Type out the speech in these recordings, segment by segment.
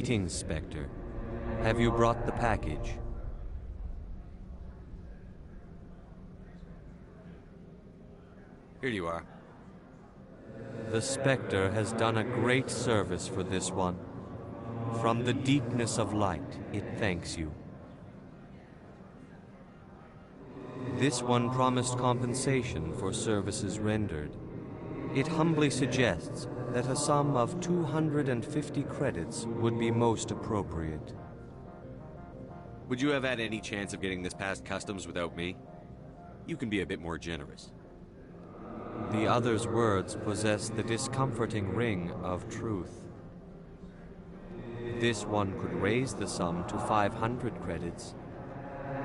Greetings, Spectre. Have you brought the package? Here you are. The Spectre has done a great service for this one. From the deepness of light, it thanks you. This one promised compensation for services rendered. It humbly suggests that a sum of 250 credits would be most appropriate. Would you have had any chance of getting this past customs without me? You can be a bit more generous. The other's words possess the discomforting ring of truth. This one could raise the sum to 500 credits.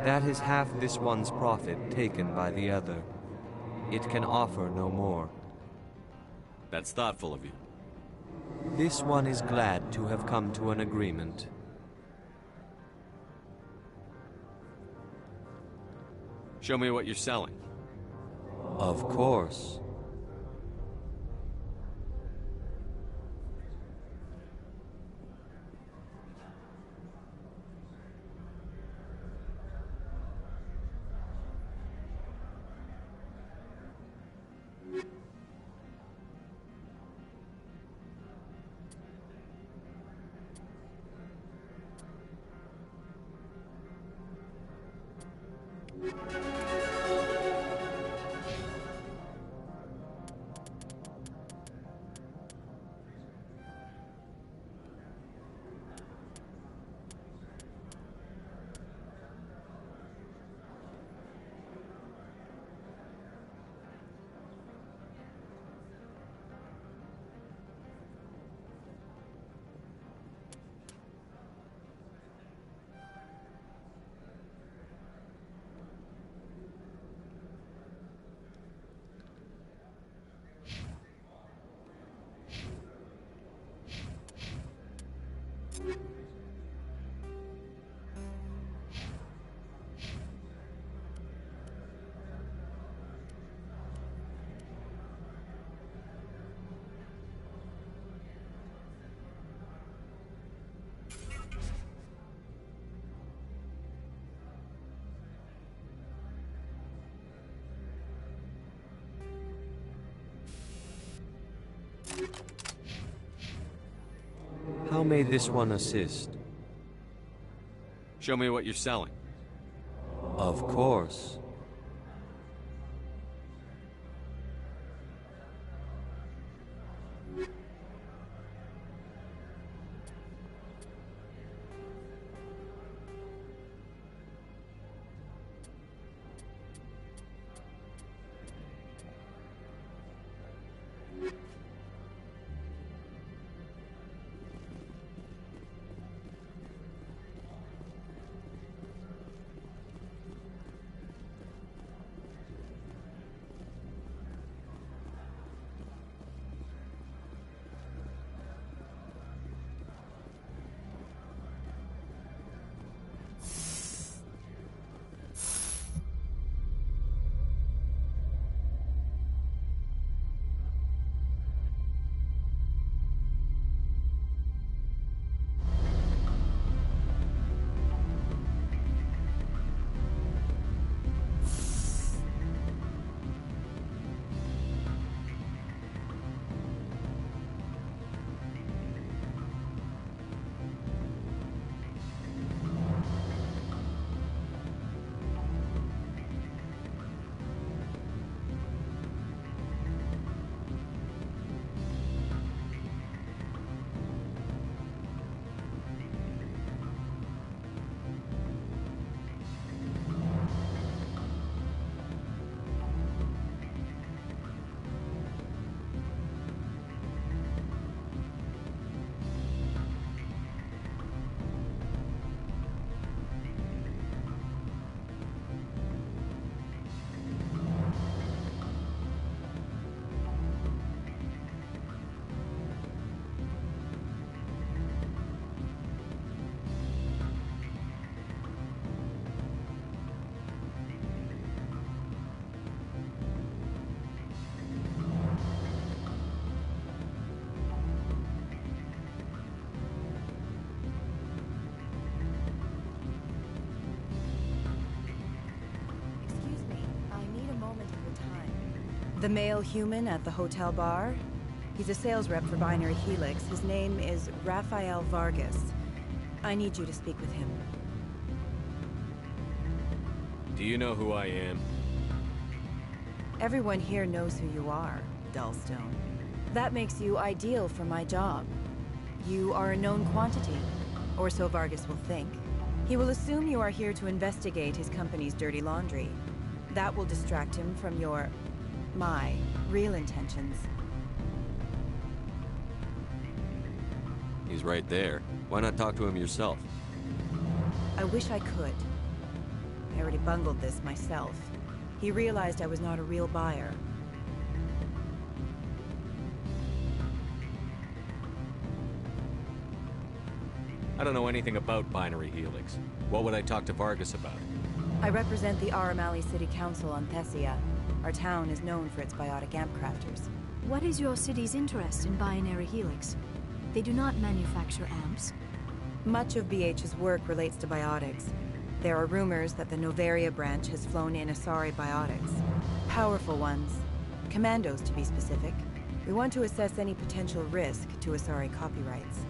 That is half this one's profit taken by the other. It can offer no more. That's thoughtful of you. This one is glad to have come to an agreement. Show me what you're selling. Of course. How may this one assist? Show me what you're selling. Of course. The male human at the hotel bar? He's a sales rep for Binary Helix. His name is Rafael Vargas. I need you to speak with him. Do you know who I am? Everyone here knows who you are, Dullstone. That makes you ideal for my job. You are a known quantity, or so Vargas will think. He will assume you are here to investigate his company's dirty laundry. That will distract him from my real intentions. He's right there. Why not talk to him yourself? I wish I could. I already bungled this myself. He realized I was not a real buyer. I don't know anything about Binary Helix. What would I talk to Vargas about? I represent the Aramali City Council on Thessia. Our town is known for its biotic amp crafters. What is your city's interest in Binary Helix? They do not manufacture amps. Much of BH's work relates to biotics. There are rumors that the Novaria branch has flown in Asari biotics. Powerful ones. Commandos, to be specific. We want to assess any potential risk to Asari copyrights.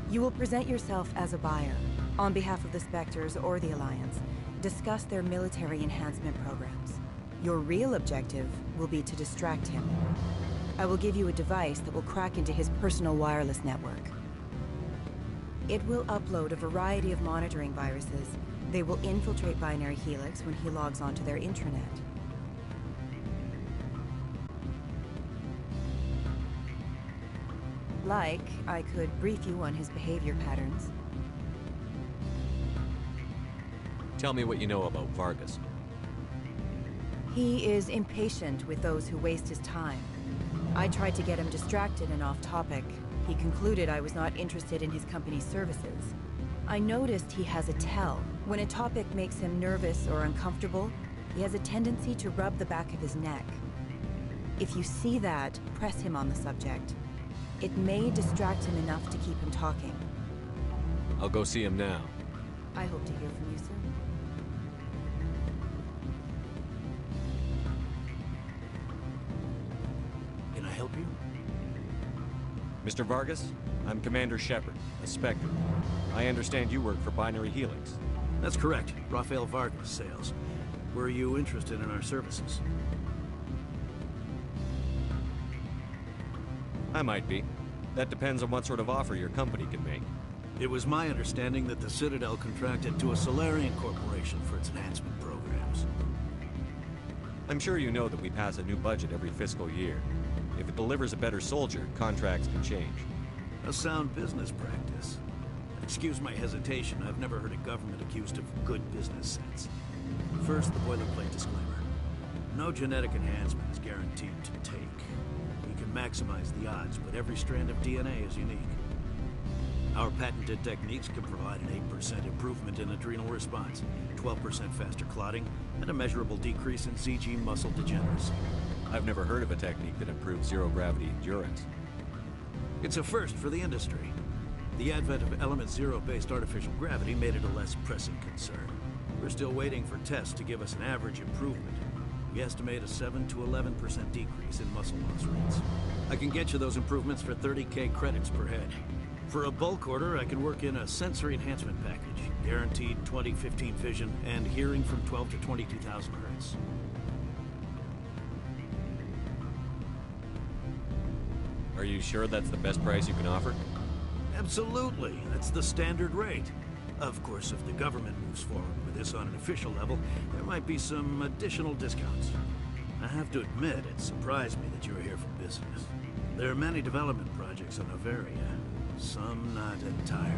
You will present yourself as a buyer, on behalf of the Spectres or the Alliance. Discuss their military enhancement programs. Your real objective will be to distract him. I will give you a device that will crack into his personal wireless network. It will upload a variety of monitoring viruses. They will infiltrate Binary Helix when he logs onto their intranet. Like, I could brief you on his behavior patterns. Tell me what you know about Vargas. He is impatient with those who waste his time. I tried to get him distracted and off topic. He concluded I was not interested in his company's services. I noticed he has a tell. When a topic makes him nervous or uncomfortable, he has a tendency to rub the back of his neck. If you see that, press him on the subject. It may distract him enough to keep him talking. I'll go see him now. I hope to hear from you soon. Can I help you? Mr. Vargas, I'm Commander Shepard, a Spectre. I understand you work for Binary Helix. That's correct. Rafael Vargas, sales. Were you interested in our services? I might be. That depends on what sort of offer your company can make. It was my understanding that the Citadel contracted to a Solarian corporation for its enhancement programs. I'm sure you know that we pass a new budget every fiscal year. If it delivers a better soldier, contracts can change. A sound business practice. Excuse my hesitation, I've never heard a government accused of good business sense. First, the boilerplate disclaimer. No genetic enhancement is guaranteed to take. We can maximize the odds, but every strand of DNA is unique. Our patented techniques can provide an 8% improvement in adrenal response, 12% faster clotting, and a measurable decrease in CG muscle degeneracy. I've never heard of a technique that improves zero-gravity endurance. It's a first for the industry. The advent of Element Zero-based artificial gravity made it a less pressing concern. We're still waiting for tests to give us an average improvement. We estimate a 7 to 11% decrease in muscle loss rates. I can get you those improvements for 30K credits per head. For a bulk order, I can work in a sensory enhancement package, guaranteed 20/15 vision, and hearing from 12 to 22,000 hertz. Are you sure that's the best price you can offer? Absolutely. That's the standard rate. Of course, if the government moves forward with this on an official level, there might be some additional discounts. I have to admit, it surprised me that you were here for business. There are many development projects on Novaria, some not entirely.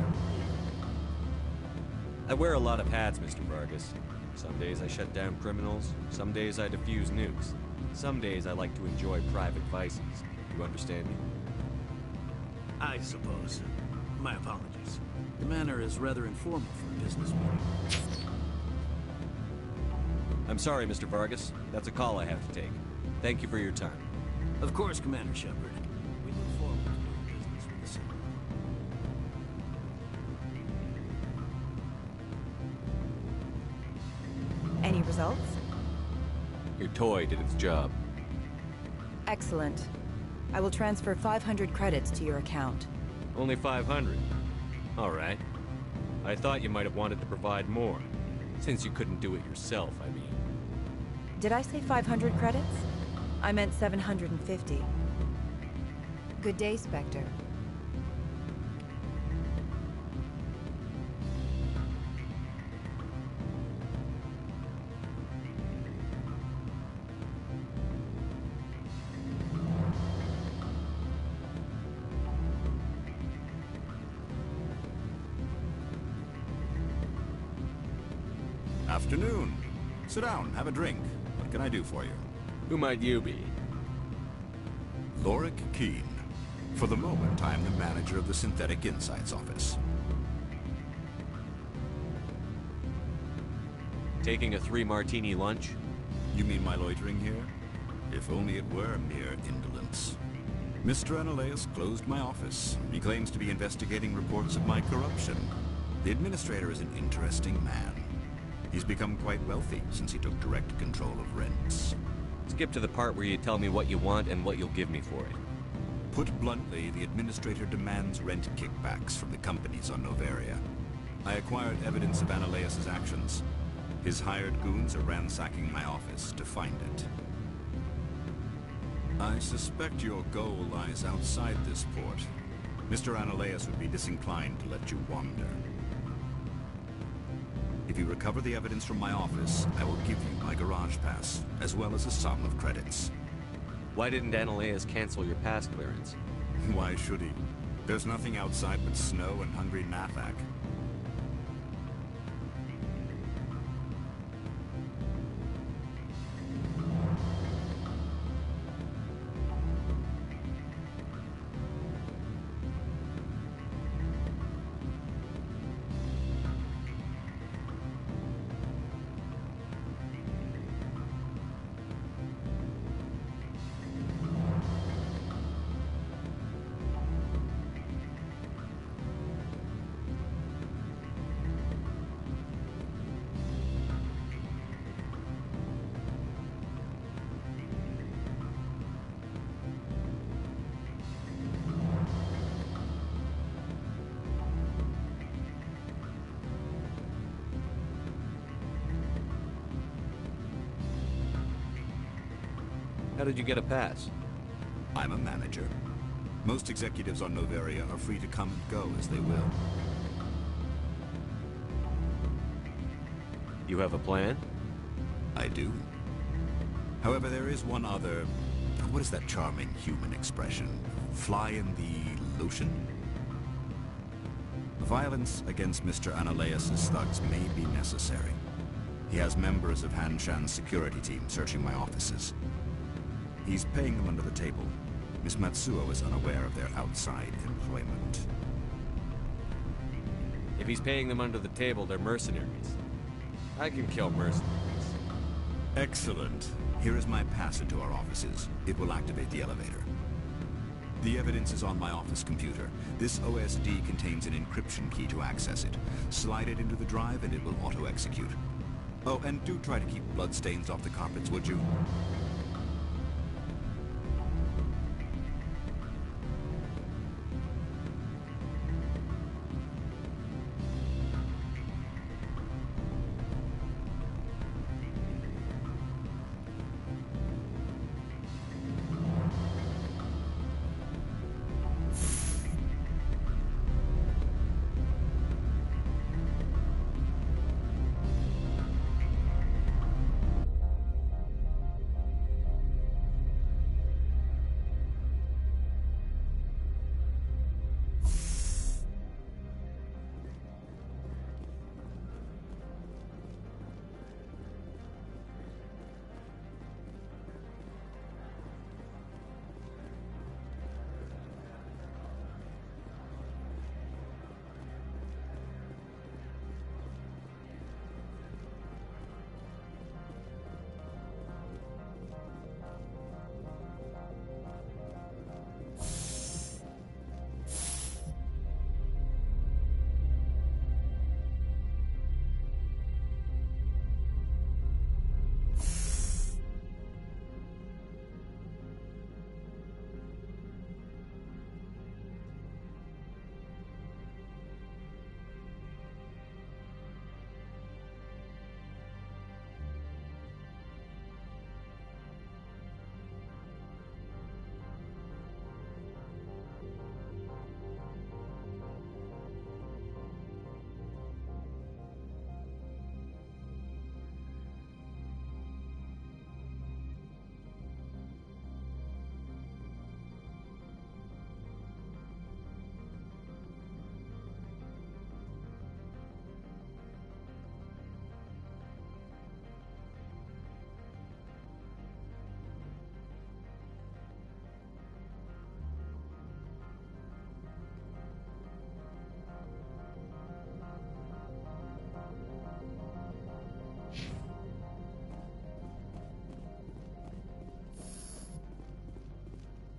I wear a lot of hats, Mr. Vargas. Some days I shut down criminals, some days I defuse nukes. Some days I like to enjoy private vices. You understand me? I suppose. My apologies. The manner is rather informal for a business meeting. I'm sorry, Mr. Vargas. That's a call I have to take. Thank you for your time. Of course, Commander Shepard. We look forward to doing business with the city. Any results? Your toy did its job. Excellent. I will transfer 500 credits to your account. Only 500. All right. I thought you might have wanted to provide more. Since you couldn't do it yourself, I mean. Did I say 500 credits? I meant 750. Good day, Spectre. Afternoon. Sit down, have a drink. What can I do for you? Who might you be? Lorik Qiin. For the moment, I am the manager of the Synthetic Insights office. Taking a 3-martini lunch? You mean my loitering here? If only it were mere indolence. Mr. Analaeus closed my office. He claims to be investigating reports of my corruption. The administrator is an interesting man. He's become quite wealthy since he took direct control of rents. Skip to the part where you tell me what you want and what you'll give me for it. Put bluntly, the administrator demands rent kickbacks from the companies on Noveria. I acquired evidence of Analaeus' actions. His hired goons are ransacking my office to find it. I suspect your goal lies outside this port. Mr. Analaeus would be disinclined to let you wander. If you recover the evidence from my office, I will give you my garage pass, as well as a sum of credits. Why didn't Analaeus cancel your pass clearance? Why should he? There's nothing outside but snow and hungry Nathak. How did you get a pass? I'm a manager. Most executives on Noveria are free to come and go as they will. You have a plan? I do. However, there is one other... What is that charming human expression? Fly in the lotion? Violence against Mr. Analaeus' thugs may be necessary. He has members of Han Shan's security team searching my offices. He's paying them under the table. Miss Matsuo is unaware of their outside employment. If he's paying them under the table, they're mercenaries. I can kill mercenaries. Excellent. Here is my pass into our offices. It will activate the elevator. The evidence is on my office computer. This OSD contains an encryption key to access it. Slide it into the drive and it will auto-execute. Oh, and do try to keep bloodstains off the carpets, would you?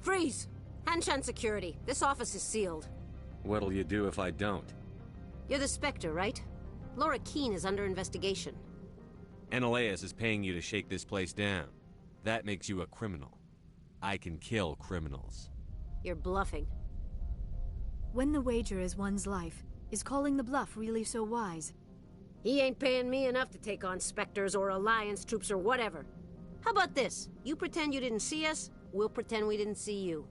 Freeze! Hanshan security. This office is sealed. What'll you do if I don't? You're the Spectre, right? Laura Keene is under investigation. Eneleus is paying you to shake this place down. That makes you a criminal. I can kill criminals. You're bluffing. When the wager is one's life, is calling the bluff really so wise? He ain't paying me enough to take on Spectres or Alliance troops or whatever. How about this? You pretend you didn't see us, we'll pretend we didn't see you.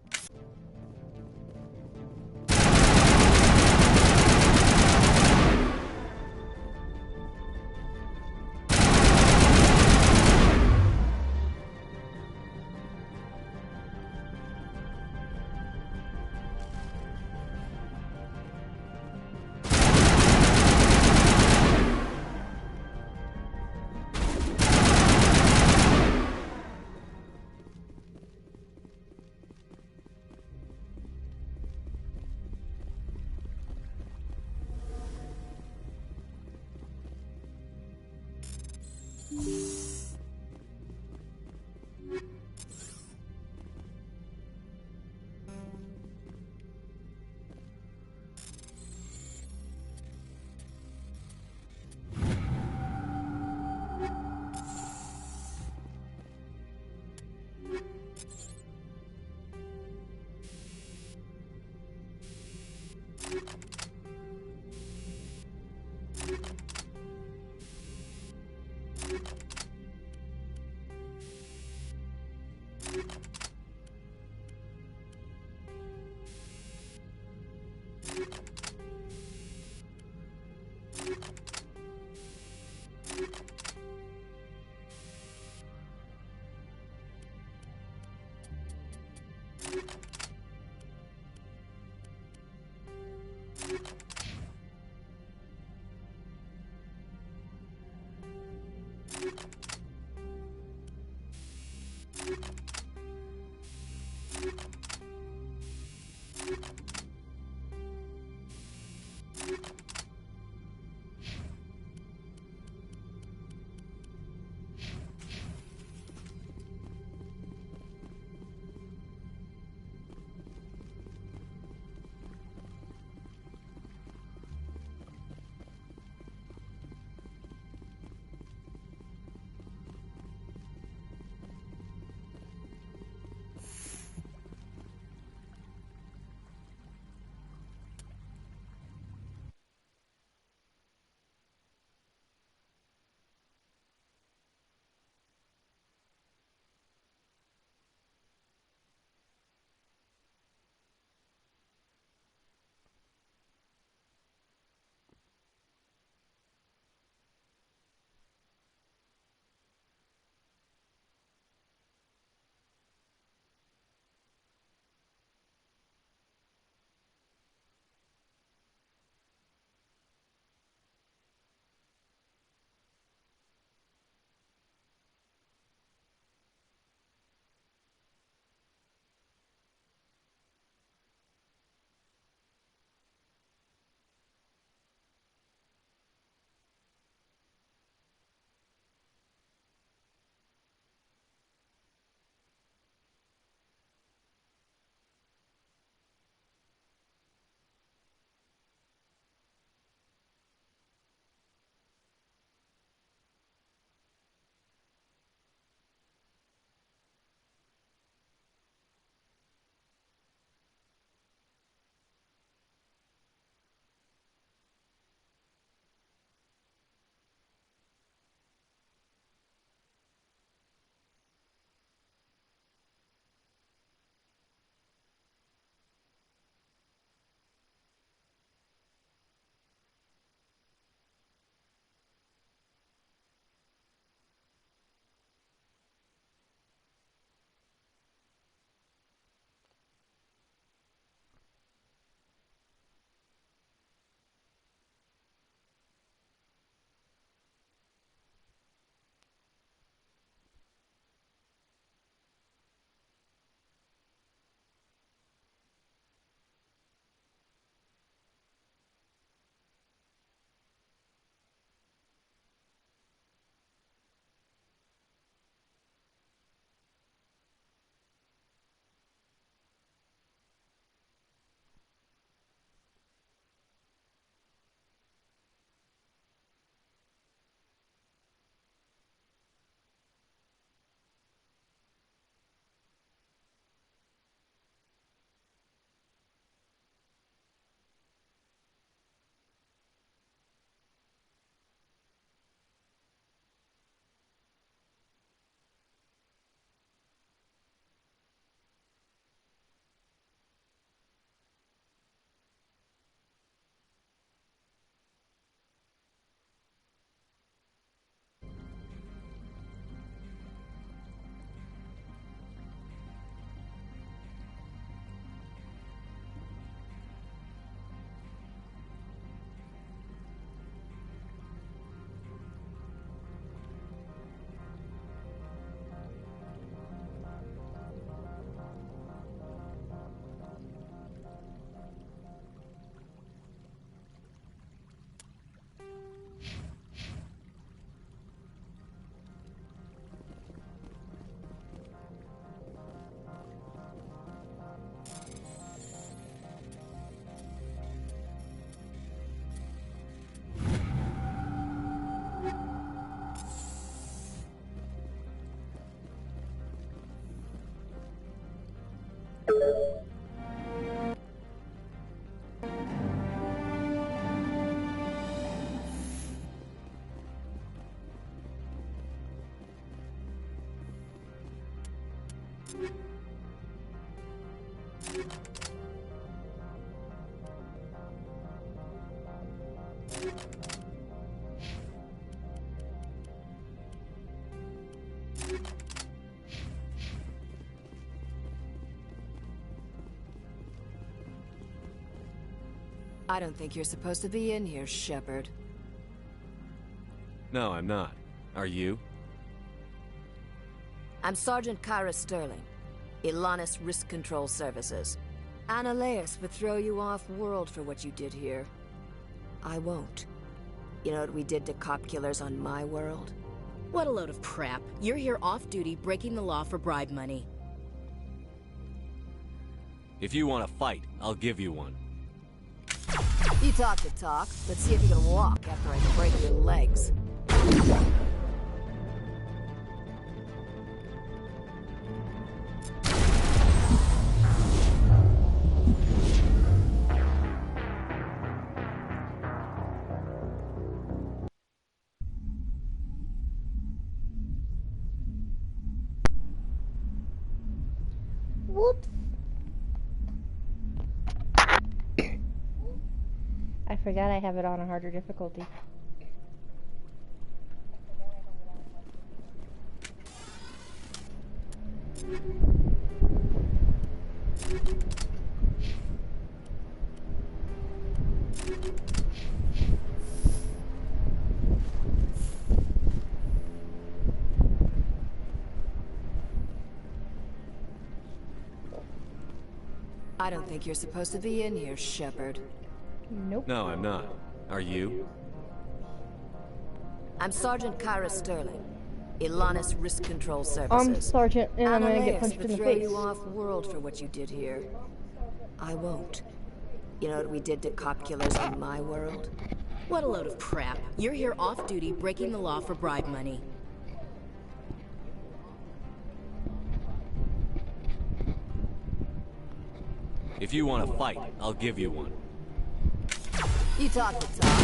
I don't think you're supposed to be in here, Shepard. No, I'm not. Are you? I'm Sergeant Kyra Sterling, Ilanis Risk Control Services. Annaleus would throw you off-world for what you did here. I won't. You know what we did to cop killers on my world? What a load of crap. You're here off-duty, breaking the law for bribe money. If you want to fight, I'll give you one. You talk the talk. Let's see if you can walk after I break your legs. Whoops. I forgot I have it on a harder difficulty. I don't think you're supposed to be in here, Shepard. Nope. No, I'm not. Are you? I'm Sergeant Kyra Sterling, Ilanis Risk Control Services. I'm Sergeant, and I'm gonna get Annaleus punched would in the throw face. you off-world for what you did here. I won't. You know what we did to cop killers on my world? What a load of crap. You're here off-duty, breaking the law for bribe money. If you want to fight, I'll give you one. You talk the talk.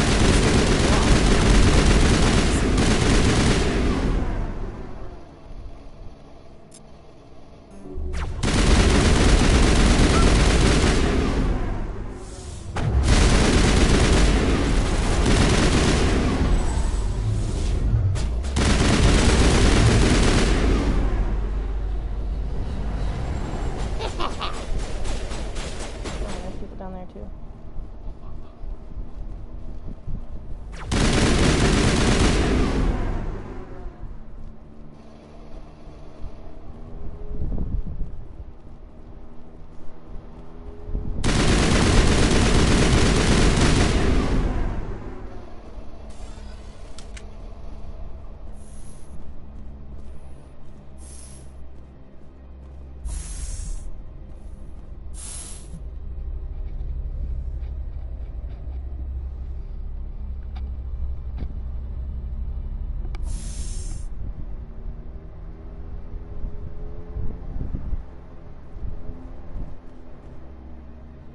There's people down there too.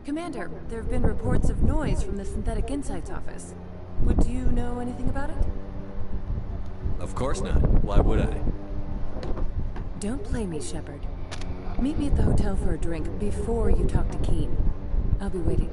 Commander, there have been reports of noise from the Synthetic Insights office. Would you know anything about it? Of course not. Why would I? Don't play me, Shepard. Meet me at the hotel for a drink before you talk to Keen. I'll be waiting.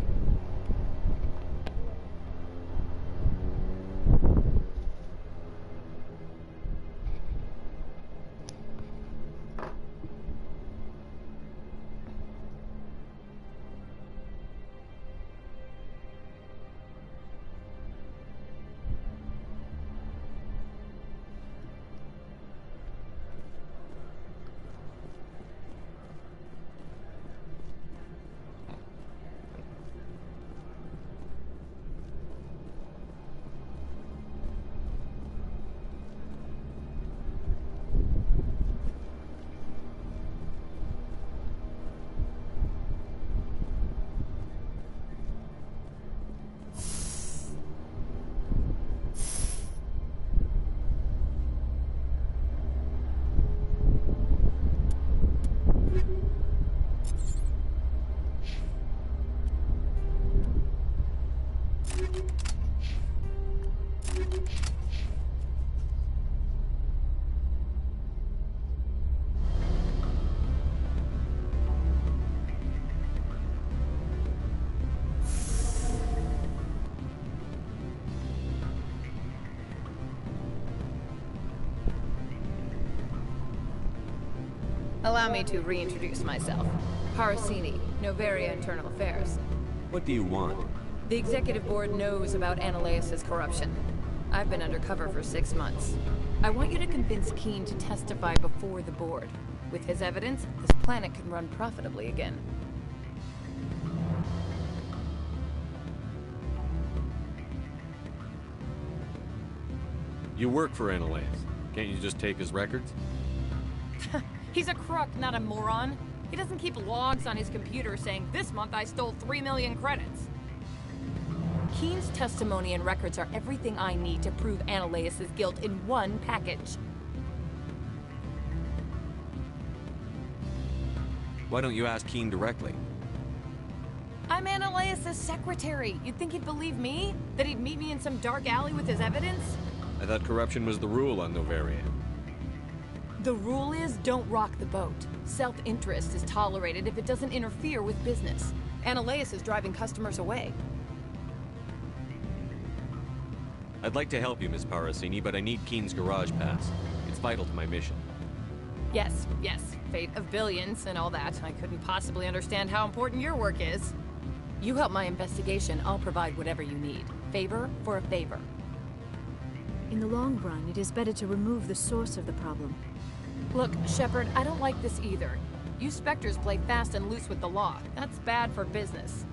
Allow me to reintroduce myself. Parasini, Novaria Internal Affairs. What do you want? The Executive Board knows about Ananias' corruption. I've been undercover for 6 months. I want you to convince Keen to testify before the Board. With his evidence, this planet can run profitably again. You work for Ananias. Can't you just take his records? He's a crook, not a moron. He doesn't keep logs on his computer saying, "This month I stole 3 million credits." Keen's testimony and records are everything I need to prove Ananias' guilt in one package. Why don't you ask Keen directly? I'm Ananias' secretary. You'd think he'd believe me? That he'd meet me in some dark alley with his evidence? I thought corruption was the rule on Novaria. The rule is, don't rock the boat. Self-interest is tolerated if it doesn't interfere with business. Ananias is driving customers away. I'd like to help you, Miss Parasini, but I need Keen's garage pass. It's vital to my mission. Yes, fate of billions and all that. I couldn't possibly understand how important your work is. You help my investigation, I'll provide whatever you need. Favor for a favor. In the long run, it is better to remove the source of the problem. Look, Shepard, I don't like this either. You Spectres play fast and loose with the law. That's bad for business.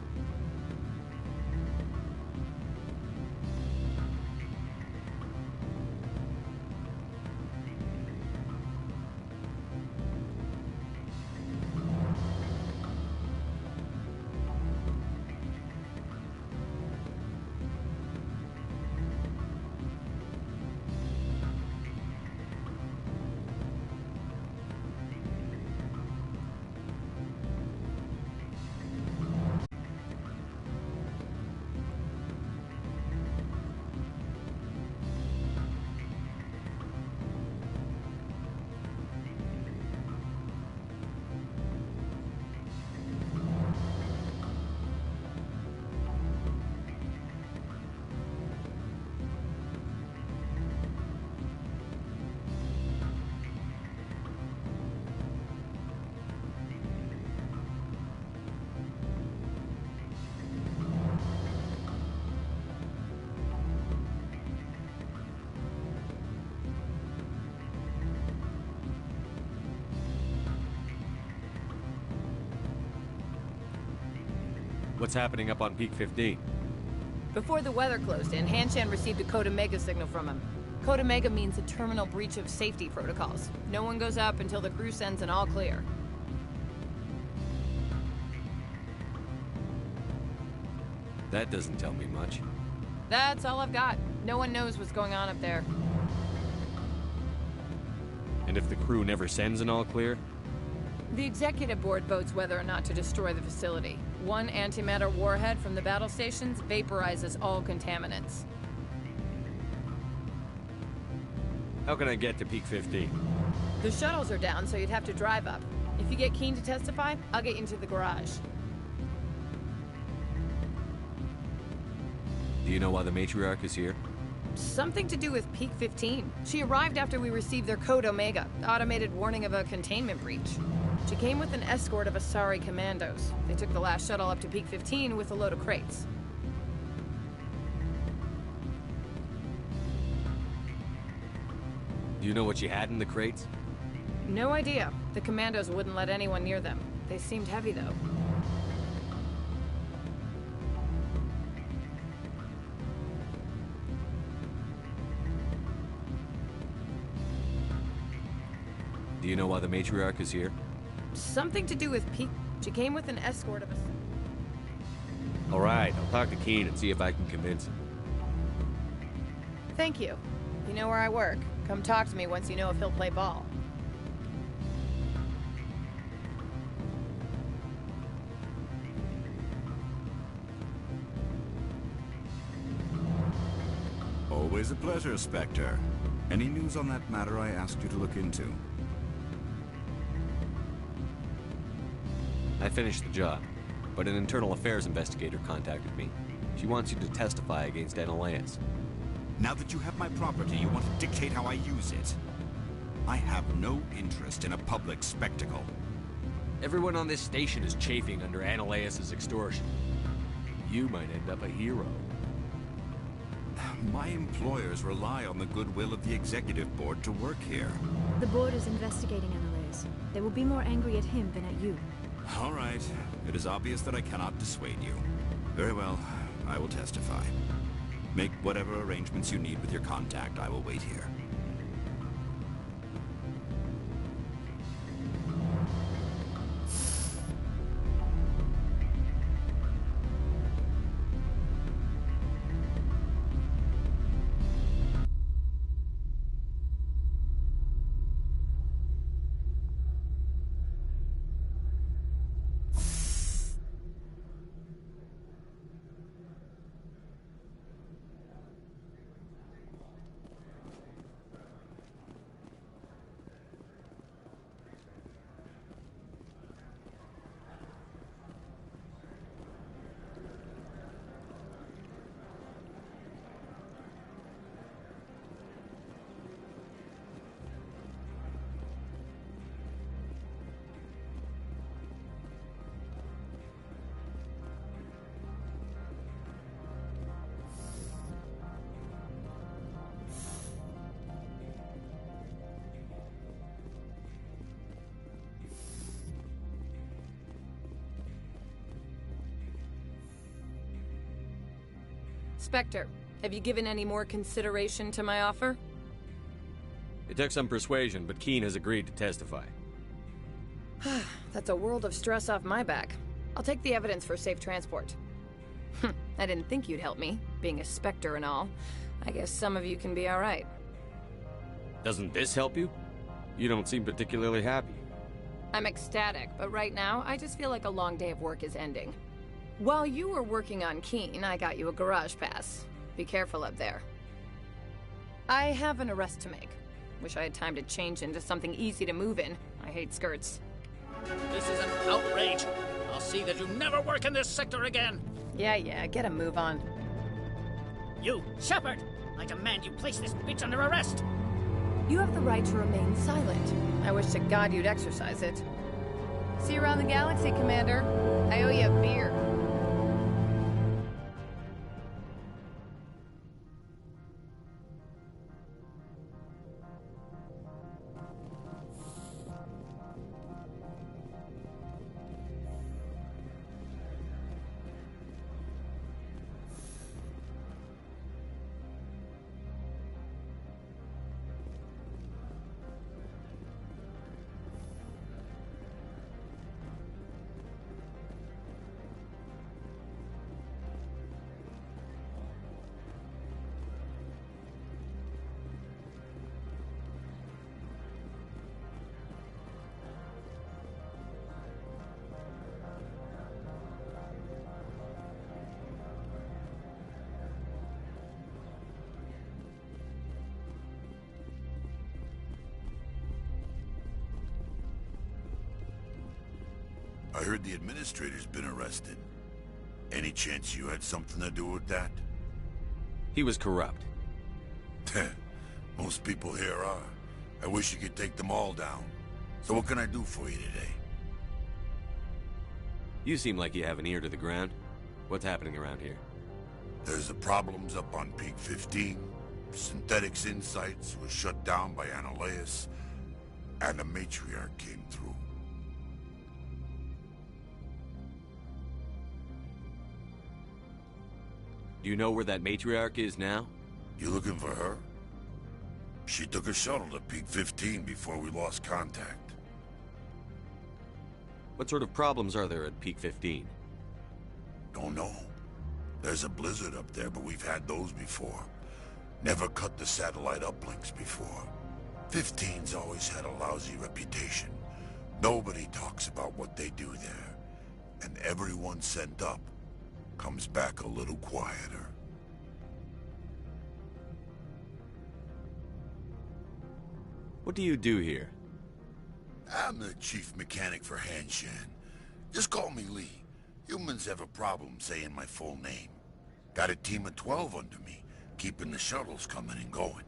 What's happening up on Peak 15? Before the weather closed in, Hanshan received a Code Omega signal from him. Code Omega means a terminal breach of safety protocols. No one goes up until the crew sends an all clear. That doesn't tell me much. That's all I've got. No one knows what's going on up there. And if the crew never sends an all clear? The Executive Board votes whether or not to destroy the facility. One antimatter warhead from the battle stations vaporizes all contaminants. How can I get to Peak 15? The shuttles are down, so you'd have to drive up. If you get Keen to testify, I'll get you into the garage. Do you know why the Matriarch is here? Something to do with Peak 15. She arrived after we received their Code Omega, automated warning of a containment breach. She came with an escort of Asari commandos. They took the last shuttle up to Peak 15 with a load of crates. Do you know what she had in the crates? No idea. The commandos wouldn't let anyone near them. They seemed heavy, though. Do you know why the Matriarch is here? Something to do with Peak. She came with an escort of All right, I'll talk to Keen and see if I can convince him. Thank you. You know where I work. Come talk to me once you know if he'll play ball. Always a pleasure, Spectre. Any news on that matter I asked you to look into? I finished the job, but an internal affairs investigator contacted me. She wants you to testify against Ananias. Now that you have my property, you want to dictate how I use it. I have no interest in a public spectacle. Everyone on this station is chafing under Ananias' extortion. You might end up a hero. My employers rely on the goodwill of the executive board to work here. The board is investigating Ananias. They will be more angry at him than at you. All right. It is obvious that I cannot dissuade you. Very well. I will testify. Make whatever arrangements you need with your contact. I will wait here. Spectre, have you given any more consideration to my offer? It took some persuasion, but Keen has agreed to testify. That's a world of stress off my back. I'll take the evidence for safe transport. I didn't think you'd help me, being a Spectre and all. I guess some of you can be alright. Doesn't this help you? You don't seem particularly happy. I'm ecstatic, but right now, I just feel like a long day of work is ending. While you were working on Keen, I got you a garage pass. Be careful up there. I have an arrest to make. Wish I had time to change into something easy to move in. I hate skirts. This is an outrage. I'll see that you never work in this sector again. Yeah, get a move on. You, Shepard! I demand you place this bitch under arrest! You have the right to remain silent. I wish to God you'd exercise it. See you around the galaxy, Commander. I owe you a beer. I heard the administrator's been arrested. Any chance you had something to do with that? He was corrupt. Most people here are. I wish you could take them all down. So what can I do for you today? You seem like you have an ear to the ground. What's happening around here? There's the problems up on Peak 15. Synthetics Insights was shut down by Ananias. And the Matriarch came through. Do you know where that Matriarch is now? You looking for her? She took a shuttle to Peak 15 before we lost contact. What sort of problems are there at Peak 15? Don't know. There's a blizzard up there, but we've had those before. Never cut the satellite uplinks before. 15's always had a lousy reputation. Nobody talks about what they do there. And everyone sent up comes back a little quieter. What do you do here? I'm the chief mechanic for Hanshan. Just call me Lee. Humans have a problem saying my full name. Got a team of 12 under me, keeping the shuttles coming and going.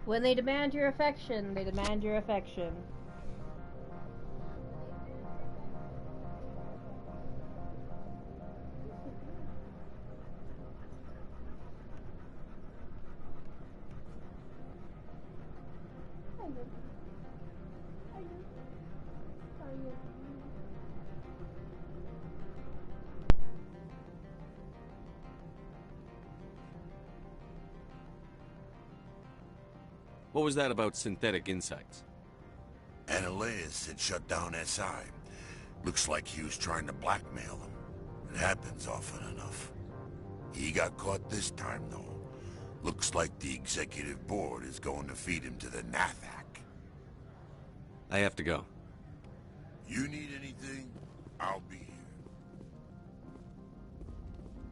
When they demand your affection, they demand your affection. What was that about synthetic insights? Ananias had shut down SI. Looks like he was trying to blackmail them. It happens often enough. He got caught this time, though. Looks like the executive board is going to feed him to the Nathak. I have to go. You need anything? I'll be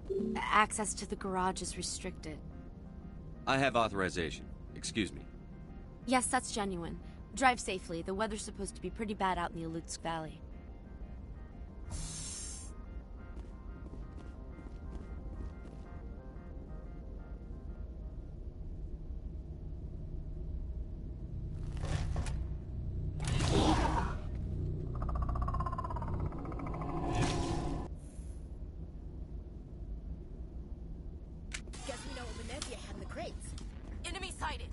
here. Access to the garage is restricted. I have authorization. Excuse me. Yes, that's genuine. Drive safely. The weather's supposed to be pretty bad out in the Alutsk Valley. Guess we know what Venezia had in the crates. Enemy sighted.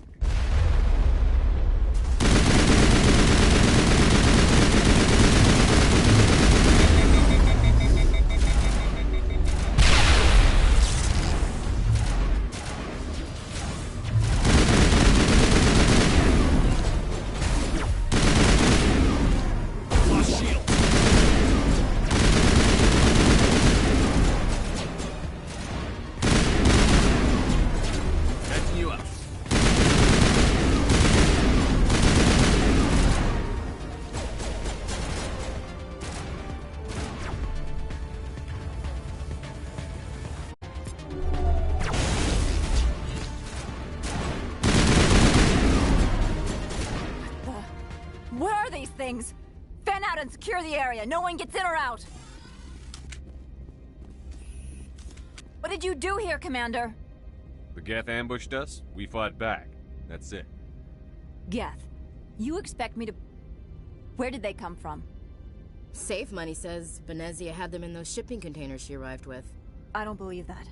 Where are these things? Fan out and secure the area. No one gets in or out. What did you do here, Commander? The Geth ambushed us. We fought back. That's it. Geth, you expect me to... Where did they come from? Safe Money says Venezia had them in those shipping containers she arrived with. I don't believe that.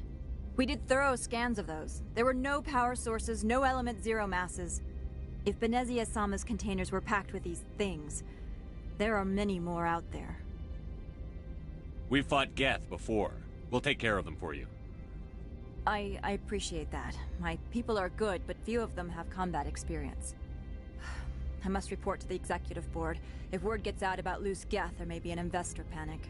We did thorough scans of those. There were no power sources, no element zero masses. If Venezia Sama's containers were packed with these things, there are many more out there. We've fought Geth before. We'll take care of them for you. I appreciate that. My people are good, but few of them have combat experience. I must report to the executive board. If word gets out about loose Geth, there may be an investor panic.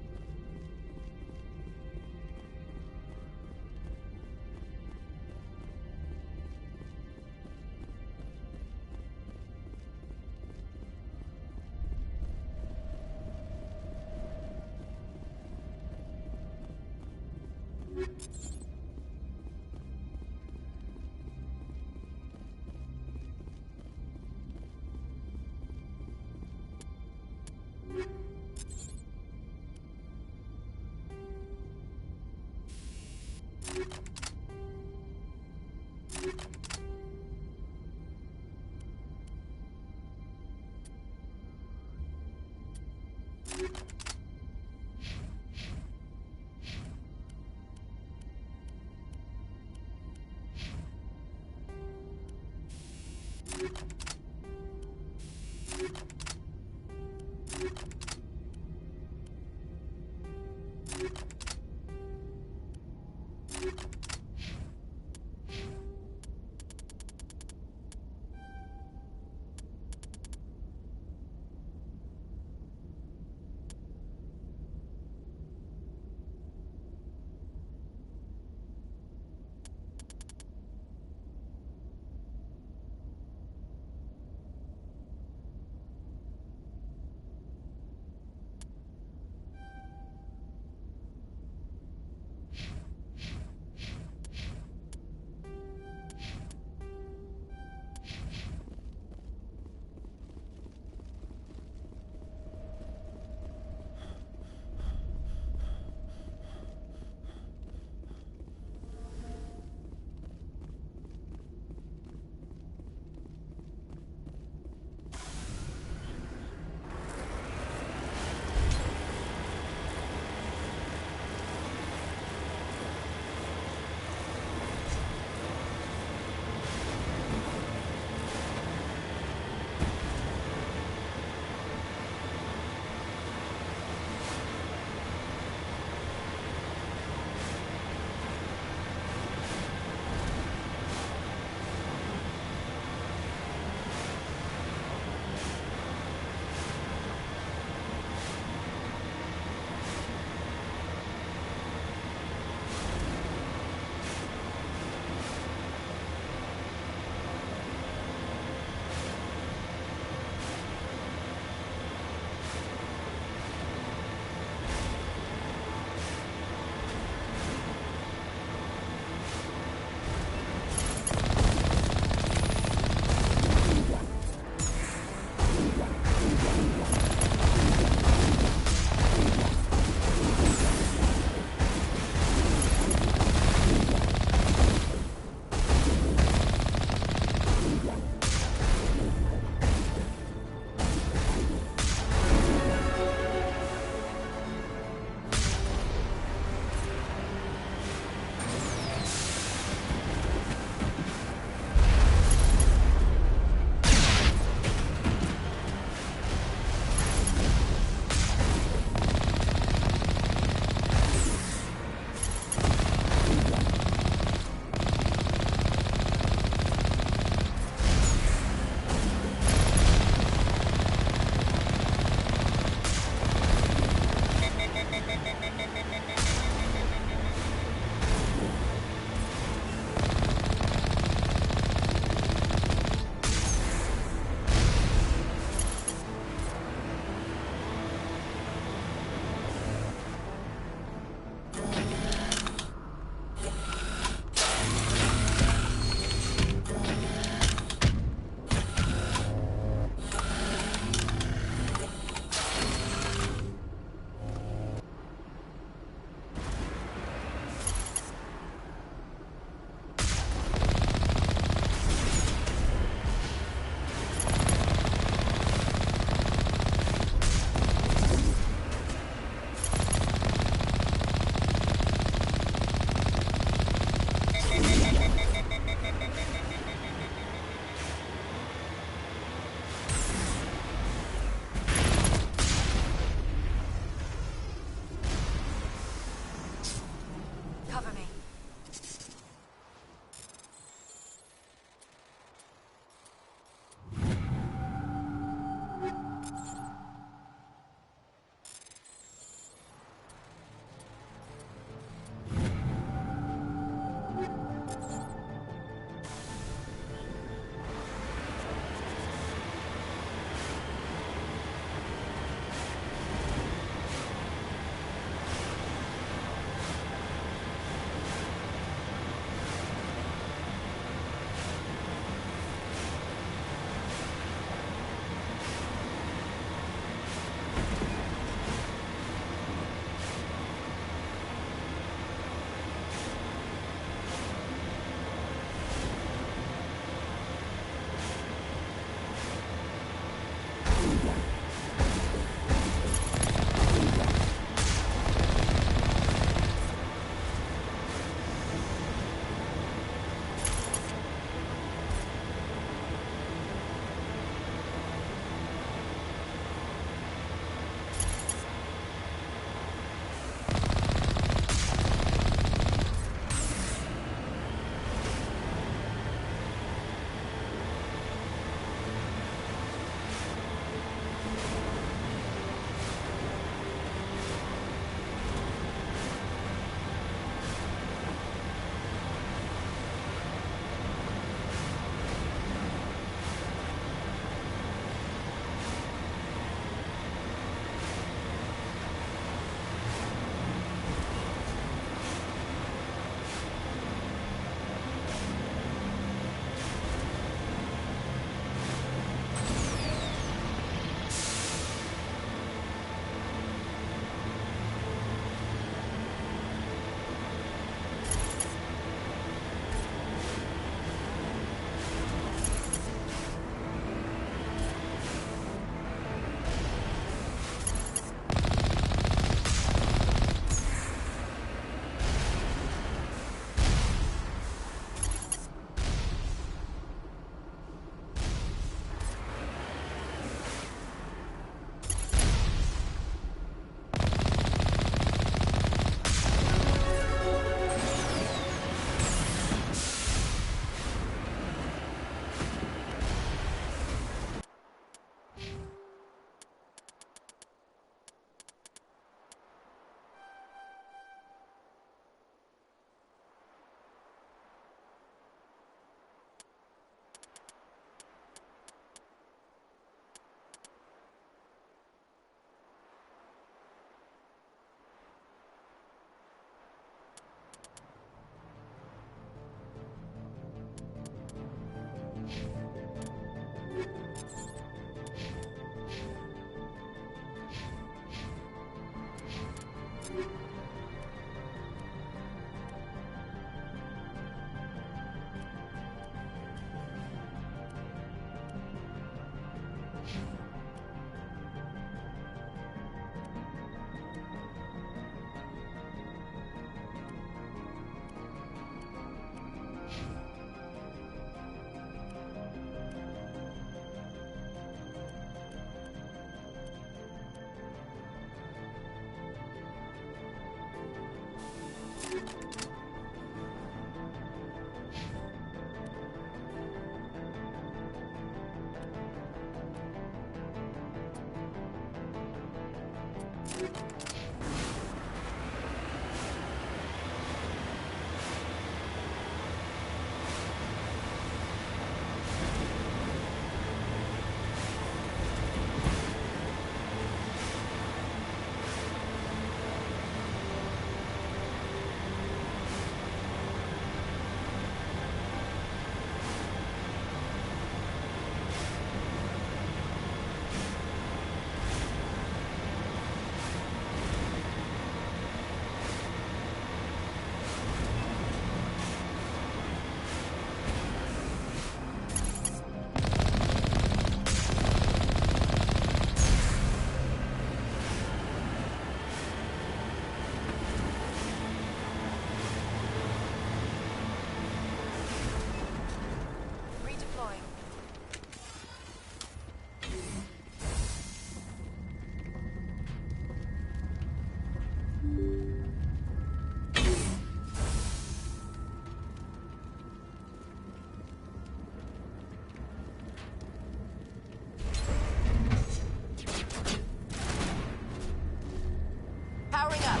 Powering up.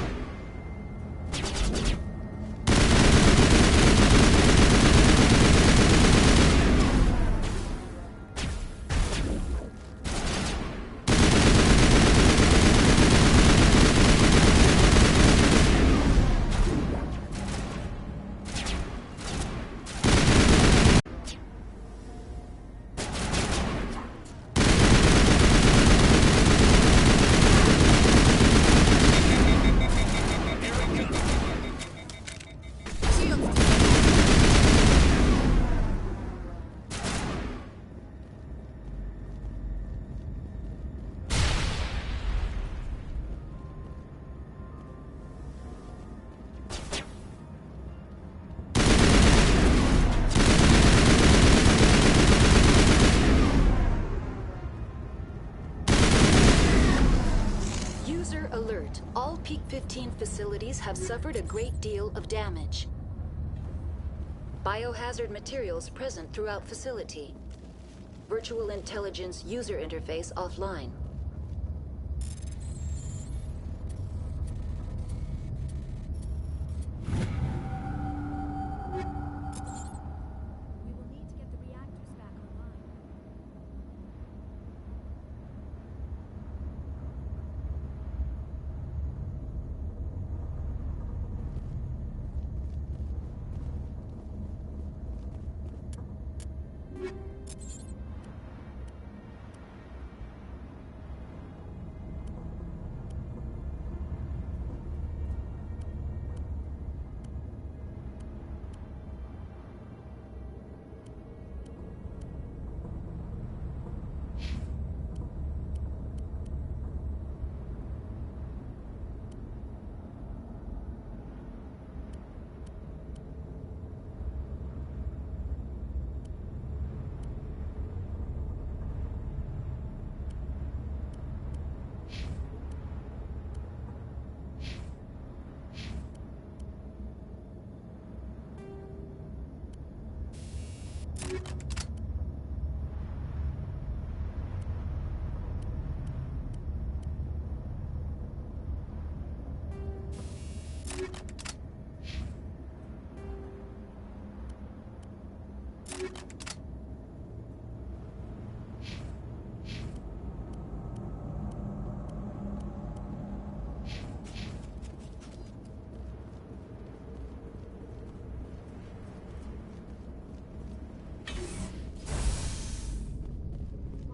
Alert. All Peak 15 facilities have suffered a great deal of damage. Biohazard materials present throughout facility. Virtual intelligence user interface offline.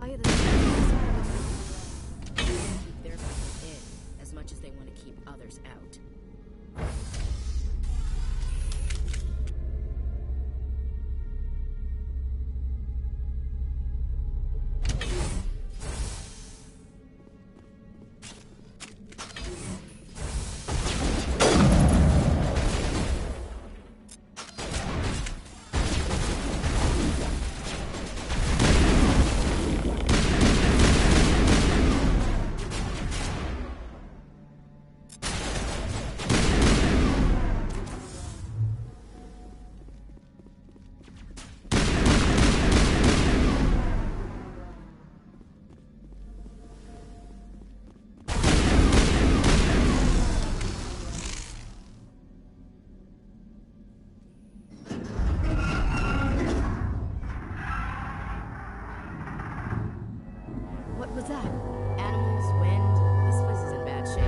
Keep their people in as much as they want to keep others out. What's that? Animals, wind. This place is in bad shape.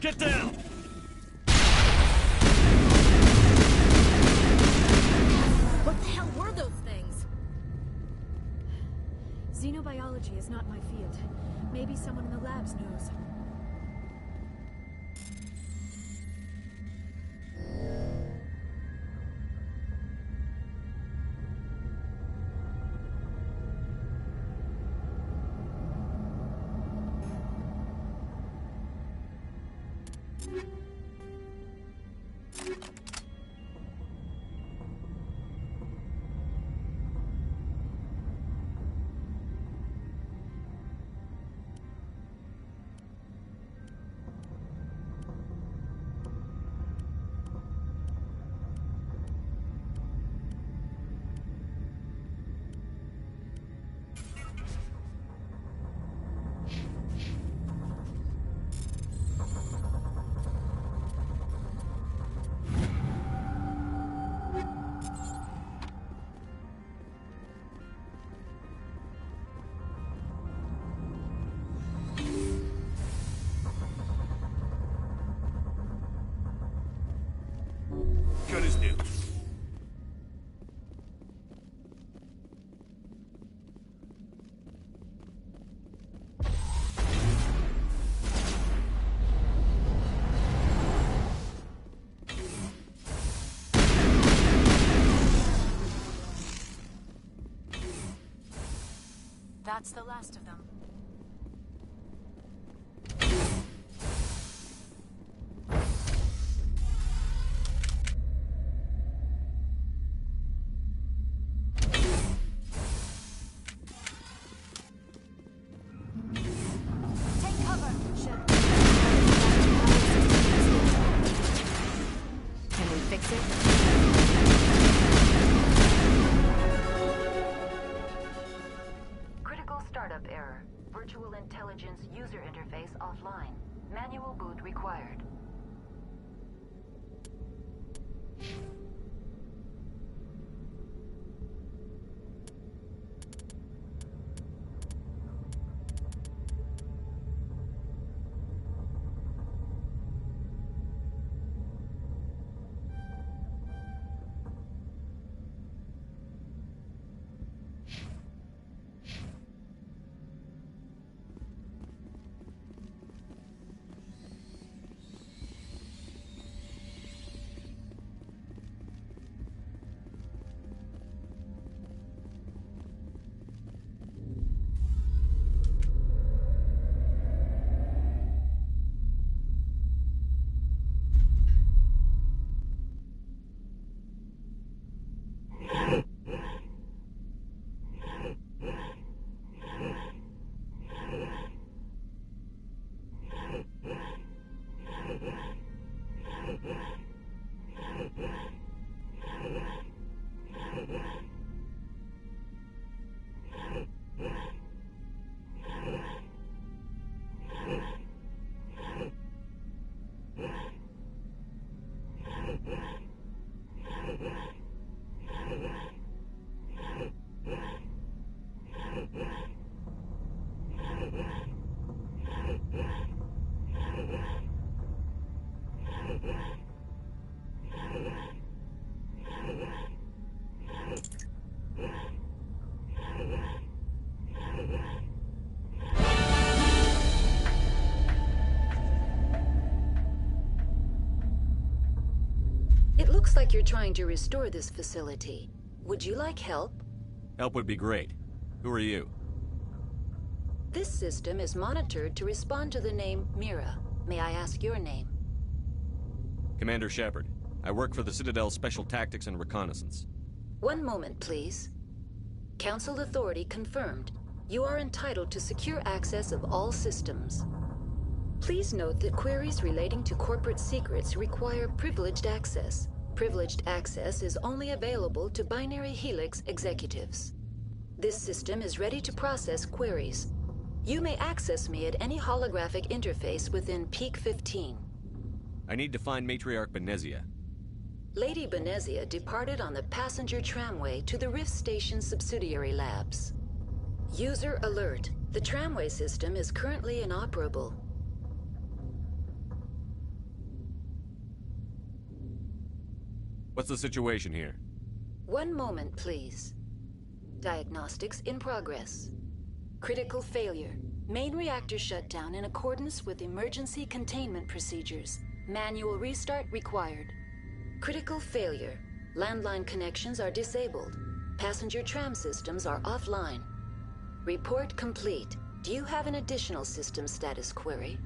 Get down! What the hell were those things? Xenobiology is not my field. Maybe someone in the labs knows. Gun is new. That's the last of them. Take cover! Can we fix it? Critical startup error. Virtual intelligence user interface offline. Manual boot required. like you're trying to restore this facility. Would you like help? Help would be great. Who are you? This system is monitored to respond to the name Mira. May I ask your name? Commander Shepard. I work for the Citadel's Special Tactics and Reconnaissance. One moment, please. Council authority confirmed. You are entitled to secure access of all systems. Please note that queries relating to corporate secrets require privileged access. Privileged access is only available to Binary Helix executives. This system is ready to process queries. You may access me at any holographic interface within Peak 15. I need to find Matriarch Benezia. Lady Benezia departed on the passenger tramway to the Rift Station subsidiary labs. User alert. The tramway system is currently inoperable. What's the situation here? One moment, please. Diagnostics in progress. Critical failure. Main reactor shut down in accordance with emergency containment procedures. Manual restart required. Critical failure. Landline connections are disabled. Passenger tram systems are offline. Report complete. Do you have an additional system status query?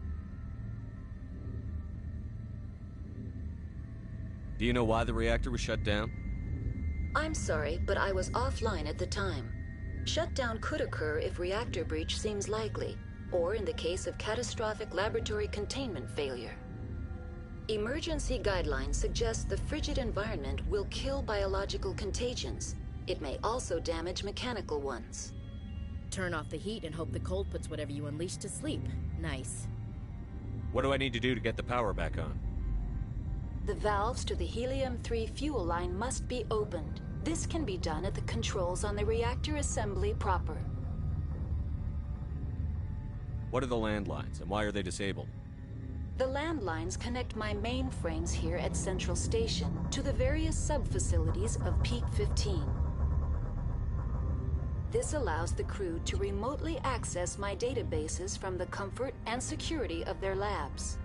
Do you know why the reactor was shut down? I'm sorry, but I was offline at the time. Shutdown could occur if reactor breach seems likely, or in the case of catastrophic laboratory containment failure. Emergency guidelines suggest the frigid environment will kill biological contagions. It may also damage mechanical ones. Turn off the heat and hope the cold puts whatever you unleash to sleep. Nice. What do I need to do to get the power back on? The valves to the helium-3 fuel line must be opened. This can be done at the controls on the reactor assembly proper. What are the landlines, and why are they disabled? The landlines connect my mainframes here at Central Station to the various sub-facilities of Peak 15. This allows the crew to remotely access my databases from the comfort and security of their labs.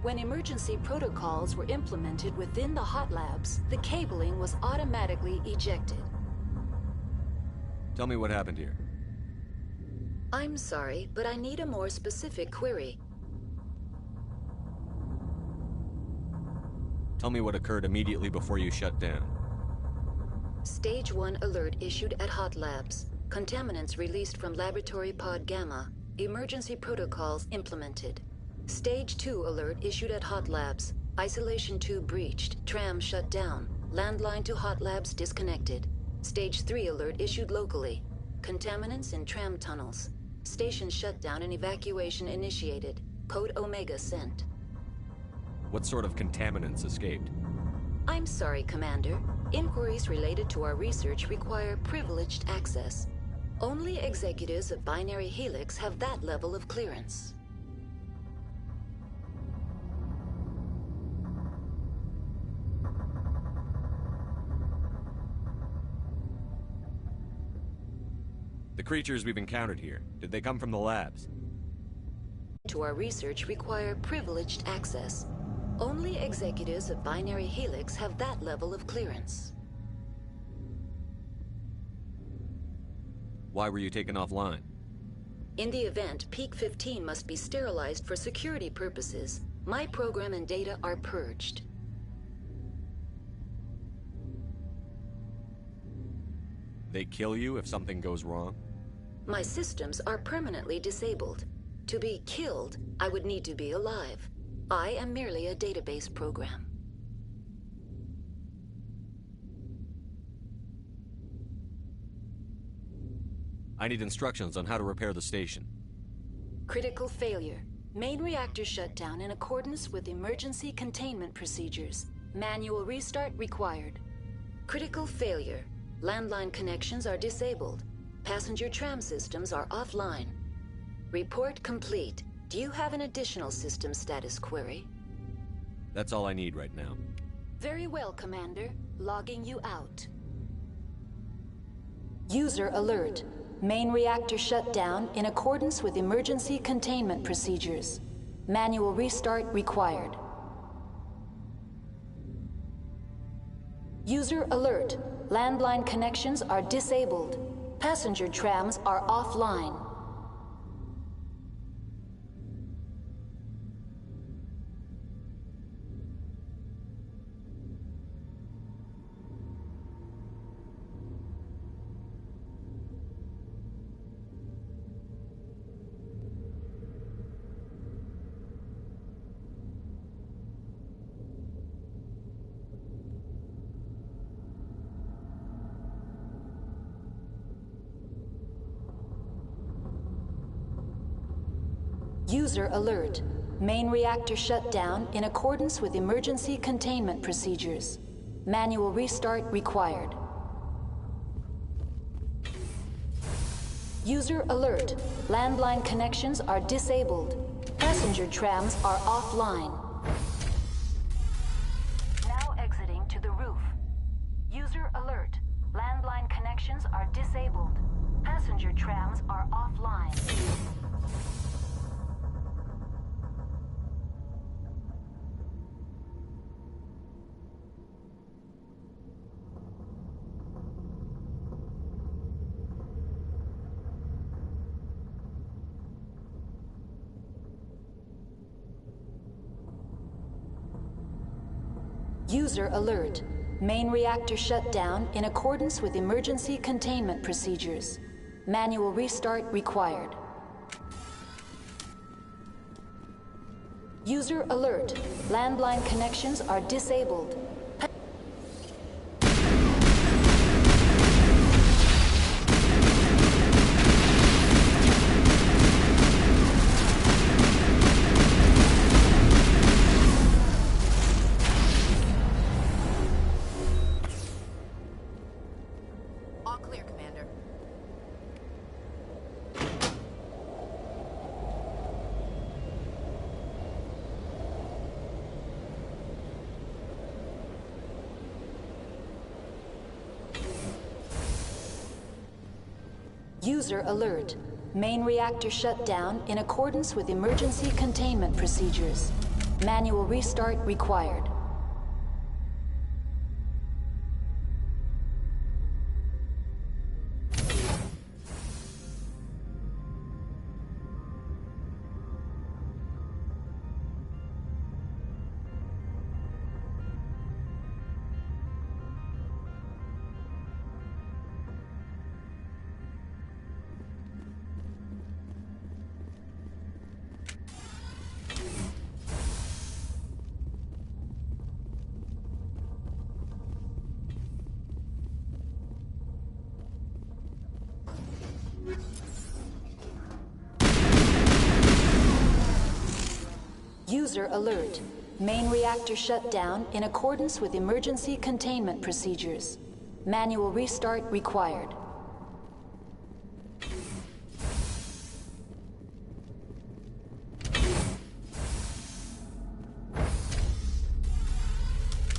When emergency protocols were implemented within the hot labs, the cabling was automatically ejected. Tell me what happened here. I'm sorry, but I need a more specific query. Tell me what occurred immediately before you shut down. Stage 1 alert issued at hot labs. Contaminants released from Laboratory Pod Gamma. Emergency protocols implemented. Stage 2 alert issued at hot labs. Isolation tube breached. Tram shut down. Landline to hot labs disconnected. Stage 3 alert issued locally. Contaminants in tram tunnels. Station shutdown and evacuation initiated. Code Omega sent. What sort of contaminants escaped? I'm sorry, Commander. Inquiries related to our research require privileged access. Only executives of Binary Helix have that level of clearance. The creatures we've encountered here, did they come from the labs? To our research require privileged access. Only executives of Binary Helix have that level of clearance. Why were you taken offline? In the event, Peak 15 must be sterilized for security purposes. My program and data are purged. They kill you if something goes wrong? My systems are permanently disabled. To be killed, I would need to be alive. I am merely a database program. I need instructions on how to repair the station. Critical failure. Main reactor shut down in accordance with emergency containment procedures. Manual restart required. Critical failure. Landline connections are disabled. Passenger tram systems are offline. Report complete. Do you have an additional system status query? That's all I need right now. Very well, Commander. Logging you out. User alert. Main reactor shut down in accordance with emergency containment procedures. Manual restart required. User alert. Landline connections are disabled. Passenger trams are offline. User alert. Main reactor shut down in accordance with emergency containment procedures. Manual restart required. User alert. Landline connections are disabled. Passenger trams are offline. Now exiting to the roof. User alert. Landline connections are disabled. Passenger trams are offline. User alert. Main reactor shut down in accordance with emergency containment procedures. Manual restart required. User alert. Landline connections are disabled. User alert. Main reactor shut down in accordance with emergency containment procedures. Manual restart required. User alert. Main reactor shut down in accordance with emergency containment procedures. Manual restart required.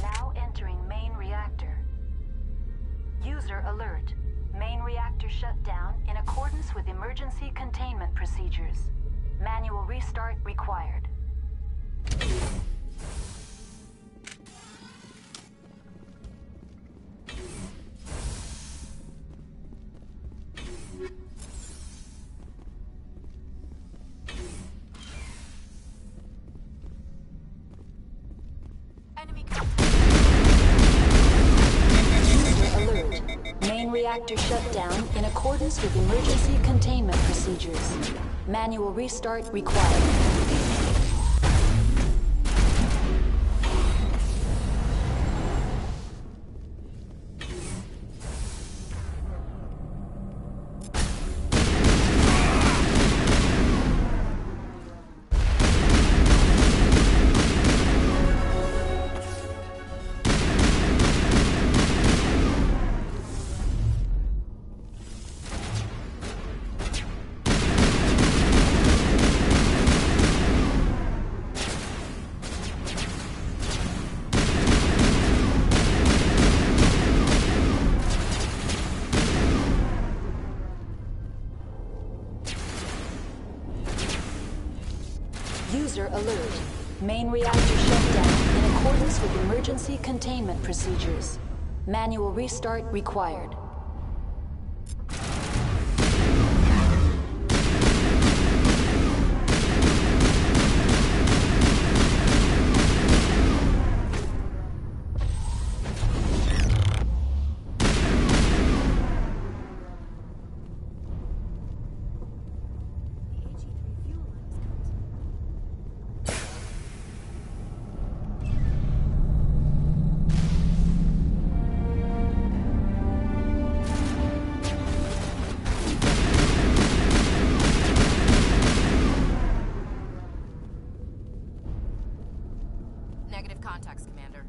Now entering main reactor. User alert. Main reactor shut down in accordance with emergency containment procedures. Manual restart required. Enemy alert. Main reactor shut down in accordance with emergency containment procedures. Manual restart required. User alert. Main reactor shut down in accordance with emergency containment procedures. Manual restart required. Negative contacts, Commander.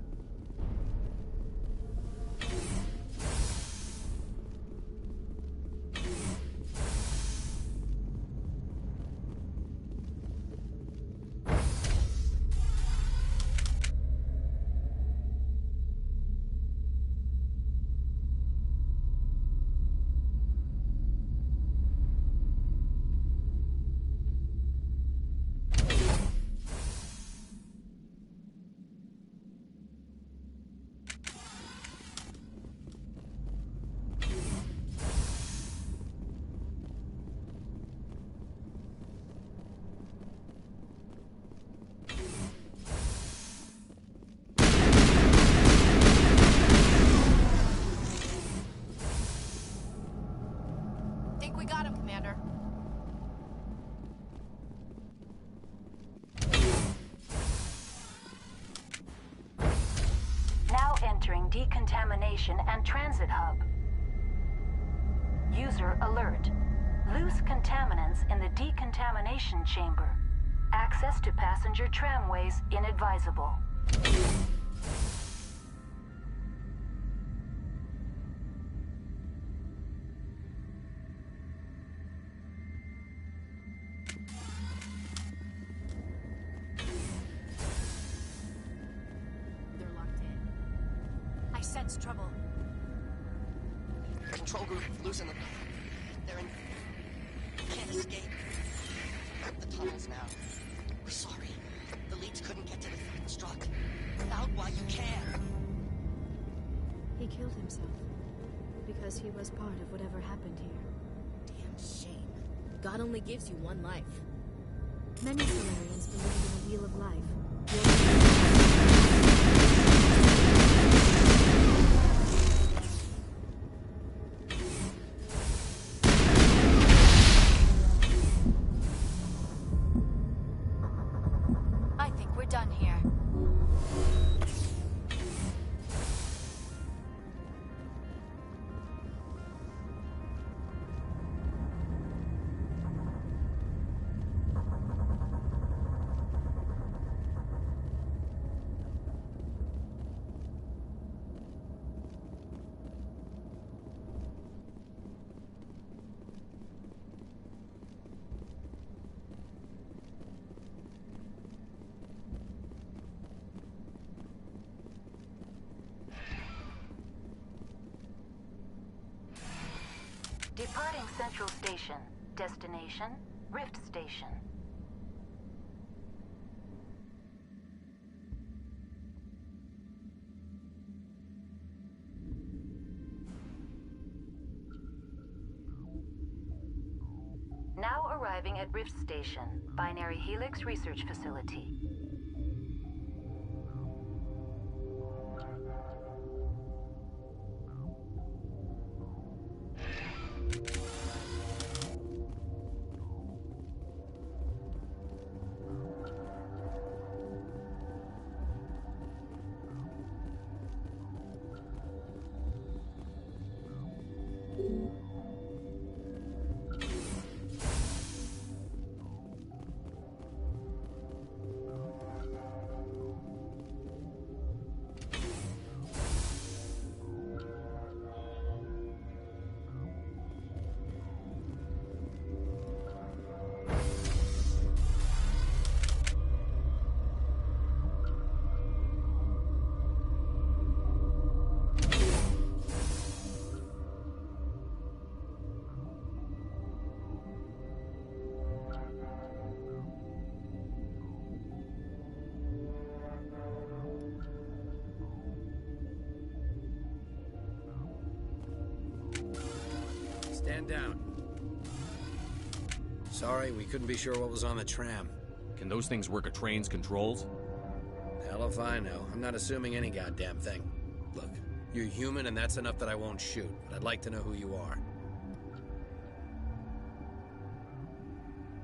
Think we got him, Commander. Now entering decontamination and transit hub. User alert. Loose contaminants in the decontamination chamber. Access to passenger tramways inadvisable. They're locked in. I sense trouble. Control group, loosen them. They're in... Can't escape. The tunnels now. We're sorry. The leads couldn't get to the construct. Out while you can. He killed himself. Because he was part of whatever happened here. Damn shame. God only gives you one life. Many Solarians believe in the Wheel of Life. I think we're done here. Departing Central Station. Destination, Rift Station. Now arriving at Rift Station, Binary Helix Research Facility. Man down. Sorry, we couldn't be sure what was on the tram. Can those things work a train's controls? Hell if I know. I'm not assuming any goddamn thing. Look, you're human and that's enough that I won't shoot, but I'd like to know who you are.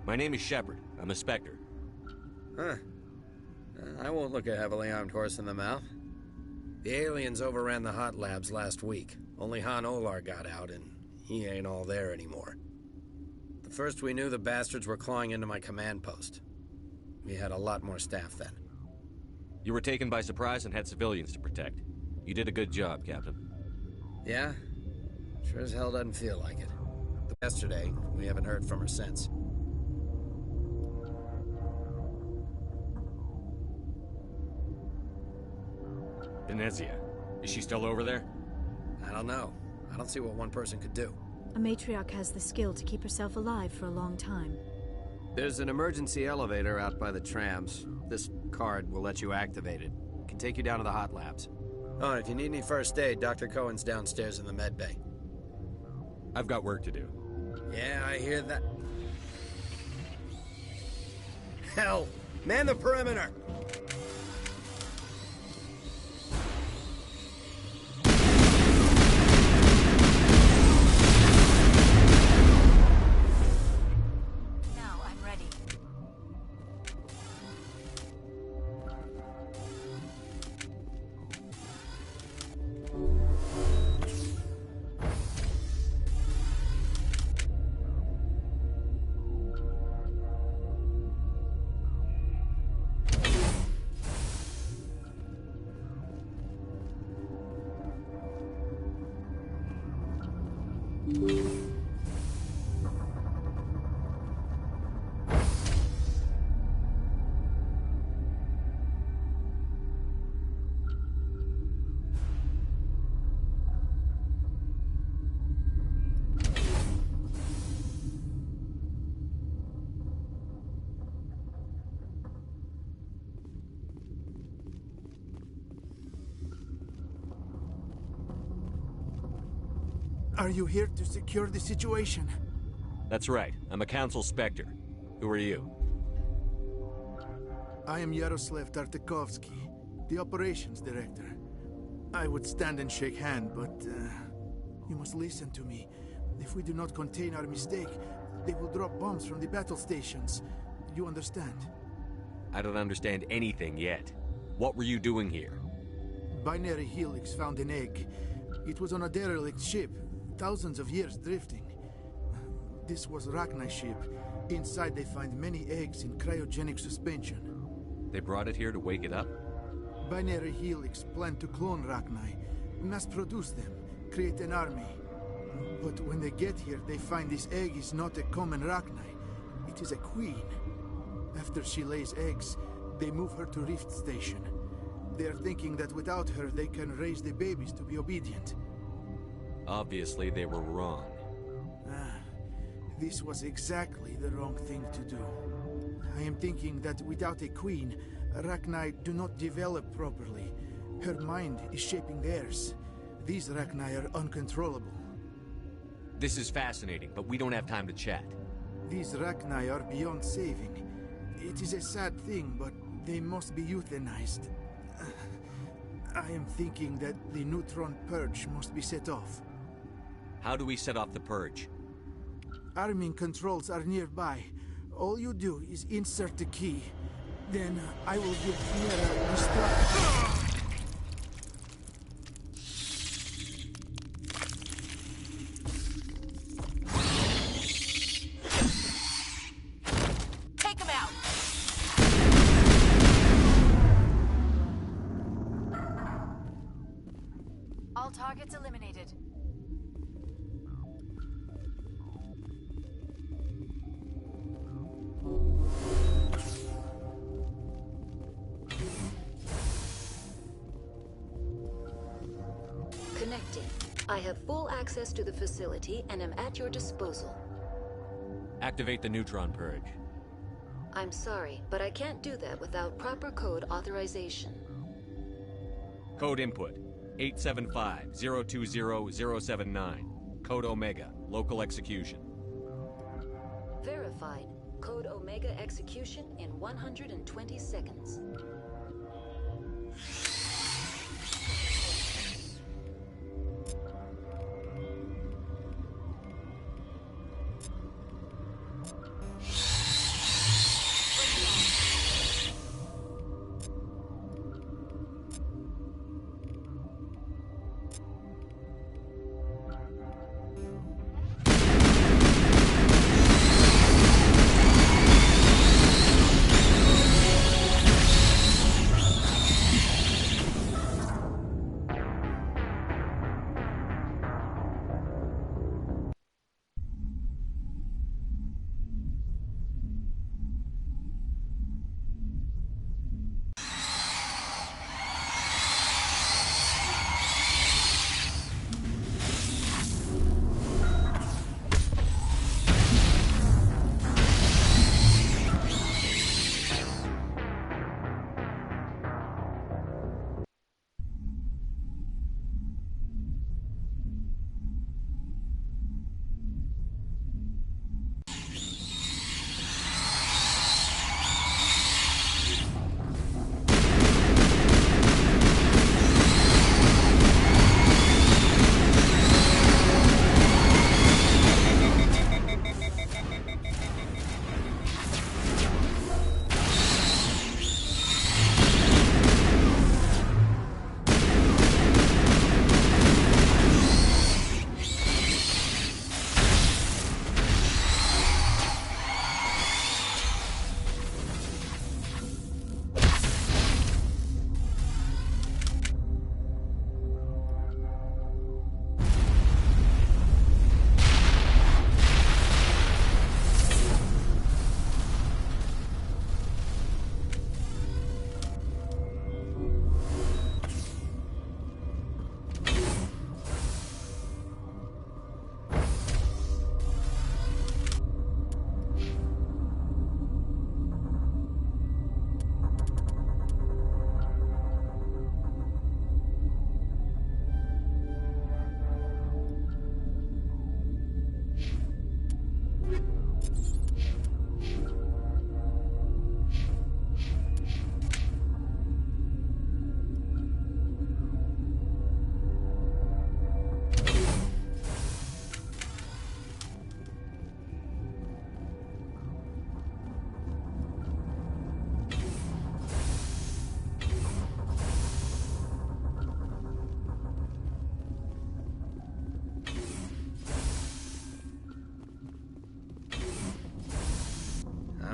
My name is Shepard. I'm a Spectre. Huh. I won't look a heavily armed horse in the mouth. The aliens overran the hot labs last week. Only Han Olar got out, and he ain't all there anymore. The first we knew, the bastards were clawing into my command post. We had a lot more staff then. You were taken by surprise and had civilians to protect. You did a good job, Captain. Yeah? Sure as hell doesn't feel like it. Yesterday, we haven't heard from her since. Venezia. Is she still over there? I don't know. I don't see what one person could do. A matriarch has the skill to keep herself alive for a long time. There's an emergency elevator out by the trams. This card will let you activate it. It can take you down to the hot labs. Oh, and if you need any first aid, Dr. Cohen's downstairs in the med bay. I've got work to do. Yeah, I hear that. Hell! Man the perimeter! Are you here to secure the situation? That's right. I'm a Council Spectre. Who are you? I am Yaroslav Tartakovsky, the Operations Director. I would stand and shake hand, but you must listen to me. If we do not contain our mistake, they will drop bombs from the battle stations. You understand? I don't understand anything yet. What were you doing here? Binary Helix found an egg. It was on a derelict ship, thousands of years drifting. This was Rachni's ship. Inside they find many eggs in cryogenic suspension. They brought it here to wake it up? Binary Helix planned to clone Rachni, mass-produce them, create an army. But when they get here, they find this egg is not a common Rachni. It is a queen. After she lays eggs, they move her to Rift Station. They are thinking that without her, they can raise the babies to be obedient. Obviously, they were wrong. This was exactly the wrong thing to do. I am thinking that without a queen, Rachni do not develop properly. Her mind is shaping theirs. These Rachni are uncontrollable. This is fascinating, but we don't have time to chat. These Rachni are beyond saving. It is a sad thing, but they must be euthanized. I am thinking that the neutron purge must be set off. How do we set off the purge? Arming controls are nearby. All you do is insert the key. Then I will give Fiera destruct. All targets eliminated. Connecting. I have full access to the facility and am at your disposal. Activate the neutron purge. I'm sorry, but I can't do that without proper code authorization. Code input 875-020-079. Code Omega, local execution. Verified. Code Omega execution in 120 seconds.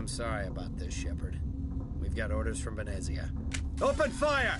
I'm sorry about this, Shepard. We've got orders from Venezia. Open fire!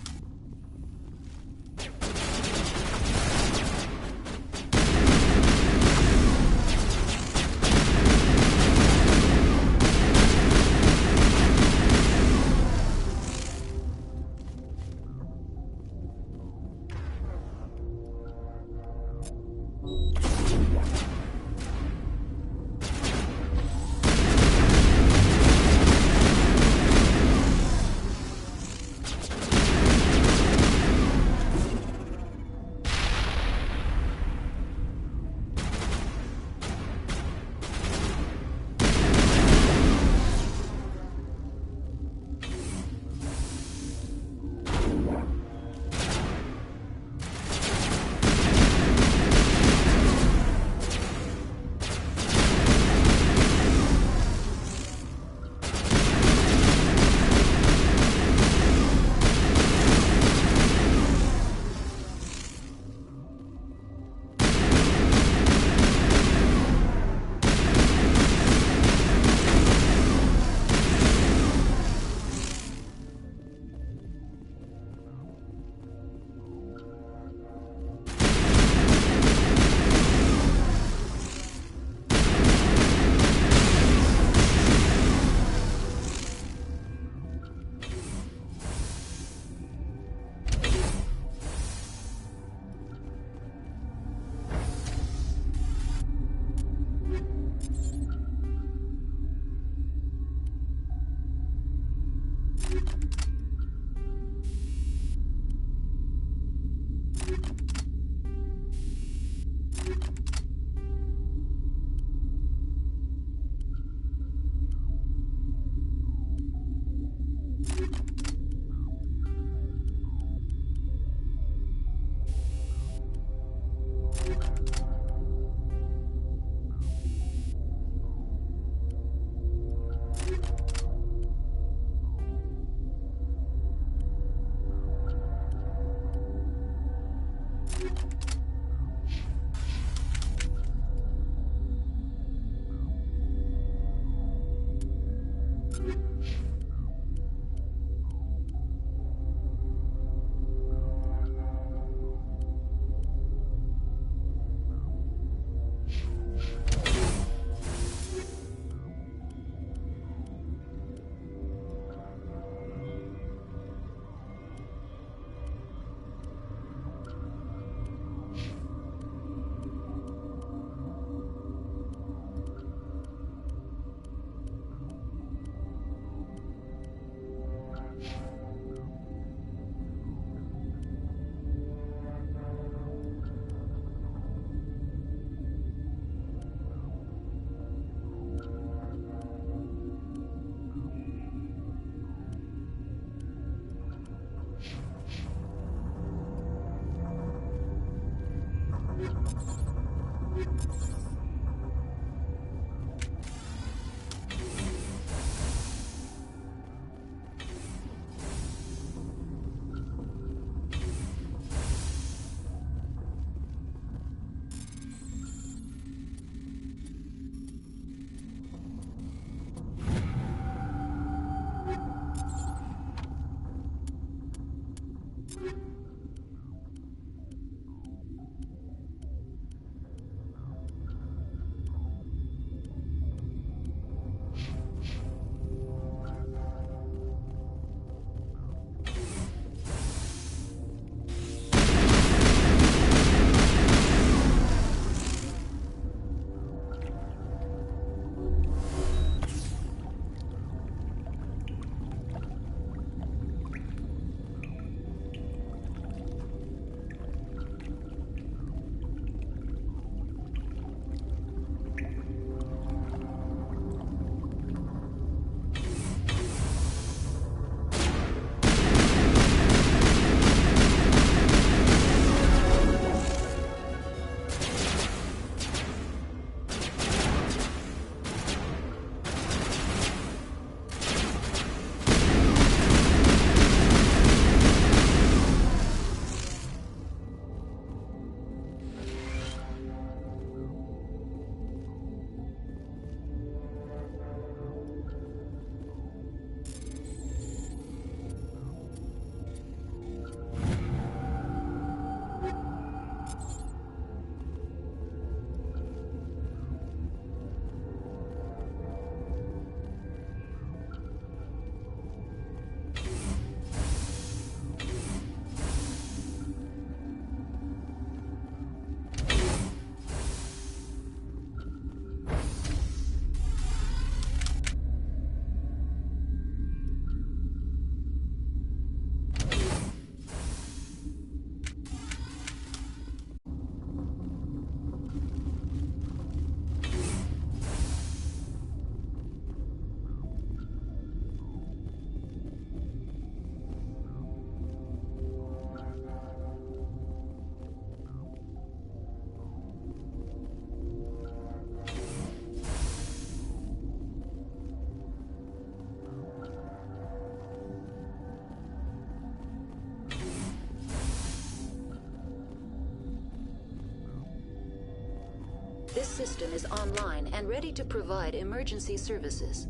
This system is online and ready to provide emergency services.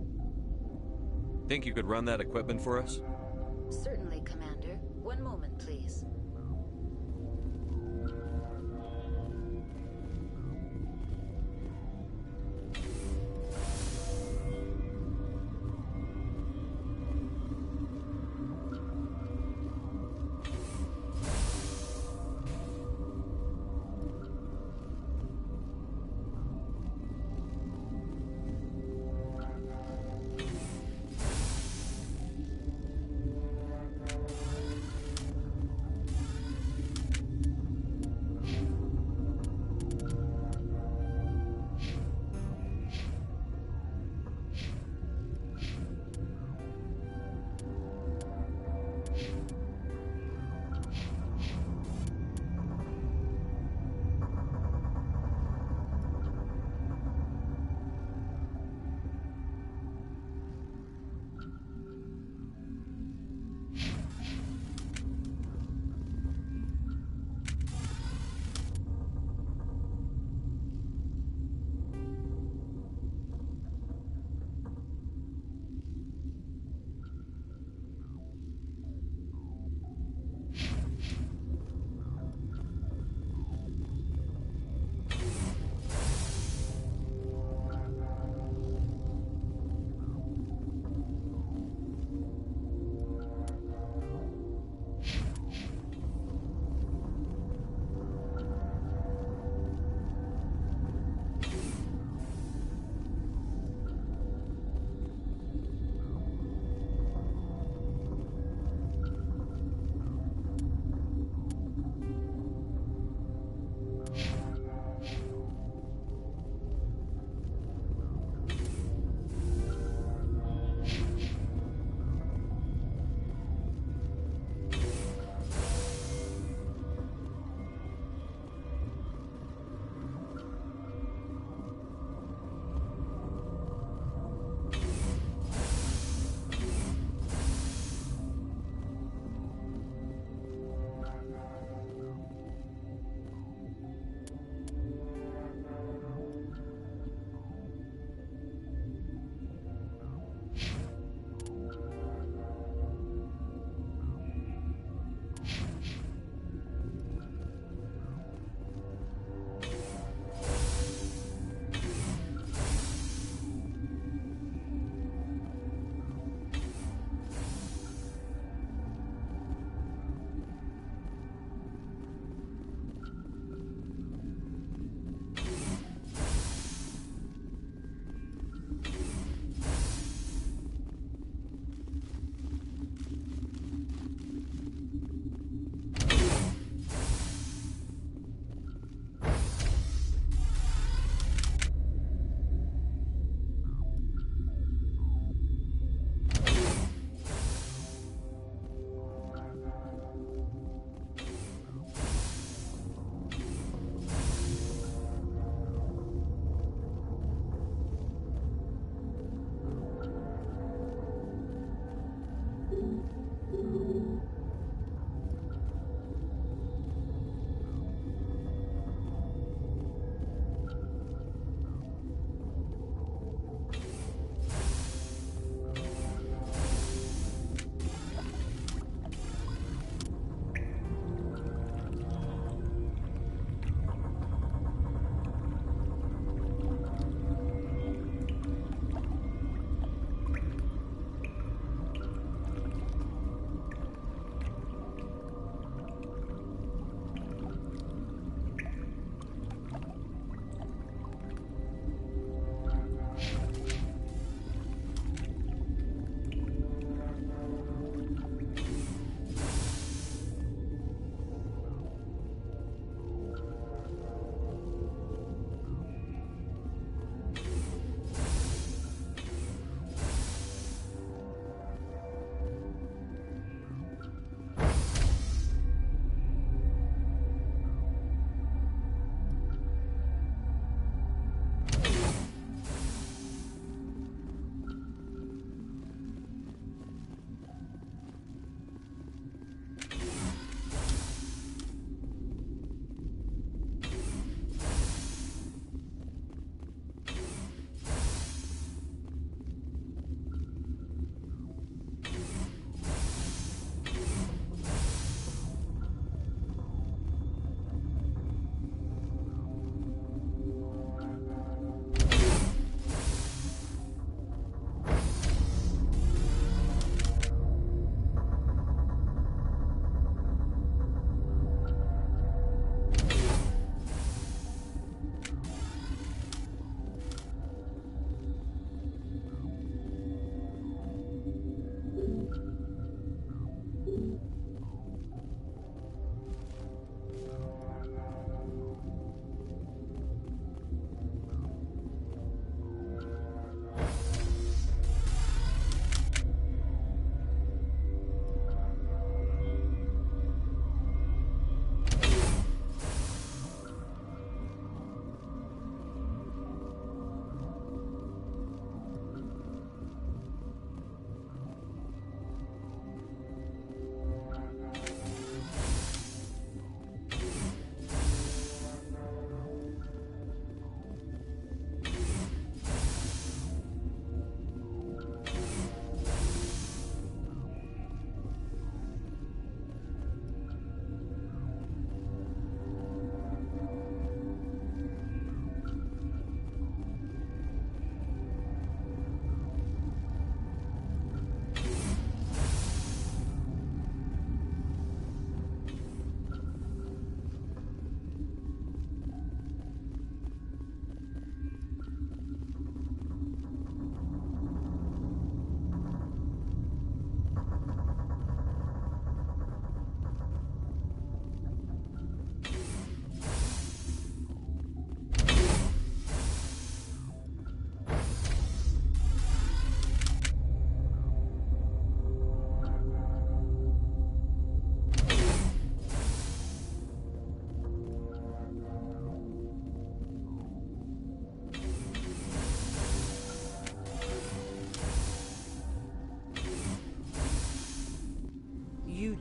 Think you could run that equipment for us? Certainly, Commander. One moment, please.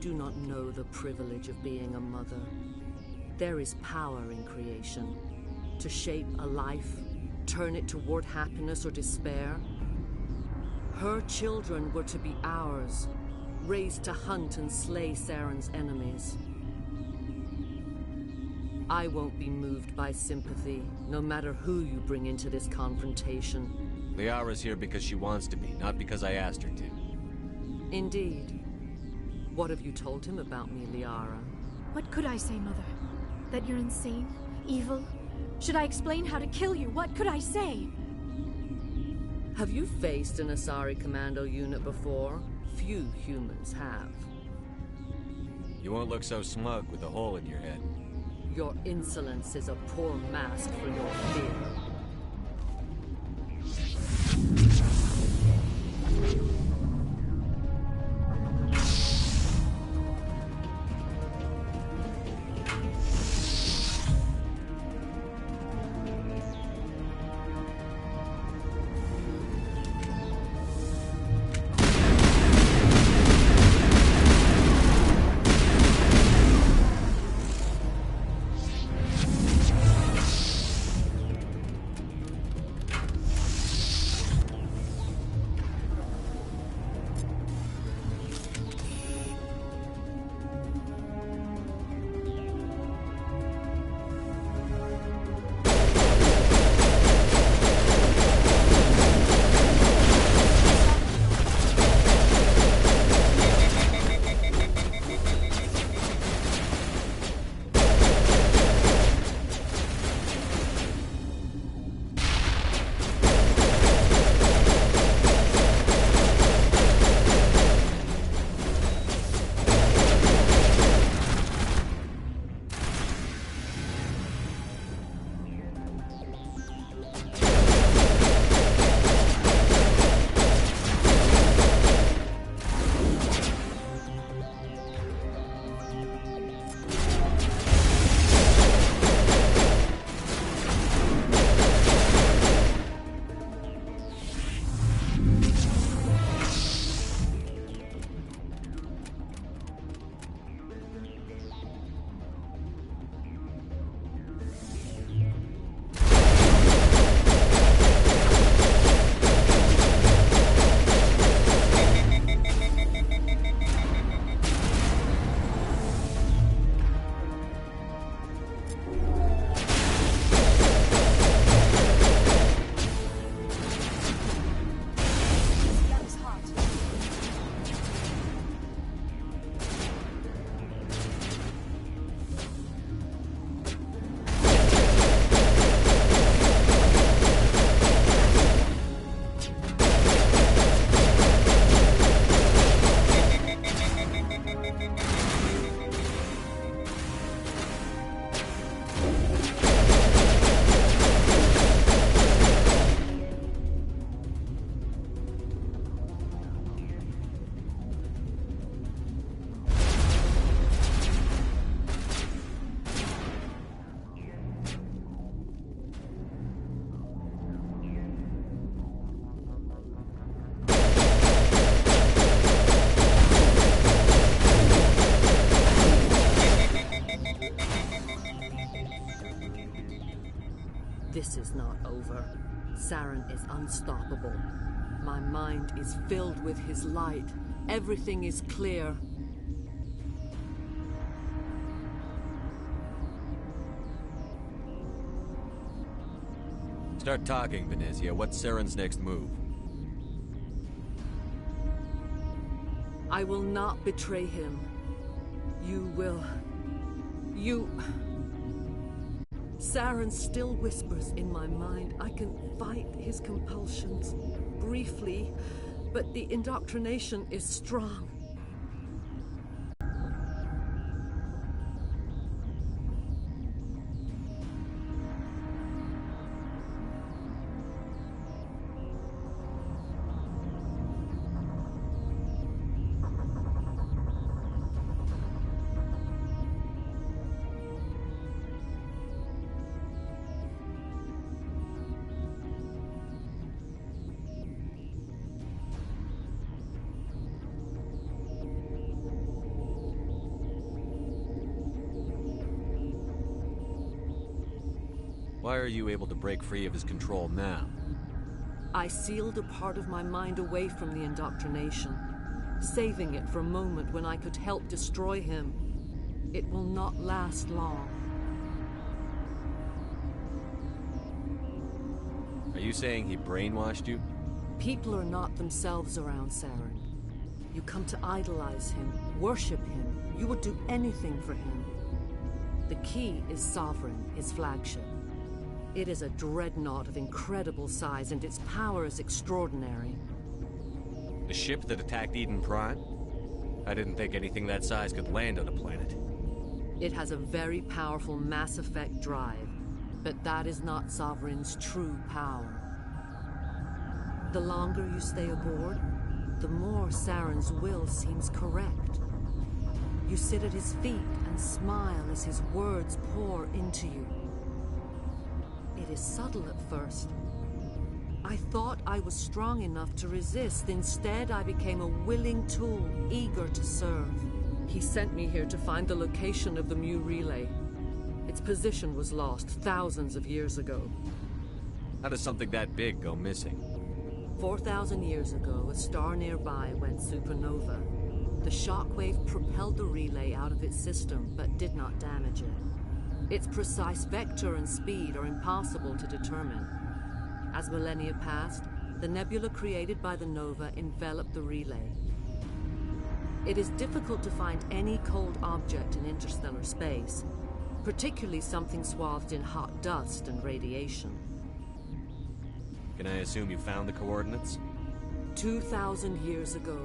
do not know the privilege of being a mother. There is power in creation. To shape a life, turn it toward happiness or despair. Her children were to be ours, raised to hunt and slay Saren's enemies. I won't be moved by sympathy, no matter who you bring into this confrontation. Liara's here because she wants to be, not because I asked her to. Indeed. What have you told him about me, Liara? What could I say, Mother? That you're insane? Evil? Should I explain how to kill you? What could I say? Have you faced an Asari commando unit before? Few humans have. You won't look so smug with a hole in your head. Your insolence is a poor mask for your fear. This is not over. Saren is unstoppable. My mind is filled with his light. Everything is clear. Start talking, Venezia. What's Saren's next move? I will not betray him. You will. Saren still whispers in my mind. I can fight his compulsions briefly, but the indoctrination is strong. Why are you able to break free of his control now? I sealed a part of my mind away from the indoctrination, saving it for a moment when I could help destroy him. It will not last long. Are you saying he brainwashed you? People are not themselves around Saren. You come to idolize him, worship him. You would do anything for him. The key is Sovereign, his flagship. It is a dreadnought of incredible size, and its power is extraordinary. The ship that attacked Eden Prime? I didn't think anything that size could land on a planet. It has a very powerful Mass Effect drive, but that is not Sovereign's true power. The longer you stay aboard, the more Saren's will seems correct. You sit at his feet and smile as his words pour into you. It is subtle at first. I thought I was strong enough to resist. Instead, I became a willing tool, eager to serve. He sent me here to find the location of the Mu relay. Its position was lost thousands of years ago. How does something that big go missing? 4,000 years ago, a star nearby went supernova. The shockwave propelled the relay out of its system, but did not damage it. Its precise vector and speed are impossible to determine. As millennia passed, the nebula created by the nova enveloped the relay. It is difficult to find any cold object in interstellar space, particularly something swathed in hot dust and radiation. Can I assume you found the coordinates? 2,000 years ago,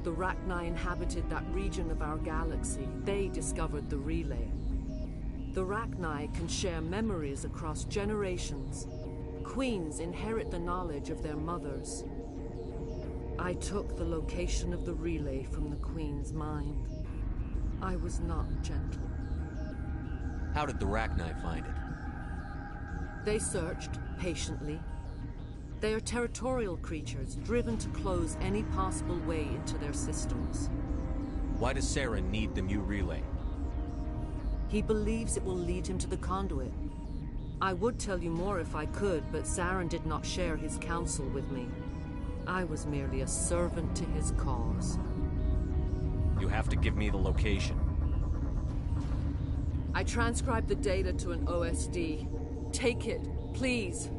the Rachni inhabited that region of our galaxy. They discovered the relay. The Rachni can share memories across generations. Queens inherit the knowledge of their mothers. I took the location of the relay from the Queen's mind. I was not gentle. How did the Rachni find it? They searched patiently. They are territorial creatures, driven to close any possible way into their systems. Why does Saren need the Mu relay? He believes it will lead him to the conduit. I would tell you more if I could, but Saren did not share his counsel with me. I was merely a servant to his cause. You have to give me the location. I transcribed the data to an OSD. Take it, please.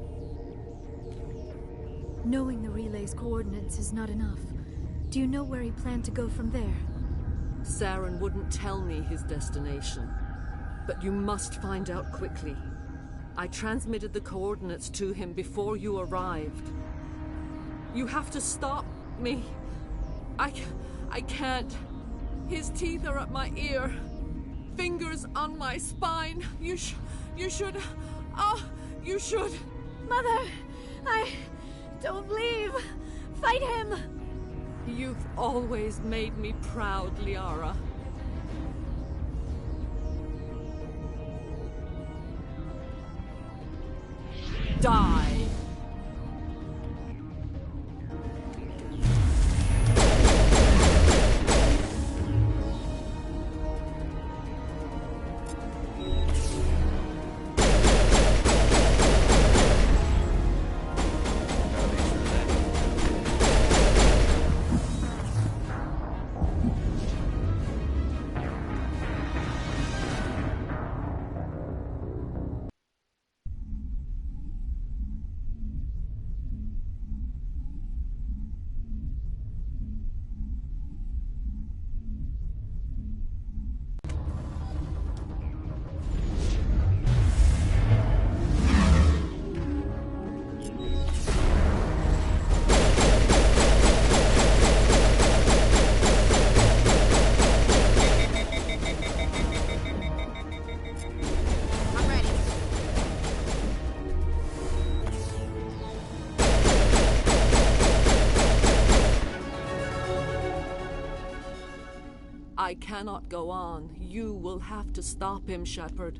Knowing the relay's coordinates is not enough. Do you know where he planned to go from there? Saren wouldn't tell me his destination. But you must find out quickly. I transmitted the coordinates to him before you arrived. You have to stop me. I can't. His teeth are at my ear. Fingers on my spine. You should... Oh, you should... Mother! Don't leave! Fight him! You've always made me proud, Liara. Die! I cannot go on. You will have to stop him, Shepard.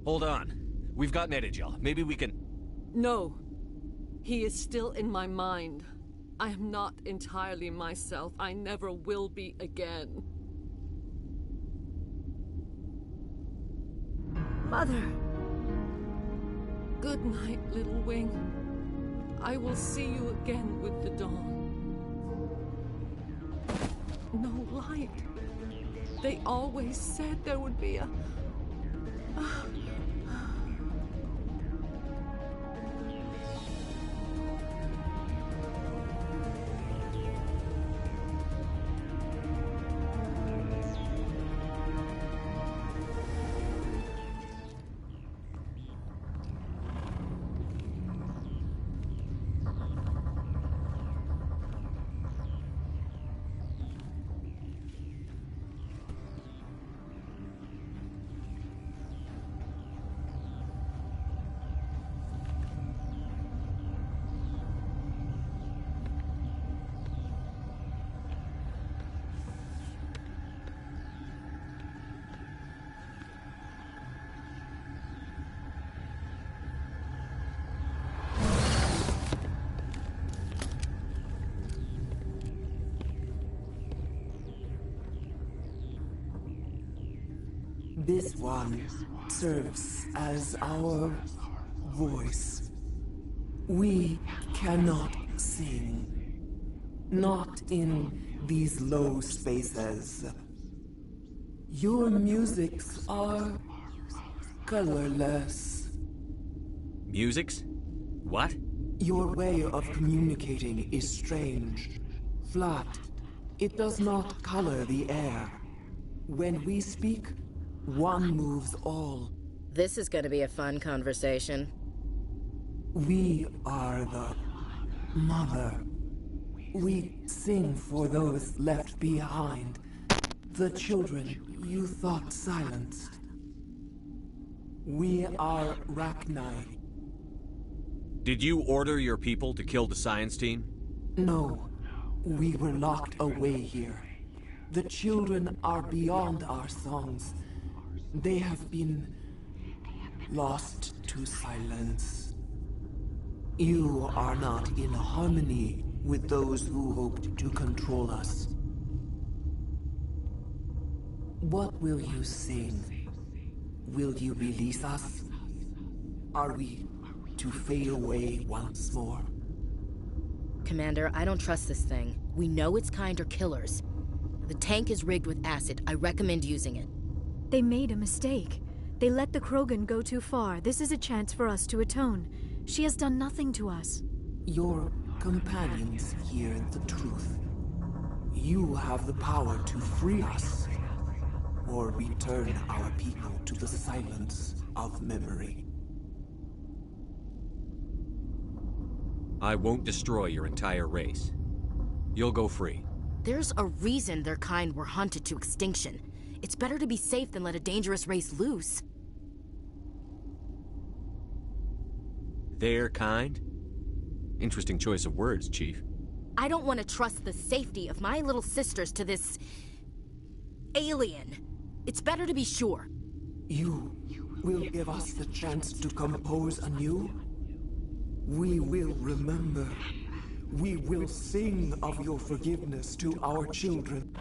Hold on. We've got Netagel. Maybe we can... No. He is still in my mind. I am not entirely myself. I never will be again. Mother! Good night, little wing. I will see you again with the dawn. No light. They always said there would be a... This one serves as our voice. We cannot sing. Not in these low spaces. Your musics are colorless. Musics? What? Your way of communicating is strange. Flat. It does not color the air. When we speak, one moves all. This is gonna be a fun conversation. We are the mother. We sing for those left behind. The children you thought silenced. We are Rachni. Did you order your people to kill the science team? No. We were locked away here. The children are beyond our songs. They have been lost to silence. You are not in harmony with those who hoped to control us. What will you sing? Will you release us? Are we to fade away once more? Commander, I don't trust this thing. We know its kind are killers. The tank is rigged with acid. I recommend using it. They made a mistake. They let the Krogan go too far. This is a chance for us to atone. She has done nothing to us. Your companions hear the truth. You have the power to free us, or return our people to the silence of memory. I won't destroy your entire race. You'll go free. There's a reason their kind were hunted to extinction. It's better to be safe than let a dangerous race loose. Their kind? Interesting choice of words, Chief. I don't want to trust the safety of my little sisters to this... alien. It's better to be sure. You will give us the chance to compose anew? We will remember. We will sing of your forgiveness to our children.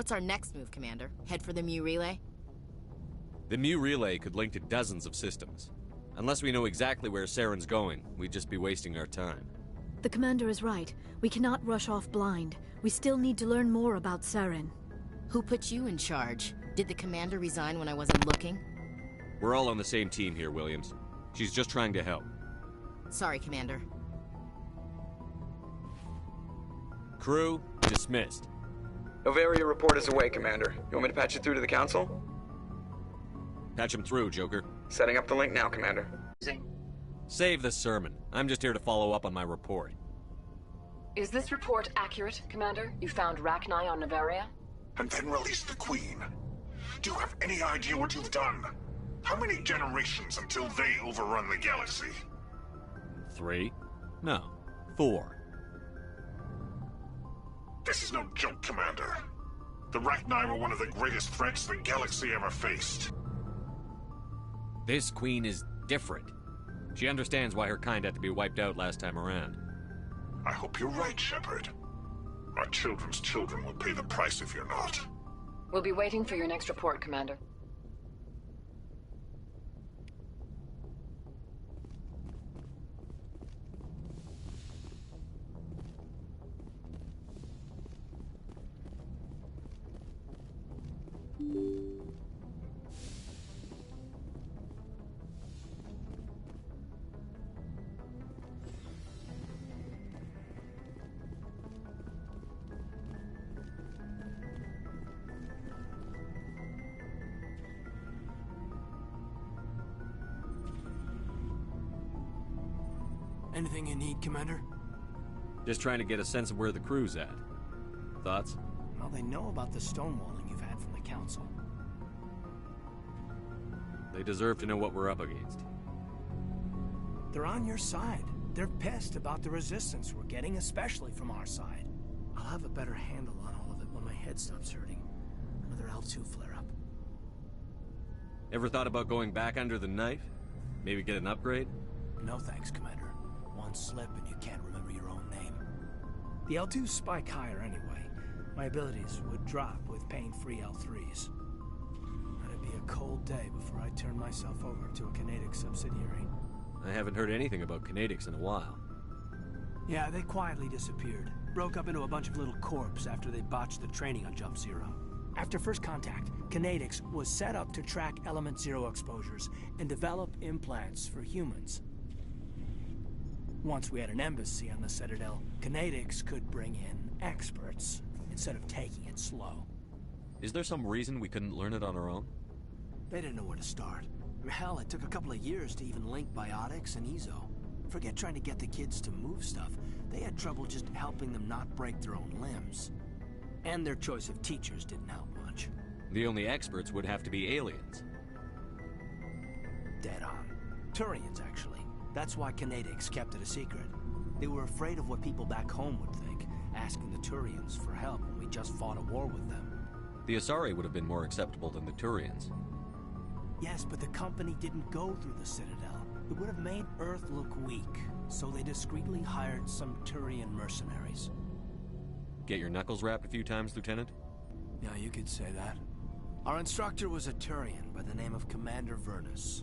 What's our next move, Commander? Head for the Mu Relay? The Mu Relay could link to dozens of systems. Unless we know exactly where Saren's going, we'd just be wasting our time. The Commander is right. We cannot rush off blind. We still need to learn more about Saren. Who put you in charge? Did the Commander resign when I wasn't looking? We're all on the same team here, Williams. She's just trying to help. Sorry, Commander. Crew, dismissed. Novaria report is away, Commander. You want me to patch it through to the Council? Patch him through, Joker. Setting up the link now, Commander. Save the sermon. I'm just here to follow up on my report. Is this report accurate, Commander? You found Rachni on Novaria? And then released the Queen. Do you have any idea what you've done? How many generations until they overrun the galaxy? 3? No, 4. This is no joke, Commander. The Rachni were one of the greatest threats the galaxy ever faced. This Queen is different. She understands why her kind had to be wiped out last time around. I hope you're right, Shepard. Our children's children will pay the price if you're not. We'll be waiting for your next report, Commander. Anything you need, Commander? Just trying to get a sense of where the crew's at. Thoughts? Well, they know about the stonewalling you've had from the Council. They deserve to know what we're up against. They're on your side. They're pissed about the resistance we're getting, especially from our side. I'll have a better handle on all of it when my head stops hurting. Another L2 flare-up. Ever thought about going back under the knife? Maybe get an upgrade? No thanks, Commander. One slip and you can't remember your own name. The L2s spike higher anyway. My abilities would drop with pain-free L3s. That'd be a cold day before I turn myself over to a Canadic subsidiary. I haven't heard anything about Canadics in a while. Yeah, they quietly disappeared. Broke up into a bunch of little corps after they botched the training on Jump Zero. After first contact, Canadics was set up to track Element Zero exposures and develop implants for humans. Once we had an embassy on the Citadel, Canadics could bring in experts instead of taking it slow. Is there some reason we couldn't learn it on our own? They didn't know where to start. Hell, it took a couple of years to even link biotics and Ezo. Forget trying to get the kids to move stuff. They had trouble just helping them not break their own limbs. And their choice of teachers didn't help much. The only experts would have to be aliens. Dead on. Turians, actually. That's why Canadics kept it a secret. They were afraid of what people back home would think, asking the Turians for help when we just fought a war with them. The Asari would have been more acceptable than the Turians. Yes, but the company didn't go through the Citadel. It would have made Earth look weak, so they discreetly hired some Turian mercenaries. Get your knuckles rapped a few times, Lieutenant? Yeah, you could say that. Our instructor was a Turian by the name of Commander Vernus.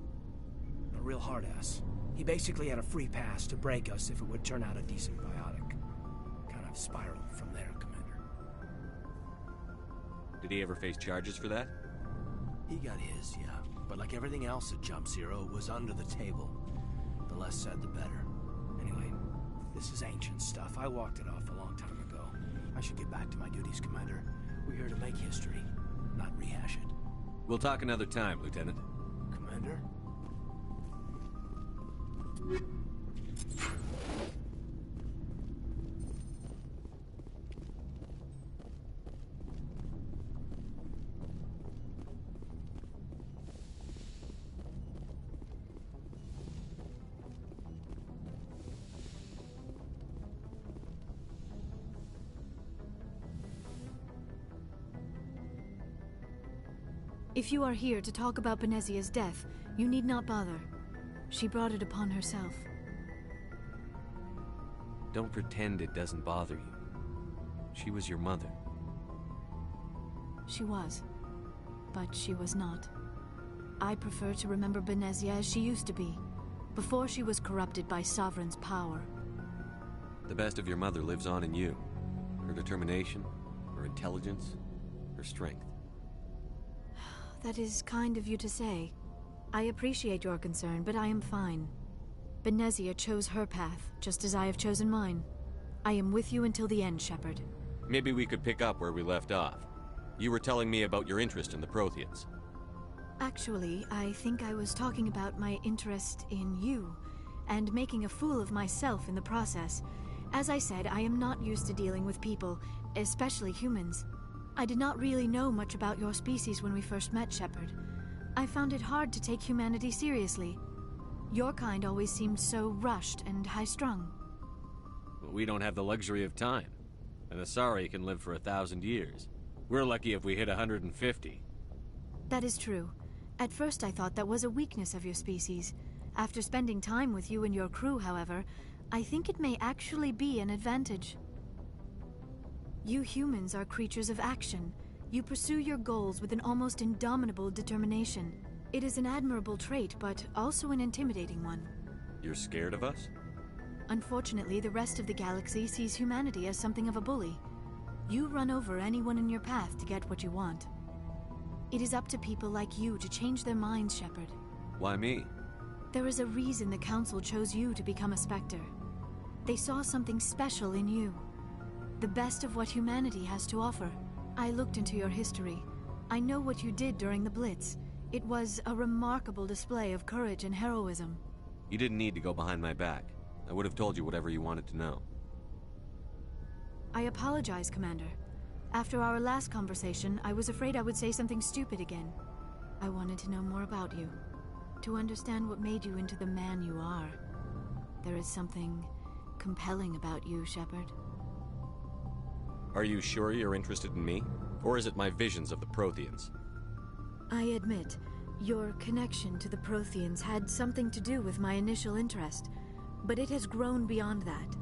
A real hard-ass. He basically had a free pass to break us if it would turn out a decent biotic. Kind of spiraled from there, Commander. Did he ever face charges for that? He got his, yeah. But like everything else at Jump Zero, it was under the table. The less said, the better. Anyway, this is ancient stuff. I walked it off a long time ago. I should get back to my duties, Commander. We're here to make history, not rehash it. We'll talk another time, Lieutenant. Commander? If you are here to talk about Benezia's death, you need not bother. She brought it upon herself. Don't pretend it doesn't bother you. She was your mother. she was. But she was not. I prefer to remember Benezia as she used to be, before she was corrupted by Sovereign's power. The best of your mother lives on in you. Her determination, her intelligence, her strength. That is kind of you to say. I appreciate your concern, but I am fine. Benezia chose her path, just as I have chosen mine. I am with you until the end, Shepard. Maybe we could pick up where we left off. You were telling me about your interest in the Protheans. Actually, I think I was talking about my interest in you, and making a fool of myself in the process. As I said, I am not used to dealing with people, especially humans. I did not really know much about your species when we first met, Shepard. I found it hard to take humanity seriously. Your kind always seemed so rushed and high-strung. But we don't have the luxury of time. An Asari can live for 1,000 years. We're lucky if we hit 150. That is true. At first I thought that was a weakness of your species. After spending time with you and your crew, however, I think it may actually be an advantage. You humans are creatures of action. You pursue your goals with an almost indomitable determination. It is an admirable trait, but also an intimidating one. You're scared of us? Unfortunately, the rest of the galaxy sees humanity as something of a bully. You run over anyone in your path to get what you want. It is up to people like you to change their minds, Shepard. Why me? There is a reason the Council chose you to become a Spectre. They saw something special in you. The best of what humanity has to offer. I looked into your history. I know what you did during the Blitz. It was a remarkable display of courage and heroism. You didn't need to go behind my back. I would have told you whatever you wanted to know. I apologize, Commander. After our last conversation, I was afraid I would say something stupid again. I wanted to know more about you. To understand what made you into the man you are. There is something compelling about you, Shepard. Are you sure you're interested in me? Or is it my visions of the Protheans? I admit, your connection to the Protheans had something to do with my initial interest, but it has grown beyond that.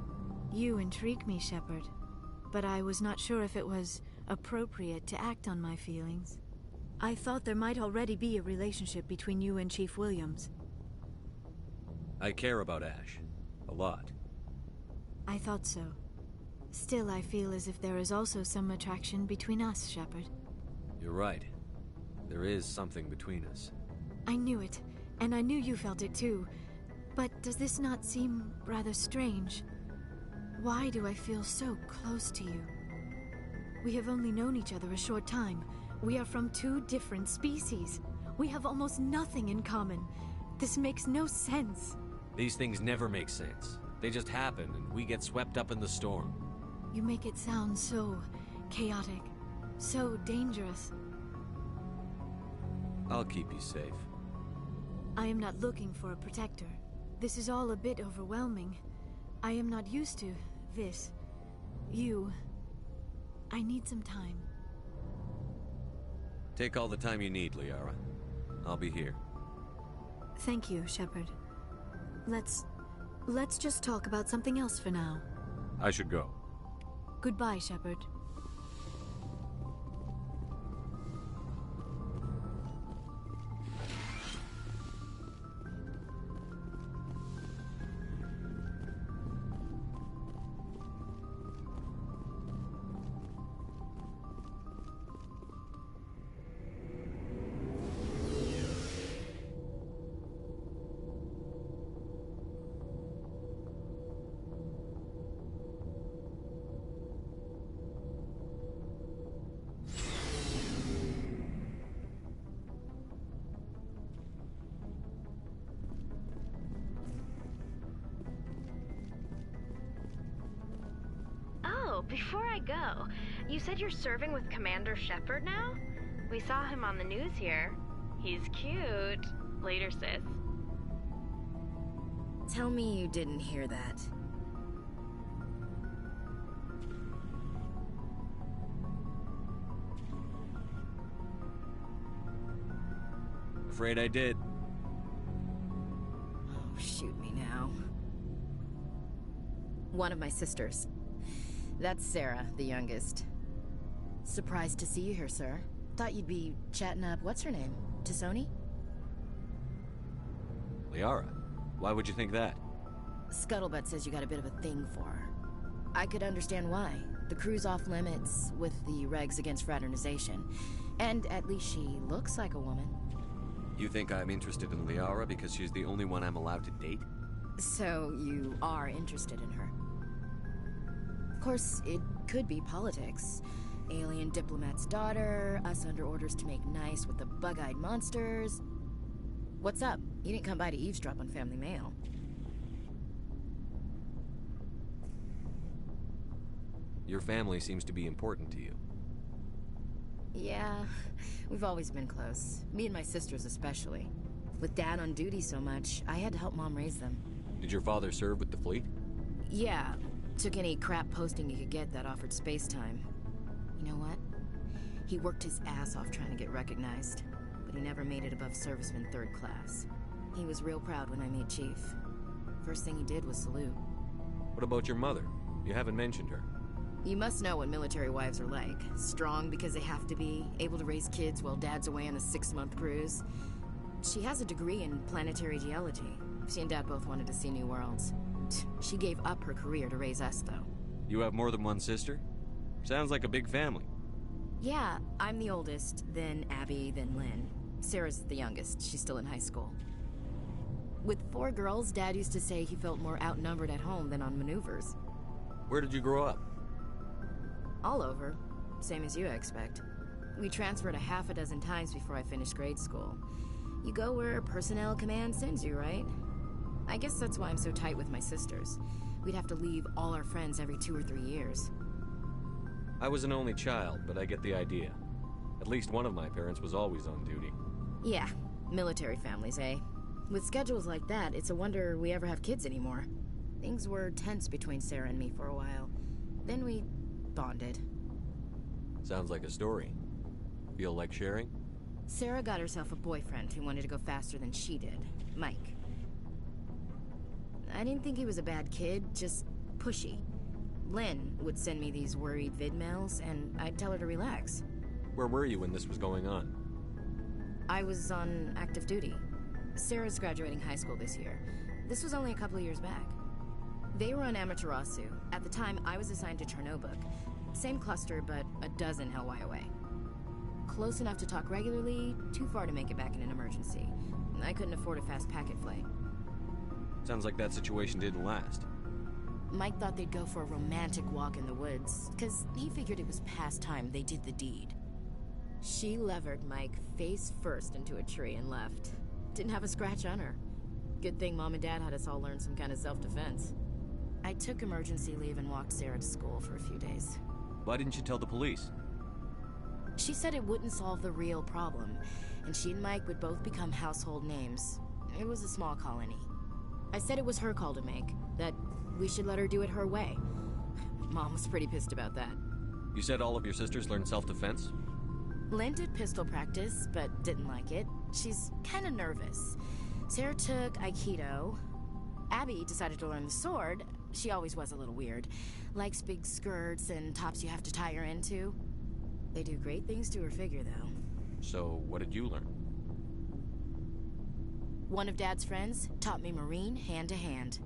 You intrigue me, Shepard, but I was not sure if it was appropriate to act on my feelings. I thought there might already be a relationship between you and Chief Williams. I care about Ash. A lot. I thought so. Still, I feel as if there is also some attraction between us, Shepard. You're right. There is something between us. I knew it, and I knew you felt it too. But does this not seem rather strange? Why do I feel so close to you? We have only known each other a short time. We are from two different species. We have almost nothing in common. This makes no sense. These things never make sense. They just happen, and we get swept up in the storm. You make it sound so chaotic, so dangerous. I'll keep you safe. I am not looking for a protector. This is all a bit overwhelming. I am not used to this. You. I need some time. Take all the time you need, Liara. I'll be here. Thank you, Shepard. Let's just talk about something else for now. I should go. Goodbye, Shepard. Before I go, you said you're serving with Commander Shepard now? We saw him on the news here. He's cute. Later, sis. Tell me you didn't hear that. Afraid I did. Oh, shoot me now. One of my sisters. That's Sarah, the youngest. Surprised to see you here, sir. Thought you'd be chatting up, what's her name? T'Soni? Liara? Why would you think that? Scuttlebutt says you got a bit of a thing for her. I could understand why. The crew's off limits with the regs against fraternization. And at least she looks like a woman. You think I'm interested in Liara because she's the only one I'm allowed to date? So you are interested in her? Of course, it could be politics. Alien diplomat's daughter, us under orders to make nice with the bug-eyed monsters. What's up? You didn't come by to eavesdrop on Family Mail. Your family seems to be important to you. Yeah, we've always been close. Me and my sisters especially. With Dad on duty so much, I had to help Mom raise them. Did your father serve with the fleet? Yeah, took any crap posting he could get that offered space time. You know what? He worked his ass off trying to get recognized, but he never made it above serviceman 3rd class. He was real proud when I made chief. First thing he did was salute. What about your mother? You haven't mentioned her. You must know what military wives are like. Strong because they have to be, able to raise kids while Dad's away on a 6-month cruise. She has a degree in planetary geology. She and Dad both wanted to see new worlds. She gave up her career to raise us, though. You have more than one sister? Sounds like a big family. Yeah, I'm the oldest, then Abby, then Lynn. Sarah's the youngest. She's still in high school. With 4 girls, Dad used to say he felt more outnumbered at home than on maneuvers. Where did you grow up? All over. Same as you, I expect. We transferred a half a dozen times before I finished grade school. You go where personnel command sends you, right? I guess that's why I'm so tight with my sisters. We'd have to leave all our friends every 2 or 3 years. I was an only child, but I get the idea. At least one of my parents was always on duty. Yeah, military families, eh? With schedules like that, it's a wonder we ever have kids anymore. Things were tense between Sarah and me for a while. Then we bonded. Sounds like a story. Feel like sharing? Sarah got herself a boyfriend who wanted to go faster than she did, Mike. I didn't think he was a bad kid, just pushy. Lynn would send me these worried vidmails, and I'd tell her to relax. Where were you when this was going on? I was on active duty. Sarah's graduating high school this year. This was only a couple of years back. They were on Amaterasu. At the time, I was assigned to Chernobog. Same cluster, but a dozen Hellwire away. Close enough to talk regularly, too far to make it back in an emergency. I couldn't afford a fast packet flight. Sounds like that situation didn't last. Mike thought they'd go for a romantic walk in the woods, because he figured it was past time they did the deed. She levered Mike face first into a tree and left. Didn't have a scratch on her. Good thing Mom and Dad had us all learn some kind of self-defense. I took emergency leave and walked Sarah to school for a few days. Why didn't you tell the police? She said it wouldn't solve the real problem, and she and Mike would both become household names. It was a small colony. I said it was her call to make, that we should let her do it her way. Mom was pretty pissed about that. You said all of your sisters learned self-defense? Lynn did pistol practice, but didn't like it. She's kind of nervous. Sarah took Aikido. Abby decided to learn the sword. She always was a little weird. Likes big skirts and tops you have to tie her into. They do great things to her figure, though. So, what did you learn? One of Dad's friends taught me Marine hand to hand.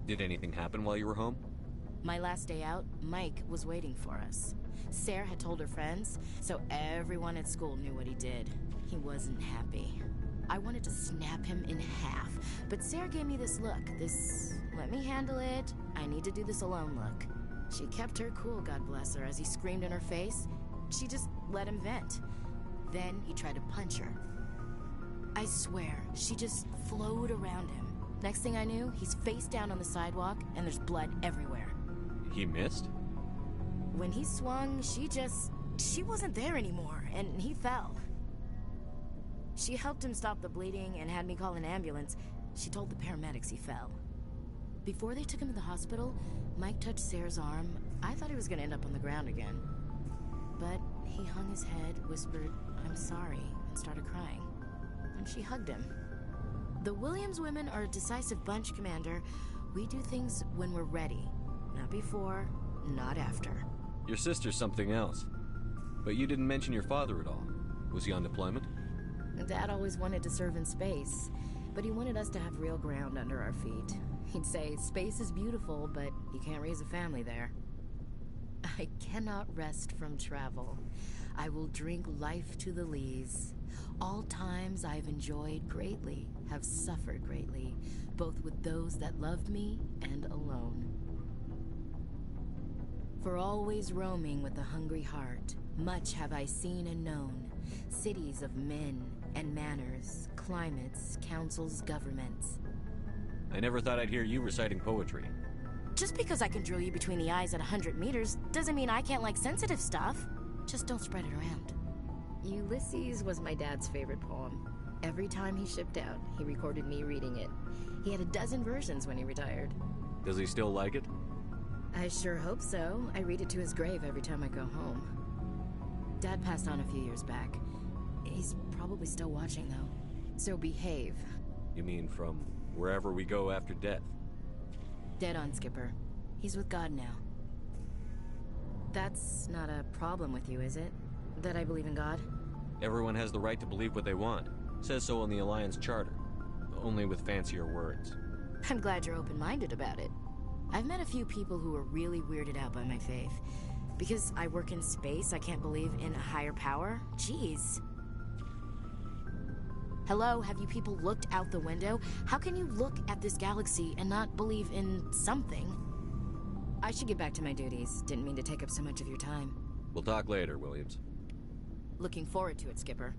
Did anything happen while you were home? My last day out, Mike was waiting for us. Sarah had told her friends, so everyone at school knew what he did. He wasn't happy. I wanted to snap him in half, but Sarah gave me this look, this let me handle it, I need to do this alone look. She kept her cool, God bless her, as he screamed in her face. She just let him vent. Then he tried to punch her. I swear, she just flowed around him. Next thing I knew, he's face down on the sidewalk, and there's blood everywhere. He missed? When he swung, she wasn't there anymore, and he fell. She helped him stop the bleeding and had me call an ambulance. She told the paramedics he fell. Before they took him to the hospital, Mike touched Sarah's arm. I thought he was gonna end up on the ground again. But he hung his head, whispered, "I'm sorry," and started crying. And she hugged him. The Williams women are a decisive bunch, Commander. We do things when we're ready. Not before, not after. Your sister's something else. But you didn't mention your father at all. Was he on deployment? Dad always wanted to serve in space, but he wanted us to have real ground under our feet. He'd say, space is beautiful, but you can't raise a family there. I cannot rest from travel. I will drink life to the lees. All times I've enjoyed greatly, have suffered greatly, both with those that loved me and alone. For always roaming with a hungry heart, much have I seen and known, cities of men and manners, climates, councils, governments. I never thought I'd hear you reciting poetry. Just because I can drill you between the eyes at 100 meters doesn't mean I can't like sensitive stuff. Just don't spread it around. Ulysses was my dad's favorite poem. Every time he shipped out, he recorded me reading it. He had a dozen versions when he retired. Does he still like it? I sure hope so. I read it to his grave every time I go home. Dad passed on a few years back. He's probably still watching, though. So behave. You mean from wherever we go after death? Dead on, Skipper. He's with God now. That's not a problem with you, is it? That I believe in God? Everyone has the right to believe what they want. Says so in the Alliance Charter. Only with fancier words. I'm glad you're open-minded about it. I've met a few people who are really weirded out by my faith. Because I work in space, I can't believe in a higher power? Jeez. Hello, have you people looked out the window? How can you look at this galaxy and not believe in something? I should get back to my duties. Didn't mean to take up so much of your time. We'll talk later, Williams. Looking forward to it, Skipper.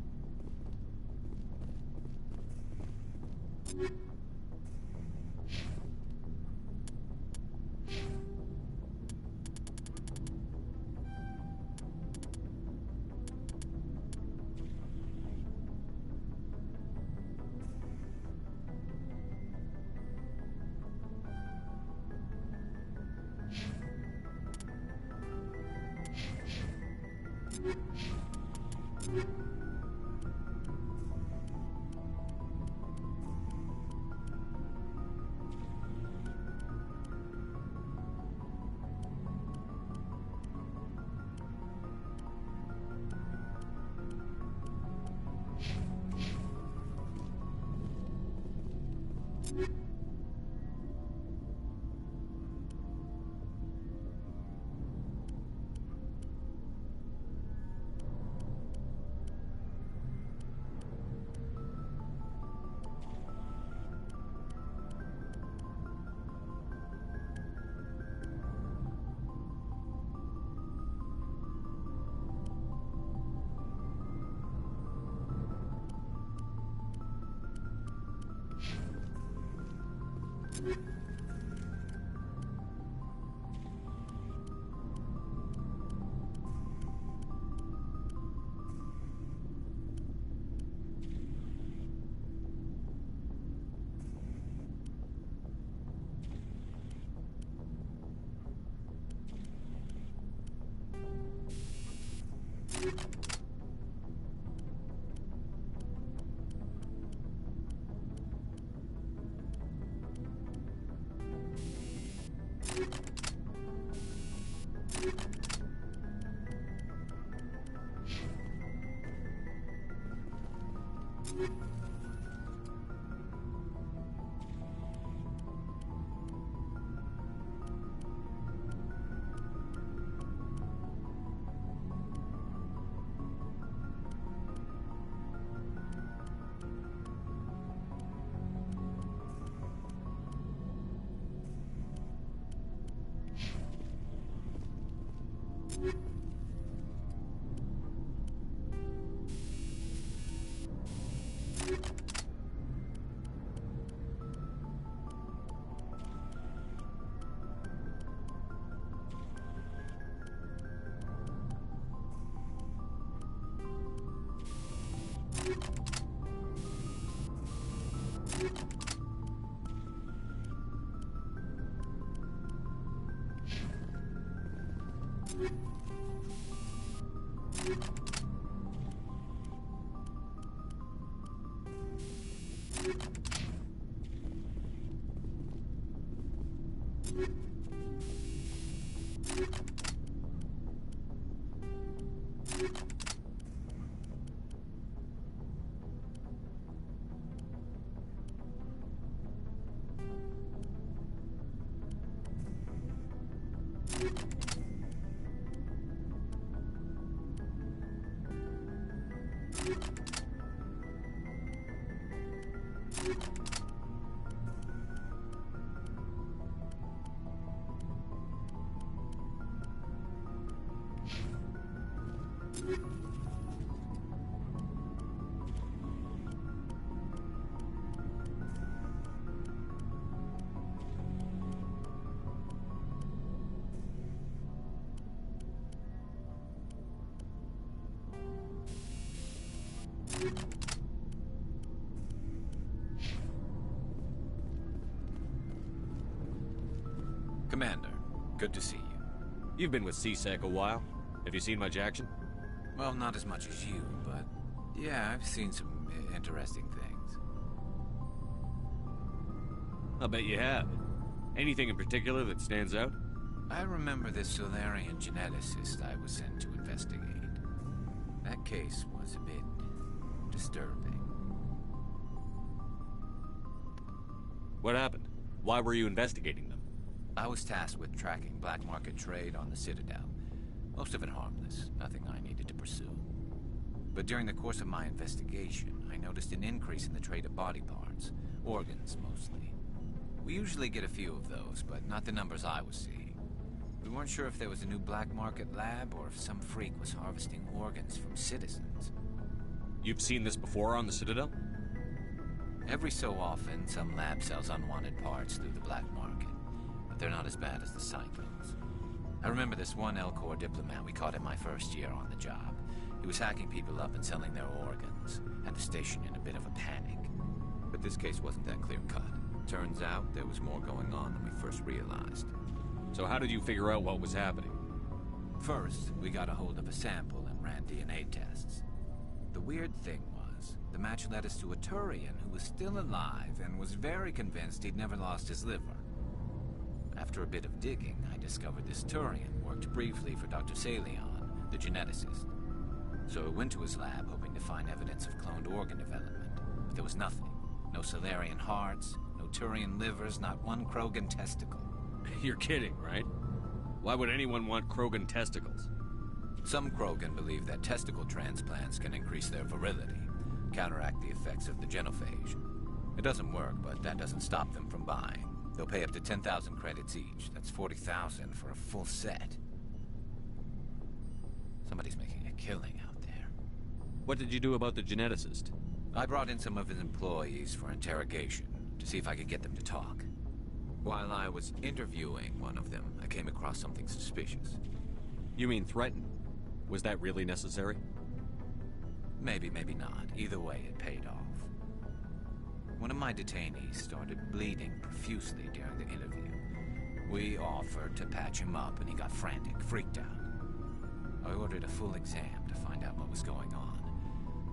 Commander, good to see you. You've been with C-Sec a while. Have you seen much action? Well, not as much as you, but yeah, I've seen some interesting things. I'll bet you have. Anything in particular that stands out? I remember this Solarian geneticist I was sent to investigate. That case was a bit disturbing. What happened? Why were you investigating them? I was tasked with tracking black market trade on the Citadel. Most of it harmless, nothing I needed to pursue. But during the course of my investigation, I noticed an increase in the trade of body parts, organs mostly. We usually get a few of those, but not the numbers I was seeing. We weren't sure if there was a new black market lab or if some freak was harvesting organs from citizens. You've seen this before on the Citadel? Every so often, some lab sells unwanted parts through the black market, but they're not as bad as the Cyclones. I remember this one Elcor diplomat we caught in my first year on the job. He was hacking people up and selling their organs, had the station in a bit of a panic. But this case wasn't that clear-cut. Turns out there was more going on than we first realized. So how did you figure out what was happening? First, we got a hold of a sample and ran DNA tests. The weird thing was, the match led us to a Turian who was still alive and was very convinced he'd never lost his liver. After a bit of digging, I discovered this Turian worked briefly for Dr. Salion, the geneticist. So I went to his lab hoping to find evidence of cloned organ development, but there was nothing. No Solarian hearts, no Turian livers, not one Krogan testicle. You're kidding, right? Why would anyone want Krogan testicles? Some Krogan believe that testicle transplants can increase their virility, counteract the effects of the genophage. It doesn't work, but that doesn't stop them from buying. They'll pay up to 10,000 credits each. That's 40,000 for a full set. Somebody's making a killing out there. What did you do about the geneticist? I brought in some of his employees for interrogation, to see if I could get them to talk. While I was interviewing one of them, I came across something suspicious. You mean threaten? Was that really necessary? Maybe, maybe not. Either way, it paid off. One of my detainees started bleeding profusely during the interview. We offered to patch him up, and he got frantic, freaked out. I ordered a full exam to find out what was going on.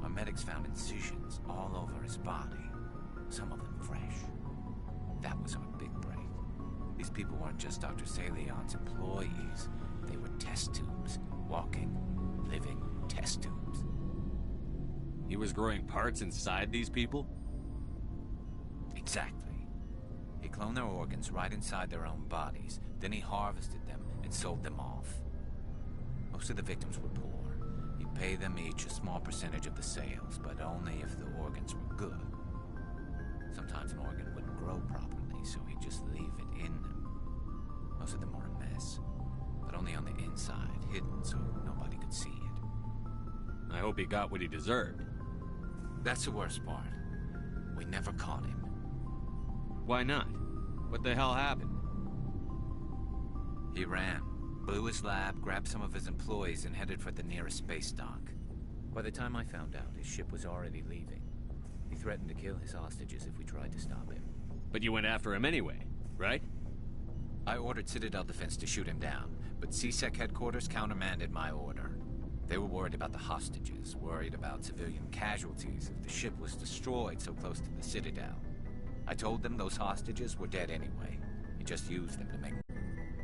Our medics found incisions all over his body, some of them fresh. That was our big break. These people weren't just Dr. Salion's employees. They were test tubes. Walking, living test tubes. He was growing parts inside these people? Exactly. He cloned their organs right inside their own bodies. Then he harvested them and sold them off. Most of the victims were poor. He'd pay them each a small percentage of the sales, but only if the organs were good. Sometimes an organ wouldn't grow properly, so he'd just leave it in them. Most of them were a mess, but only on the inside, hidden so nobody could see it. I hope he got what he deserved. That's the worst part. We never caught him. Why not? What the hell happened? He ran, blew his lab, grabbed some of his employees, and headed for the nearest space dock. By the time I found out, his ship was already leaving. He threatened to kill his hostages if we tried to stop him. But you went after him anyway, right? I ordered Citadel Defense to shoot him down, but C-Sec headquarters countermanded my order. They were worried about the hostages, worried about civilian casualties if the ship was destroyed so close to the Citadel. I told them those hostages were dead anyway. He just used them to make...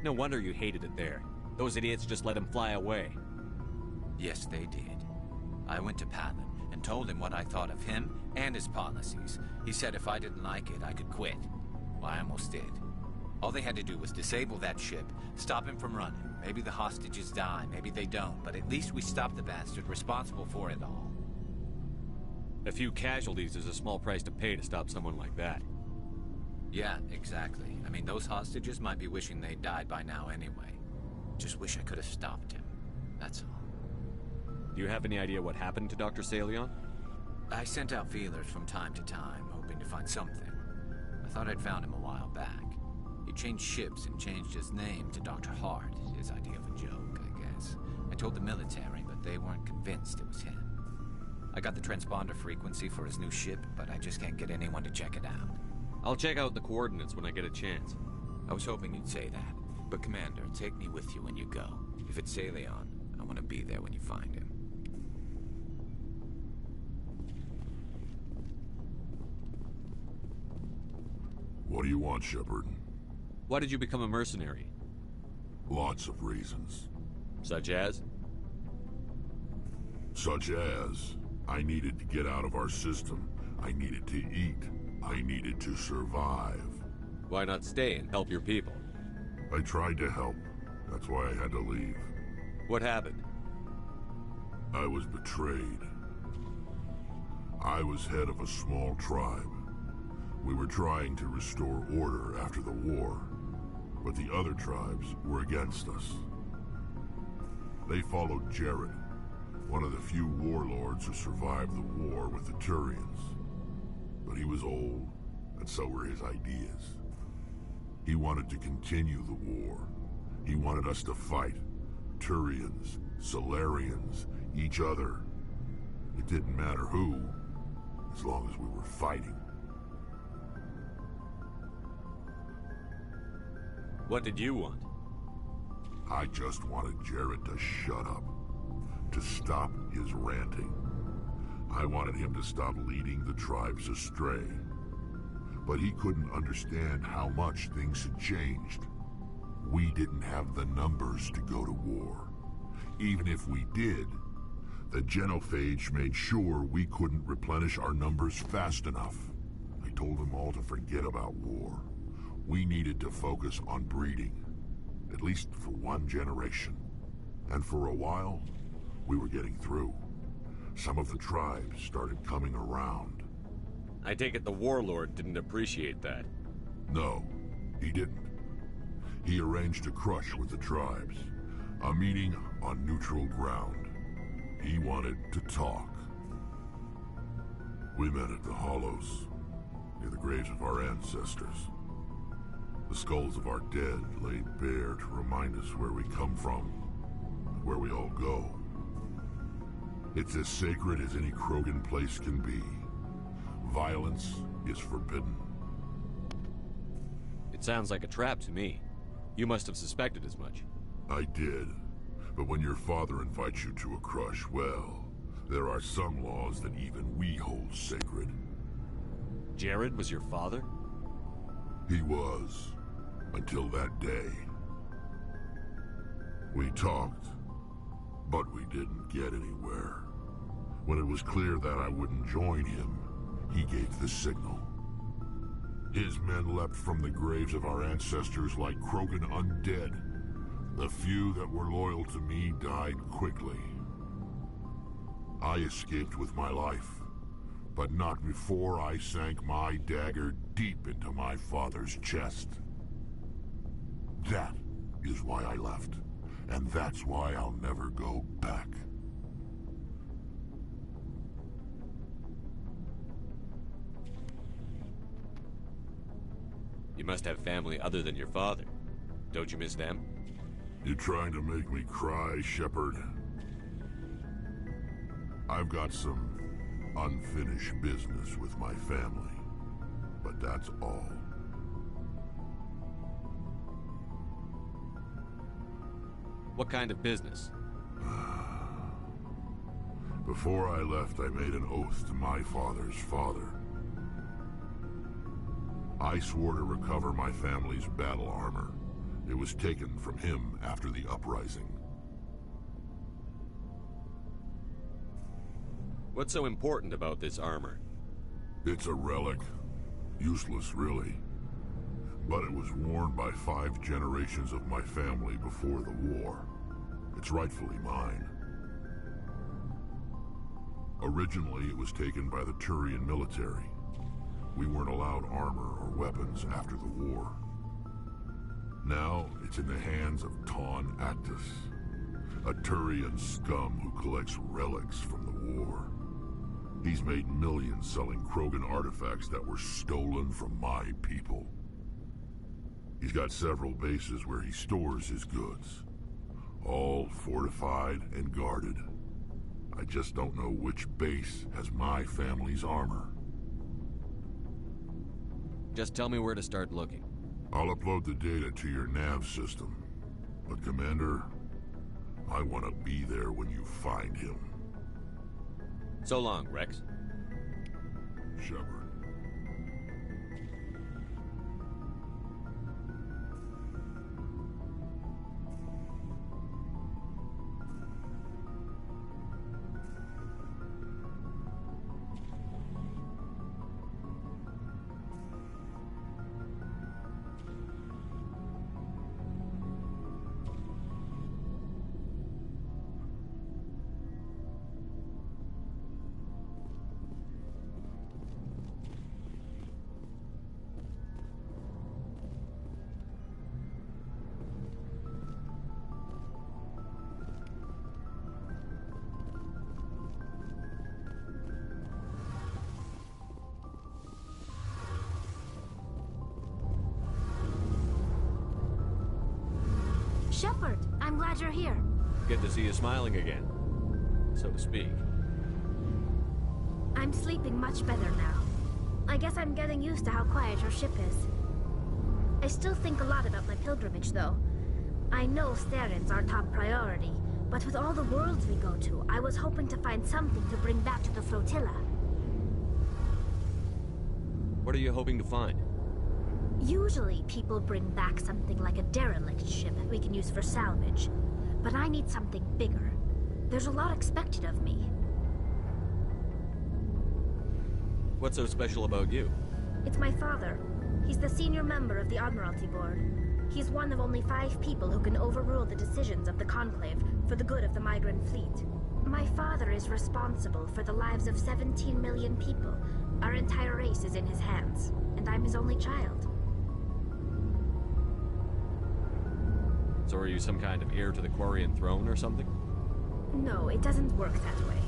No wonder you hated it there. Those idiots just let him fly away. Yes, they did. I went to Palin and told him what I thought of him and his policies. He said if I didn't like it, I could quit. Well, I almost did. All they had to do was disable that ship, stop him from running. Maybe the hostages die, maybe they don't, but at least we stopped the bastard responsible for it all. A few casualties is a small price to pay to stop someone like that. Yeah, exactly. I mean, those hostages might be wishing they'd died by now anyway. Just wish I could have stopped him. That's all. Do you have any idea what happened to Dr. Salion? I sent out feelers from time to time, hoping to find something. I thought I'd found him a while back. He changed ships and changed his name to Dr. Hart, his idea of a joke, I guess. I told the military, but they weren't convinced it was him. I got the transponder frequency for his new ship, but I just can't get anyone to check it out. I'll check out the coordinates when I get a chance. I was hoping you'd say that. But Commander, take me with you when you go. If it's Salion, I want to be there when you find him. What do you want, Shepard? Why did you become a mercenary? Lots of reasons. Such as? Such as, I needed to get out of our system. I needed to eat. I needed to survive. Why not stay and help your people? I tried to help. That's why I had to leave. What happened? I was betrayed. I was head of a small tribe. We were trying to restore order after the war, but the other tribes were against us. They followed Jared, one of the few warlords who survived the war with the Turians. But he was old, and so were his ideas. He wanted to continue the war. He wanted us to fight. Turians, Solarians, each other. It didn't matter who, as long as we were fighting. What did you want? I just wanted Jared to shut up. To stop his ranting. I wanted him to stop leading the tribes astray. But he couldn't understand how much things had changed. We didn't have the numbers to go to war. Even if we did, the genophage made sure we couldn't replenish our numbers fast enough. I told them all to forget about war. We needed to focus on breeding, at least for one generation. And for a while, we were getting through. Some of the tribes started coming around. I take it the warlord didn't appreciate that. No, he didn't. He arranged a crush with the tribes. A meeting on neutral ground. He wanted to talk. We met at the Hollows, near the graves of our ancestors. The skulls of our dead laid bare to remind us where we come from, and where we all go. It's as sacred as any Krogan place can be. Violence is forbidden. It sounds like a trap to me. You must have suspected as much. I did. But when your father invites you to a crush, well, there are some laws that even we hold sacred. Jared was your father? He was. Until that day. We talked, but we didn't get anywhere. When it was clear that I wouldn't join him, he gave the signal. His men leapt from the graves of our ancestors like Krogan undead. The few that were loyal to me died quickly. I escaped with my life, but not before I sank my dagger deep into my father's chest. That is why I left, and that's why I'll never go back. You must have family other than your father. Don't you miss them? You trying to make me cry, Shepard? I've got some unfinished business with my family, but that's all. What kind of business? Before I left, I made an oath to my father's father. I swore to recover my family's battle armor. It was taken from him after the uprising. What's so important about this armor? It's a relic. Useless, really. but it was worn by 5 generations of my family before the war. It's rightfully mine. Originally, it was taken by the Turian military. We weren't allowed armor or weapons after the war. Now, it's in the hands of Ton Actus, a Turian scum who collects relics from the war. He's made millions selling Krogan artifacts that were stolen from my people. He's got several bases where he stores his goods, all fortified and guarded. I just don't know which base has my family's armor. Just tell me where to start looking. I'll upload the data to your nav system. But Commander, I want to be there when you find him. So long, Rex. Shepard. Shepard, I'm glad you're here. Good to see you smiling again, so to speak. I'm sleeping much better now. I guess I'm getting used to how quiet your ship is. I still think a lot about my pilgrimage, though. I know Steren's our top priority, but with all the worlds we go to, I was hoping to find something to bring back to the flotilla. What are you hoping to find? Usually, people bring back something like a derelict ship we can use for salvage. But I need something bigger. There's a lot expected of me. What's so special about you? It's my father. He's the senior member of the Admiralty Board. He's one of only 5 people who can overrule the decisions of the Conclave for the good of the migrant fleet. My father is responsible for the lives of 17 million people. Our entire race is in his hands, and I'm his only child. So are you some kind of heir to the Quarian throne or something? No, it doesn't work that way.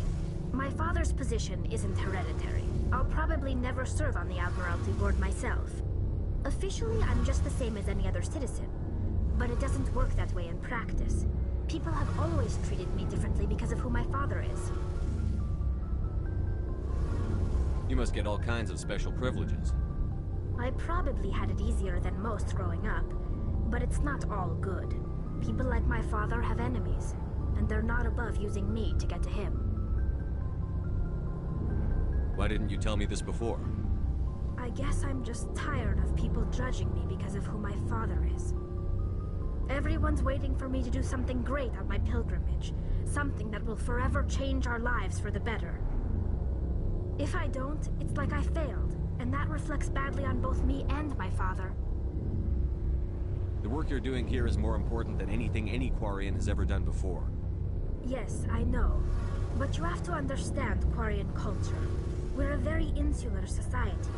My father's position isn't hereditary. I'll probably never serve on the Admiralty Board myself. Officially, I'm just the same as any other citizen. But it doesn't work that way in practice. People have always treated me differently because of who my father is. You must get all kinds of special privileges. I probably had it easier than most growing up, but it's not all good. People like my father have enemies, and they're not above using me to get to him. Why didn't you tell me this before? I guess I'm just tired of people judging me because of who my father is. Everyone's waiting for me to do something great on my pilgrimage, something that will forever change our lives for the better. If I don't, it's like I failed, and that reflects badly on both me and my father. The work you're doing here is more important than anything any Quarian has ever done before. Yes, I know. But you have to understand Quarian culture. We're a very insular society.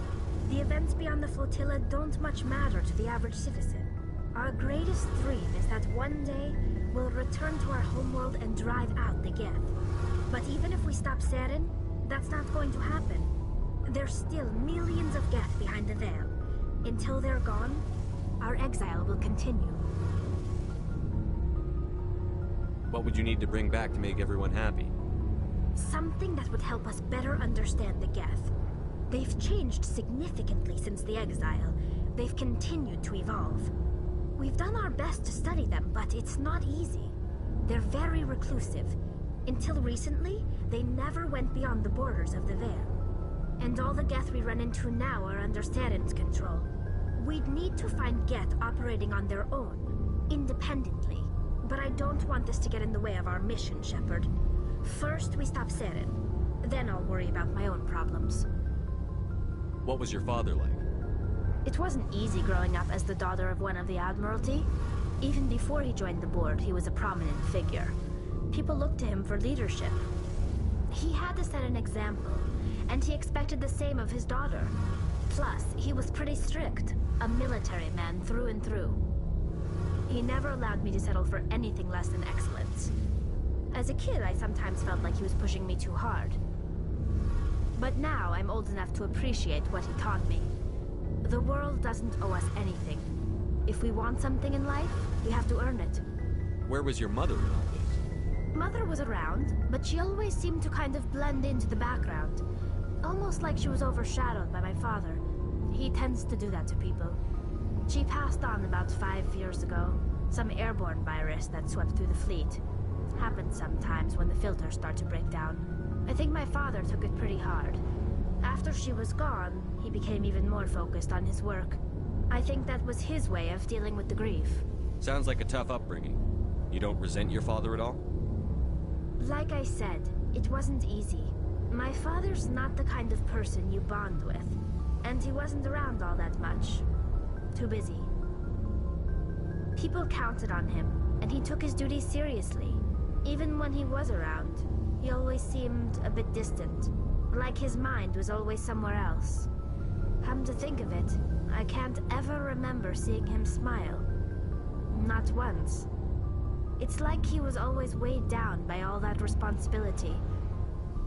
The events beyond the flotilla don't much matter to the average citizen. Our greatest dream is that one day we'll return to our homeworld and drive out the Geth. But even if we stop Seren, that's not going to happen. There's still millions of Geth behind the veil. Until they're gone, our exile will continue. What would you need to bring back to make everyone happy? Something that would help us better understand the Geth. They've changed significantly since the exile. They've continued to evolve. We've done our best to study them, but it's not easy. They're very reclusive. Until recently, they never went beyond the borders of the Veil. And all the Geth we run into now are under Steren's control. We'd need to find Geth operating on their own, independently. But I don't want this to get in the way of our mission, Shepard. First, we stop Seren. Then I'll worry about my own problems. What was your father like? It wasn't easy growing up as the daughter of one of the Admiralty. Even before he joined the board, he was a prominent figure. People looked to him for leadership. He had to set an example, and he expected the same of his daughter. Plus, he was pretty strict, a military man through and through. He never allowed me to settle for anything less than excellence. As a kid, I sometimes felt like he was pushing me too hard. But now, I'm old enough to appreciate what he taught me. The world doesn't owe us anything. If we want something in life, we have to earn it. Where was your mother in all this? Mother was around, but she always seemed to kind of blend into the background. Almost like she was overshadowed by my father. He tends to do that to people. She passed on about 5 years ago. Some airborne virus that swept through the fleet. Happens sometimes when the filters start to break down. I think my father took it pretty hard. After she was gone, he became even more focused on his work. I think that was his way of dealing with the grief. Sounds like a tough upbringing. You don't resent your father at all? Like I said, it wasn't easy. My father's not the kind of person you bond with. And he wasn't around all that much. Too busy. People counted on him, and he took his duties seriously. Even when he was around, he always seemed a bit distant. Like his mind was always somewhere else. Come to think of it, I can't ever remember seeing him smile. Not once. It's like he was always weighed down by all that responsibility.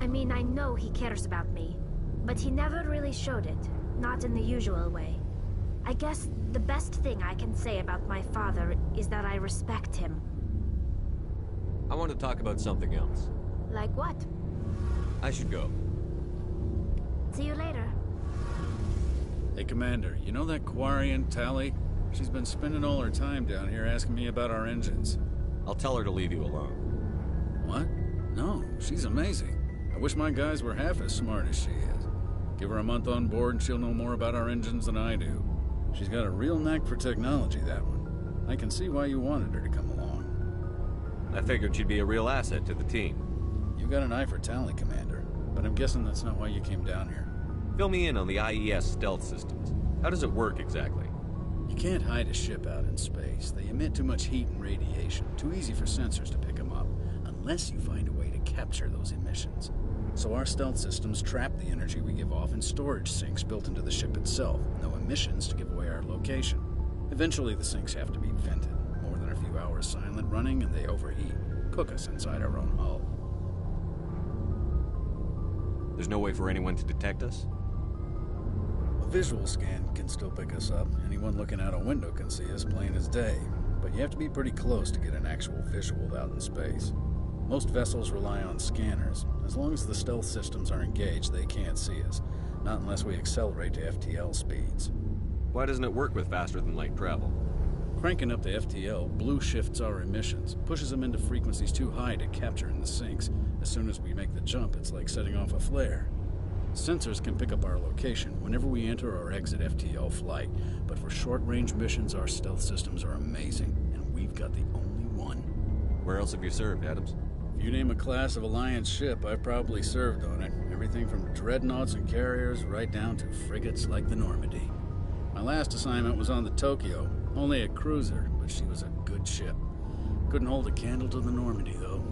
I mean, I know he cares about me, but he never really showed it, not in the usual way. I guess the best thing I can say about my father is that I respect him. I want to talk about something else. Like what? I should go. See you later. Hey, Commander, you know that Quarian, Tally? She's been spending all her time down here asking me about our engines. I'll tell her to leave you alone. What? No, she's amazing. I wish my guys were half as smart as she is. Give her a month on board and she'll know more about our engines than I do. She's got a real knack for technology, that one. I can see why you wanted her to come along. I figured she'd be a real asset to the team. You got an eye for Tally, Commander, but I'm guessing that's not why you came down here. Fill me in on the IES stealth systems. How does it work exactly? You can't hide a ship out in space. They emit too much heat and radiation. Too easy for sensors to pick them up, unless you find a way to capture those emissions. So our stealth systems trap the energy we give off in storage sinks built into the ship itself. No emissions to give away our location. Eventually the sinks have to be vented. More than a few hours silent running and they overheat. Cook us inside our own hull. There's no way for anyone to detect us? A visual scan can still pick us up. Anyone looking out a window can see us plain as day. But you have to be pretty close to get an actual visual out in space. Most vessels rely on scanners. As long as the stealth systems are engaged, they can't see us. Not unless we accelerate to FTL speeds. Why doesn't it work with faster-than-light travel? Cranking up to FTL blue shifts our emissions, pushes them into frequencies too high to capture in the sinks. As soon as we make the jump, it's like setting off a flare. Sensors can pick up our location whenever we enter or exit FTL flight, but for short-range missions, our stealth systems are amazing, and we've got the only one. Where else have you served, Adams? If you name a class of Alliance ship, I've probably served on it. Everything from dreadnoughts and carriers right down to frigates like the Normandy. My last assignment was on the Tokyo, only a cruiser, but she was a good ship. Couldn't hold a candle to the Normandy, though.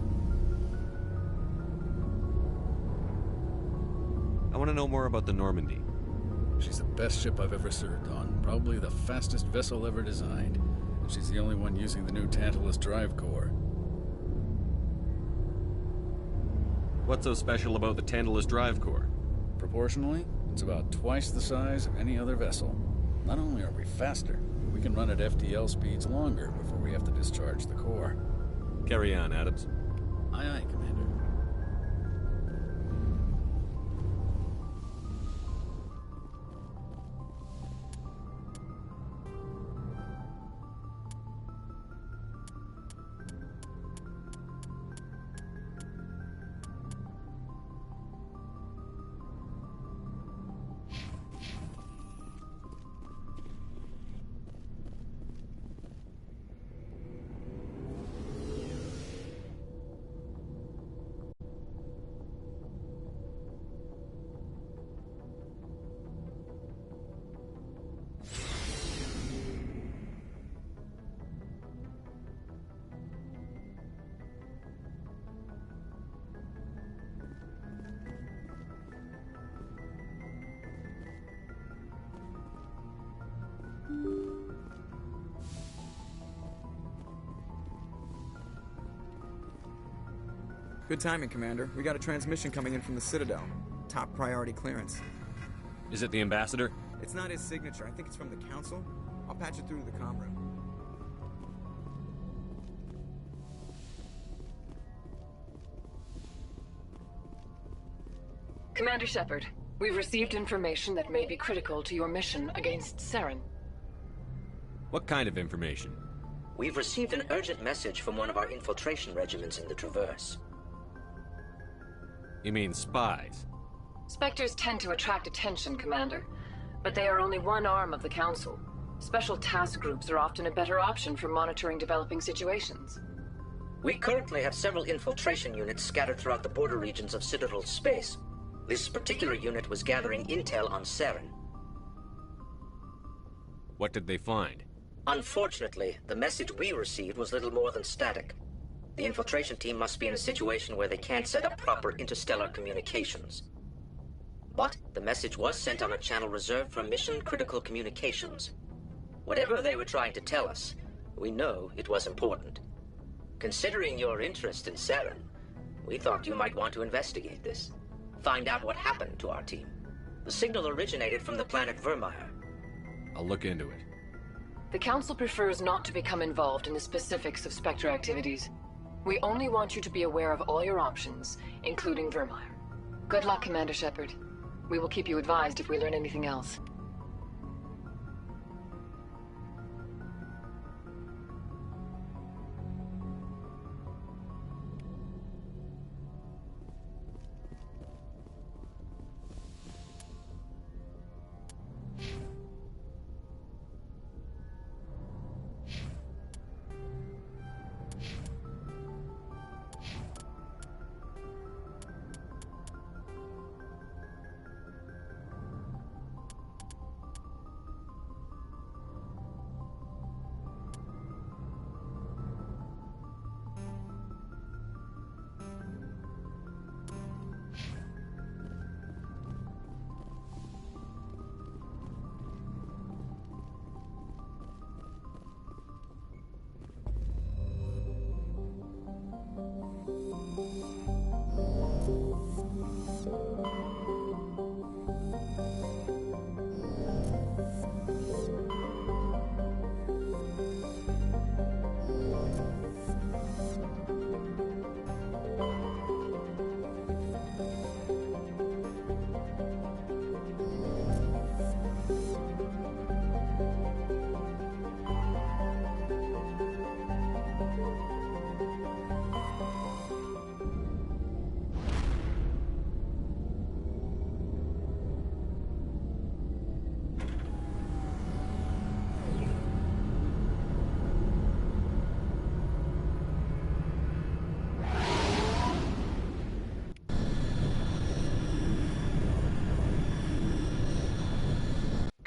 I want to know more about the Normandy. She's the best ship I've ever served on, probably the fastest vessel ever designed. And she's the only one using the new Tantalus drive core. What's so special about the Tantalus drive core? Proportionally, it's about twice the size of any other vessel. Not only are we faster, we can run at FTL speeds longer before we have to discharge the core. Carry on, Adams. Aye, aye, Commander. Good timing, Commander. We got a transmission coming in from the Citadel. Top priority clearance. Is it the Ambassador? It's not his signature. I think it's from the Council. I'll patch it through to the comm room. Commander Shepard, we've received information that may be critical to your mission against Saren. What kind of information? We've received an urgent message from one of our infiltration regiments in the Traverse. You mean spies? Spectres tend to attract attention, Commander, but they are only one arm of the Council. Special task groups are often a better option for monitoring developing situations. We currently have several infiltration units scattered throughout the border regions of Citadel space. This particular unit was gathering intel on Saren. What did they find? Unfortunately, the message we received was little more than static. The infiltration team must be in a situation where they can't set up proper interstellar communications. But the message was sent on a channel reserved for mission-critical communications. Whatever they were trying to tell us, we know it was important. Considering your interest in Saren, we thought you might want to investigate this. Find out what happened to our team. The signal originated from the planet Vermeer. I'll look into it. The Council prefers not to become involved in the specifics of Spectre activities. We only want you to be aware of all your options, including Vermeer. Good luck, Commander Shepard. We will keep you advised if we learn anything else.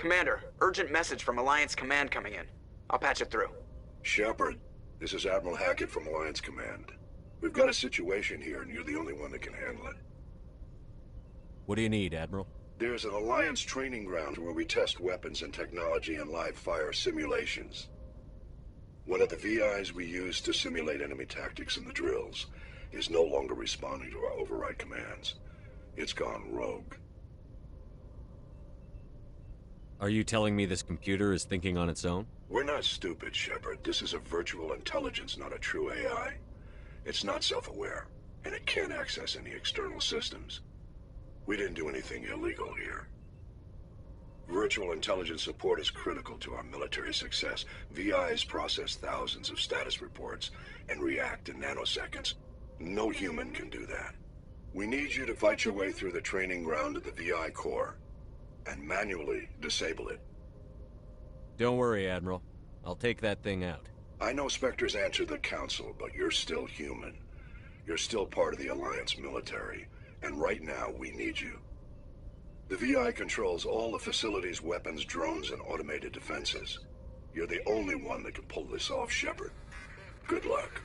Commander, urgent message from Alliance Command coming in. I'll patch it through. Shepard, this is Admiral Hackett from Alliance Command. We've got a situation here, and you're the only one that can handle it. What do you need, Admiral? There's an Alliance training ground where we test weapons and technology in live-fire simulations. One of the VIs we use to simulate enemy tactics in the drills is no longer responding to our override commands. It's gone rogue. Are you telling me this computer is thinking on its own? We're not stupid, Shepard. This is a virtual intelligence, not a true AI. It's not self-aware, and it can't access any external systems. We didn't do anything illegal here. Virtual intelligence support is critical to our military success. VIs process thousands of status reports and react in nanoseconds. No human can do that. We need you to fight your way through the training ground of the VI core and manually disable it. Don't worry, Admiral. I'll take that thing out. I know Spectres answer the Council, but you're still human. You're still part of the Alliance military, and right now we need you. The VI controls all the facilities, weapons, drones, and automated defenses. You're the only one that can pull this off, Shepard. Good luck.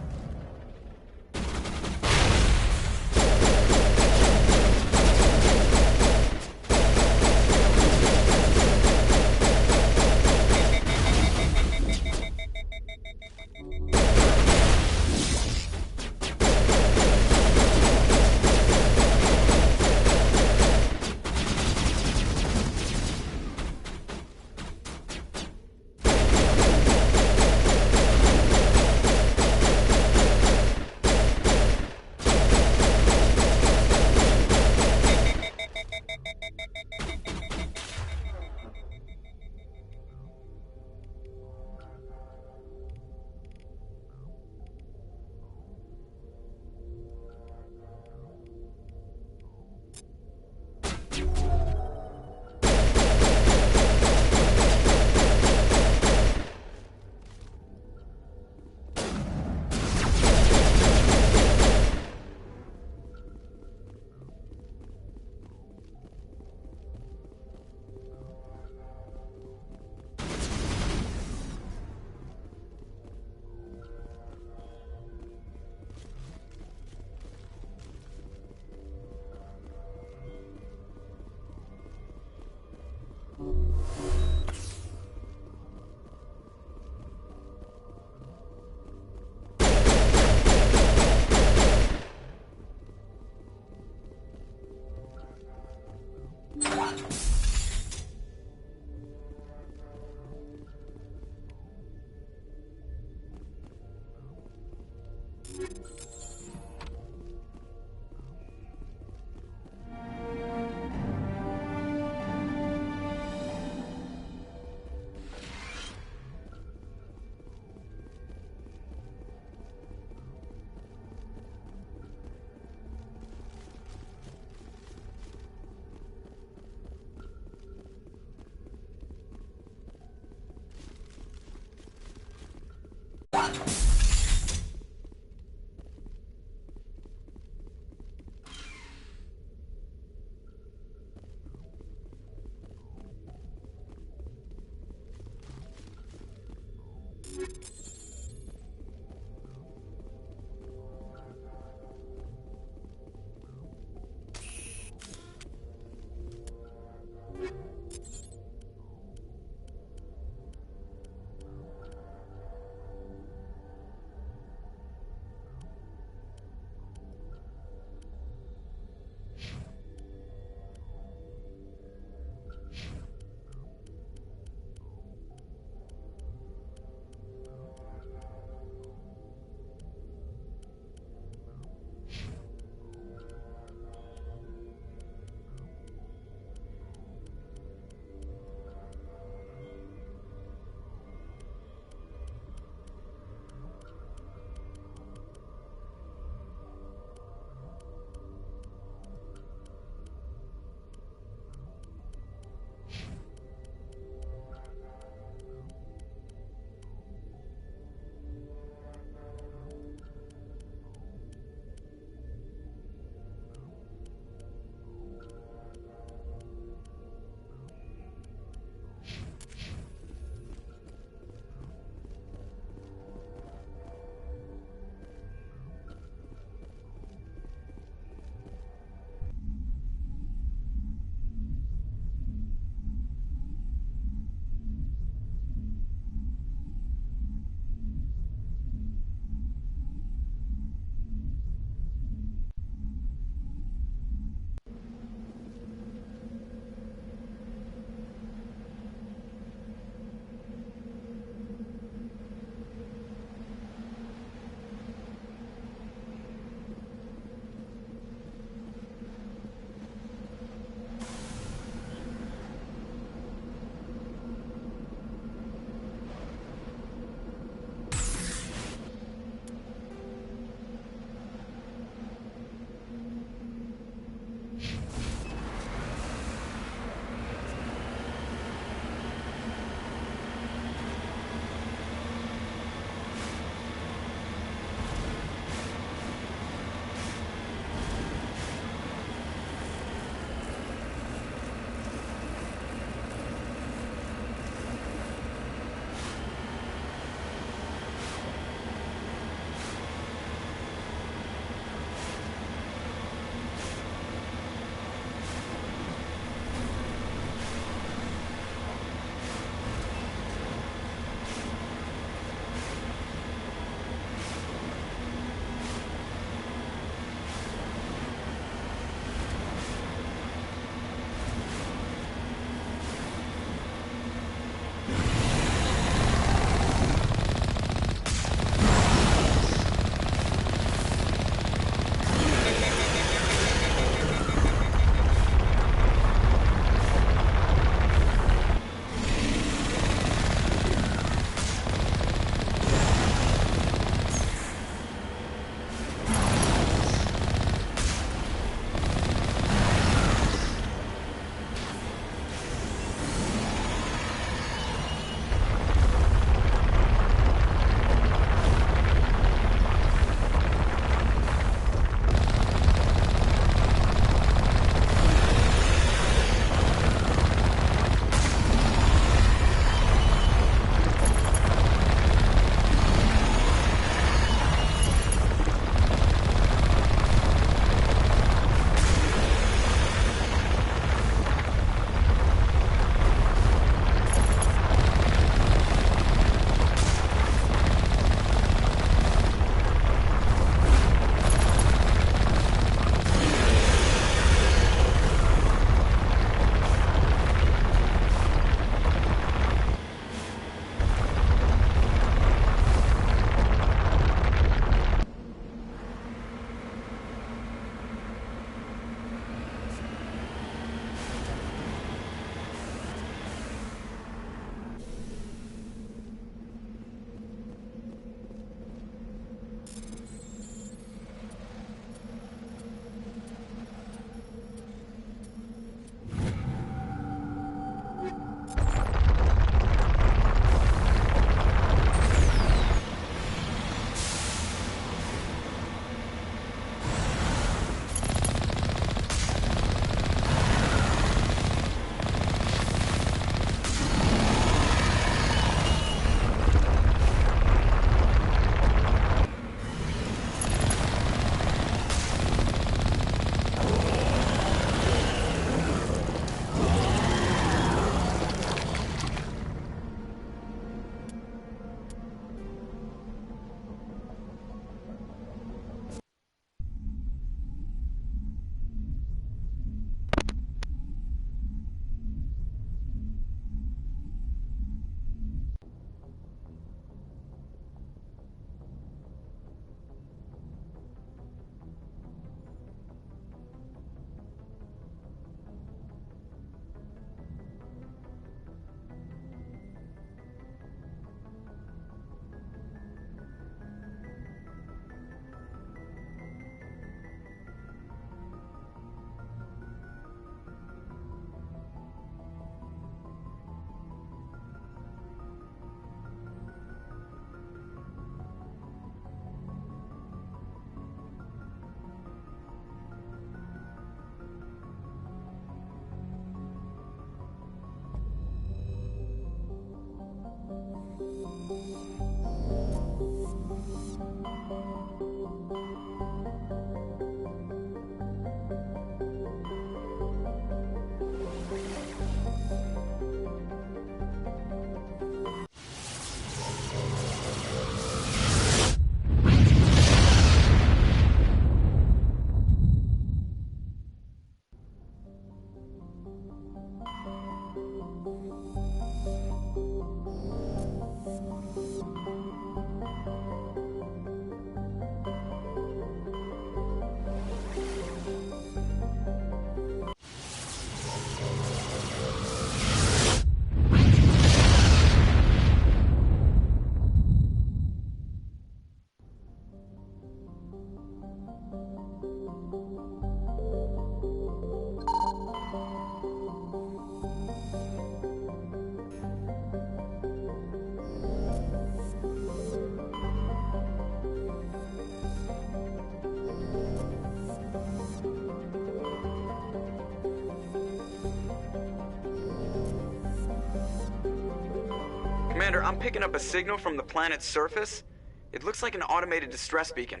Commander, I'm picking up a signal from the planet's surface. It looks like an automated distress beacon.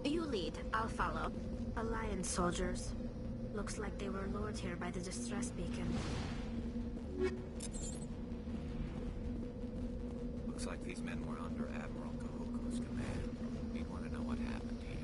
You lead, I'll follow. Alliance soldiers. Looks like they were lured here by the distress beacon. Looks like these men were under Admiral Kahuko's command. He'd want to know what happened here.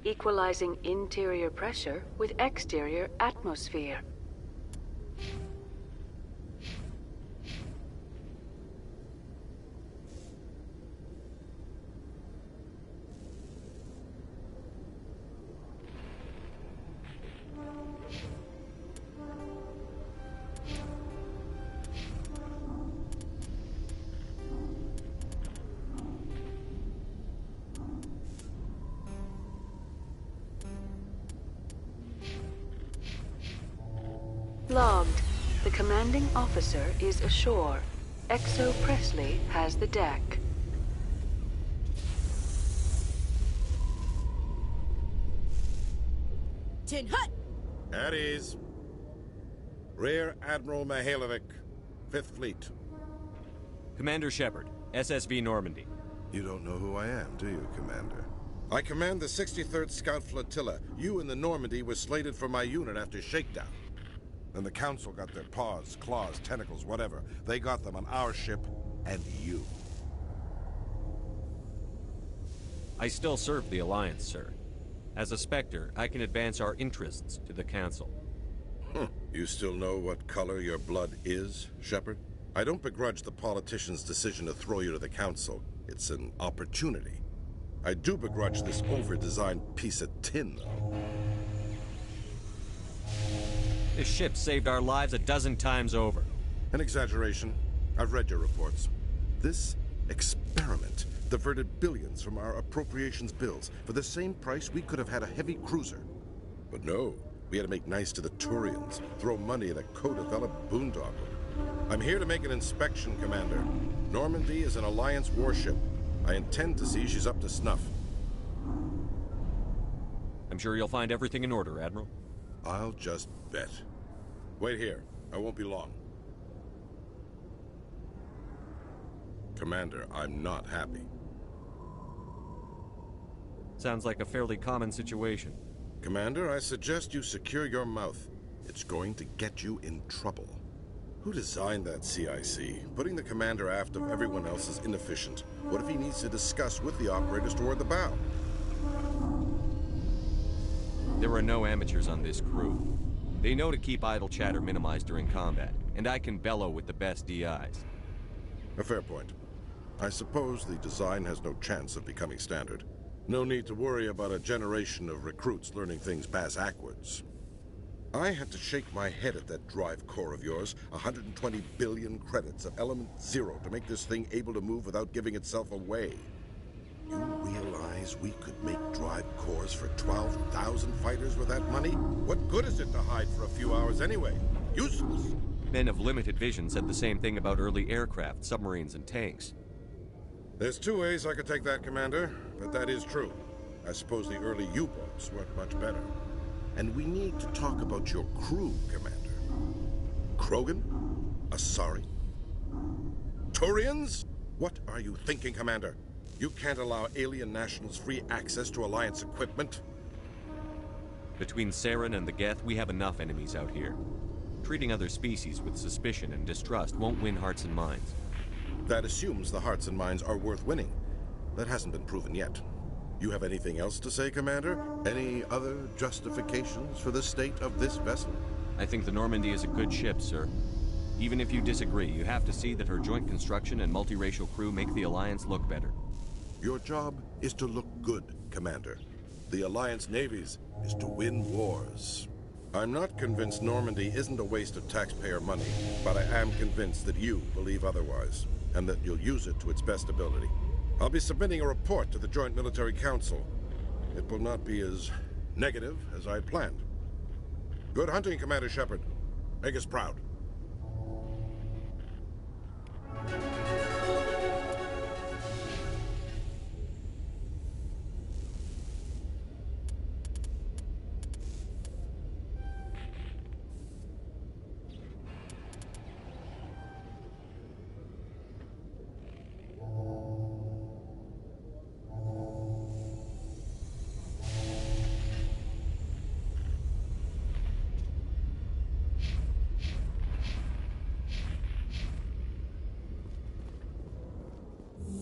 Equalizing interior pressure with exterior atmosphere. Logged. The commanding officer is ashore. Exo Presley has the deck. Tin Hut! At ease. Rear Admiral Mihailovic, 5th Fleet. Commander Shepard, SSV Normandy. You don't know who I am, do you, Commander? I command the 63rd Scout Flotilla. You and the Normandy were slated for my unit after shakedown. Then the Council got their paws, claws, tentacles, whatever. They got them on our ship, and you. I still serve the Alliance, sir. As a Spectre, I can advance our interests to the Council. You still know what color your blood is, Shepard? I don't begrudge the politician's decision to throw you to the Council. It's an opportunity. I do begrudge this over-designed piece of tin, though. This ship saved our lives a dozen times over. An exaggeration. I've read your reports. This experiment diverted billions from our appropriations bills. For the same price, we could have had a heavy cruiser. But no, we had to make nice to the Turians, throw money at a co-developed boondoggle. I'm here to make an inspection, Commander. Normandy is an Alliance warship. I intend to see she's up to snuff. I'm sure you'll find everything in order, Admiral. I'll just bet. Wait here. I won't be long. Commander, I'm not happy. Sounds like a fairly common situation. Commander, I suggest you secure your mouth. It's going to get you in trouble. Who designed that CIC? Putting the commander aft of everyone else is inefficient. What if he needs to discuss with the operators toward the bow? There are no amateurs on this crew. They know to keep idle chatter minimized during combat, and I can bellow with the best DIs. A fair point. I suppose the design has no chance of becoming standard. No need to worry about a generation of recruits learning things bass-ackwards. I had to shake my head at that drive core of yours. 120 billion credits of element 0 to make this thing able to move without giving itself away. You realize we could make drive cores for 12,000 fighters with that money? What good is it to hide for a few hours anyway? Useless. Men of limited vision said the same thing about early aircraft, submarines, and tanks. There's two ways I could take that, Commander, but that is true. I suppose the early U-boats worked much better. And we need to talk about your crew, Commander. Krogan? Asari? Turians? What are you thinking, Commander? You can't allow alien nationals free access to Alliance equipment? Between Saren and the Geth, we have enough enemies out here. Treating other species with suspicion and distrust won't win hearts and minds. That assumes the hearts and minds are worth winning. That hasn't been proven yet. You have anything else to say, Commander? Any other justifications for the state of this vessel? I think the Normandy is a good ship, sir. Even if you disagree, you have to see that her joint construction and multiracial crew make the Alliance look better. Your job is to look good, Commander. The Alliance navies is to win wars. I'm not convinced Normandy isn't a waste of taxpayer money, but I am convinced that you believe otherwise, and that you'll use it to its best ability. I'll be submitting a report to the Joint Military Council. It will not be as negative as I'd planned. Good hunting, Commander Shepard. Make us proud.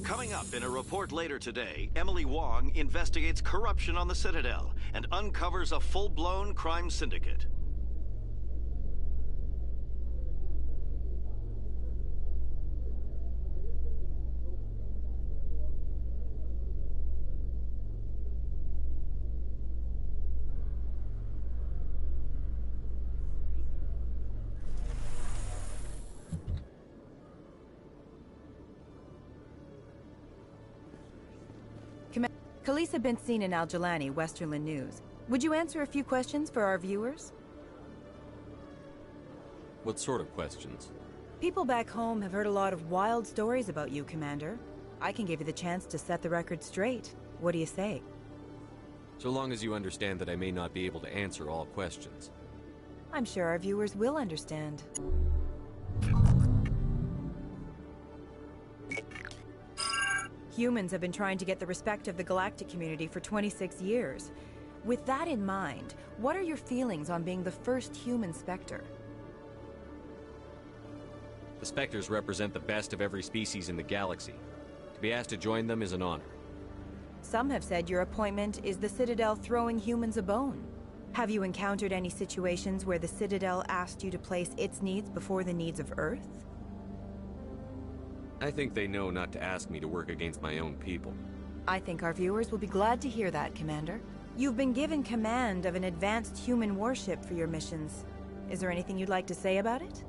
Coming up in a report later today, Emily Wong investigates corruption on the Citadel and uncovers a full-blown crime syndicate. Khaleesa been seen in Al-Jalani, Westerland News. Would you answer a few questions for our viewers? What sort of questions? People back home have heard a lot of wild stories about you, Commander. I can give you the chance to set the record straight. What do you say? So long as you understand that I may not be able to answer all questions. I'm sure our viewers will understand. Humans have been trying to get the respect of the galactic community for 26 years. With that in mind, what are your feelings on being the first human Spectre? The Spectres represent the best of every species in the galaxy. To be asked to join them is an honor. Some have said your appointment is the Citadel throwing humans a bone. Have you encountered any situations where the Citadel asked you to place its needs before the needs of Earth? I think they know not to ask me to work against my own people. I think our viewers will be glad to hear that, Commander. You've been given command of an advanced human warship for your missions. Is there anything you'd like to say about it?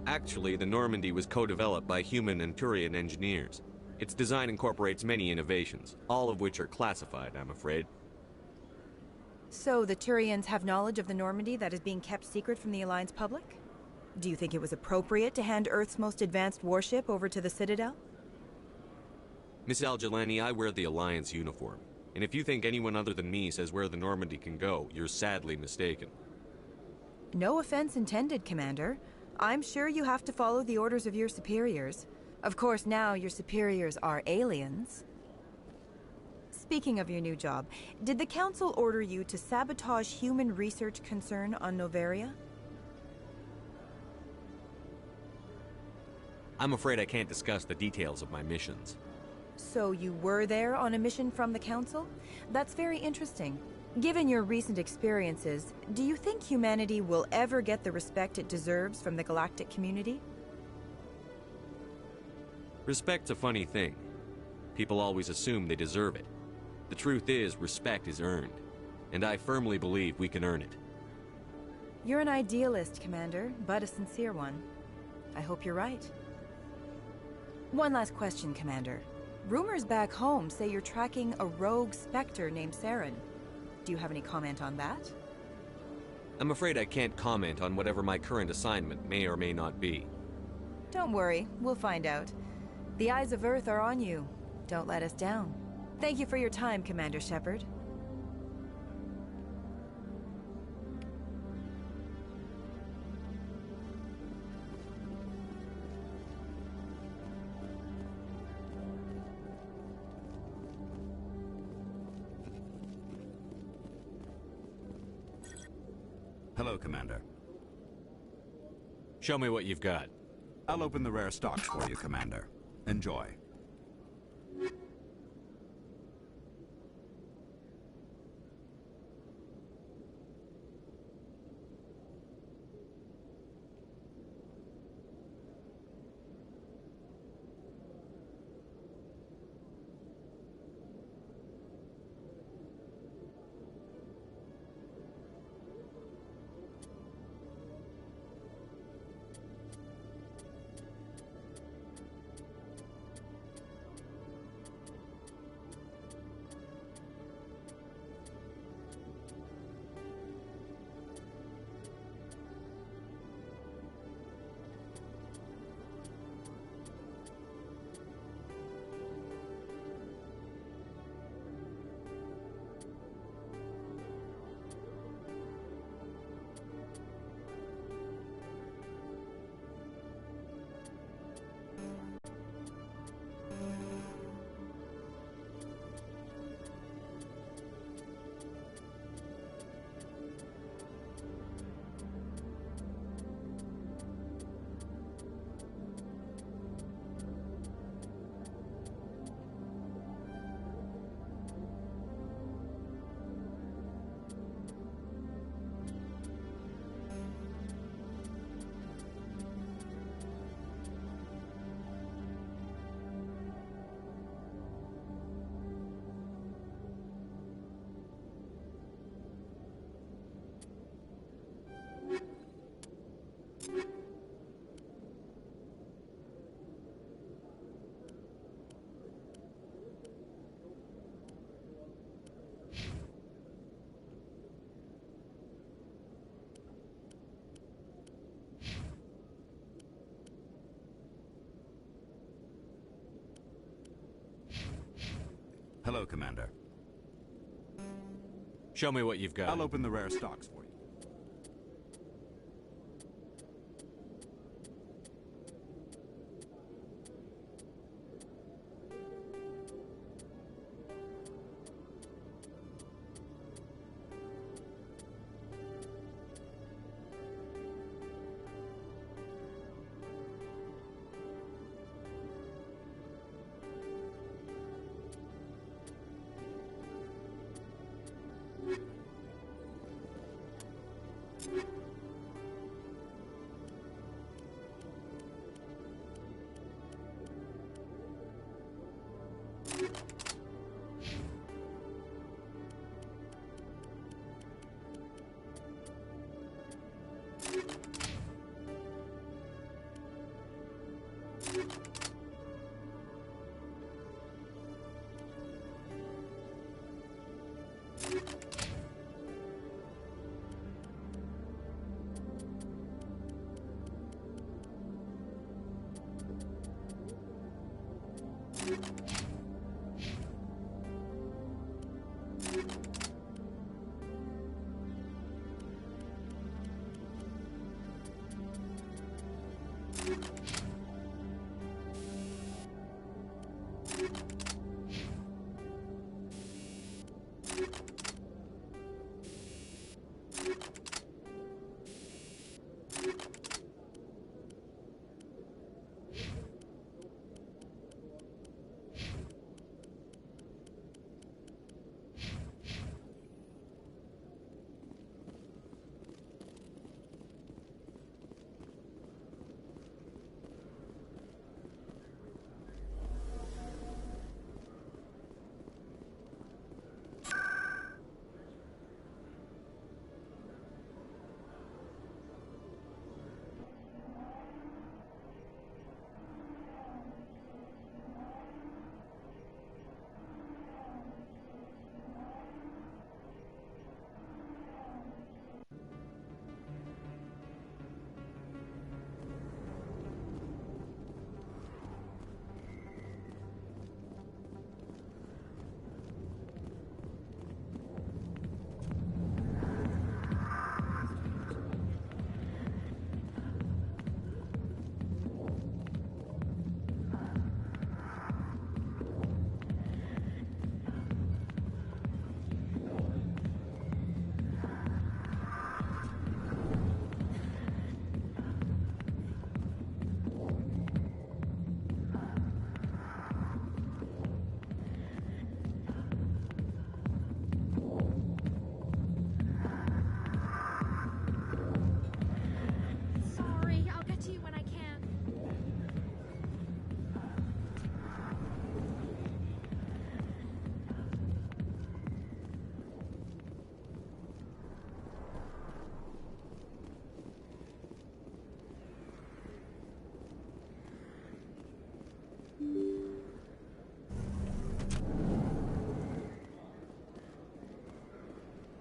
Actually, the Normandy was co-developed by human and Turian engineers. Its design incorporates many innovations, all of which are classified, I'm afraid. So the Turians have knowledge of the Normandy that is being kept secret from the Alliance public? Do you think it was appropriate to hand Earth's most advanced warship over to the Citadel? Miss Al-Jalani, I wear the Alliance uniform. And if you think anyone other than me says where the Normandy can go, you're sadly mistaken. No offense intended, Commander. I'm sure you have to follow the orders of your superiors. Of course, now your superiors are aliens. Speaking of your new job, did the Council order you to sabotage human research concern on Noveria? I'm afraid I can't discuss the details of my missions. So you were there on a mission from the Council? That's very interesting. Given your recent experiences, do you think humanity will ever get the respect it deserves from the galactic community? Respect's a funny thing. People always assume they deserve it. The truth is, respect is earned. And I firmly believe we can earn it. You're an idealist, Commander, but a sincere one. I hope you're right. One last question, Commander. Rumors back home say you're tracking a rogue Spectre named Saren. Do you have any comment on that? I'm afraid I can't comment on whatever my current assignment may or may not be. Don't worry, we'll find out. The eyes of Earth are on you. Don't let us down. Thank you for your time, Commander Shepard. Hello, Commander. Show me what you've got. I'll open the rare stocks for you, Commander. Enjoy. Hello, Commander. Show me what you've got. I'll open the rare stocks for you.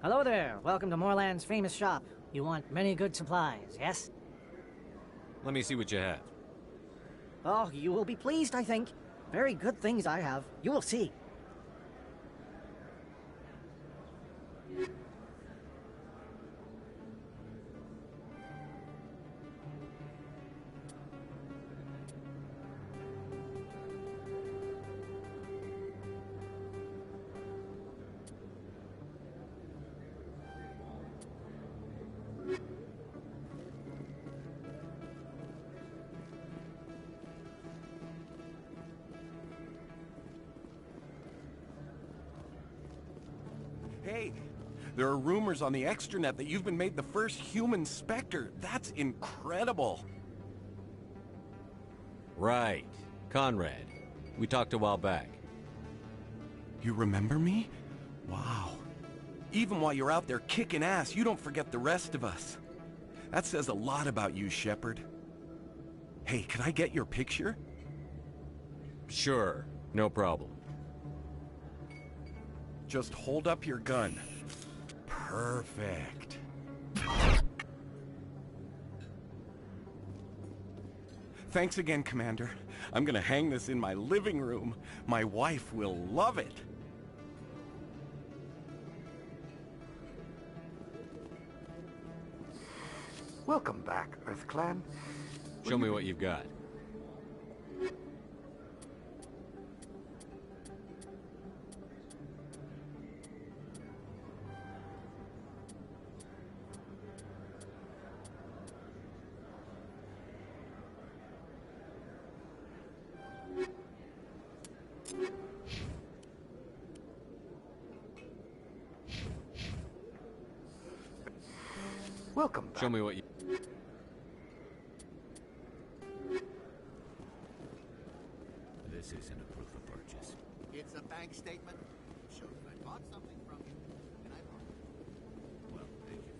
Hello there. Welcome to Moorland's famous shop. You want many good supplies, yes? Let me see what you have. Oh, you will be pleased, I think. Very good things I have. You will see. Hey, there are rumors on the extranet that you've been made the first human Spectre. That's incredible. Right. Conrad. We talked a while back. You remember me? Wow. Even while you're out there kicking ass, you don't forget the rest of us. That says a lot about you, Shepard. Hey, can I get your picture? Sure. No problem. Just hold up your gun. Perfect. Thanks again, Commander. I'm gonna hang this in my living room. My wife will love it. Welcome back, EarthClan. Show me what you've got. Welcome back. Show me what you... This isn't a proof of purchase. It's a bank statement. Shows that I bought something from you. And I bought it. Well, thank you.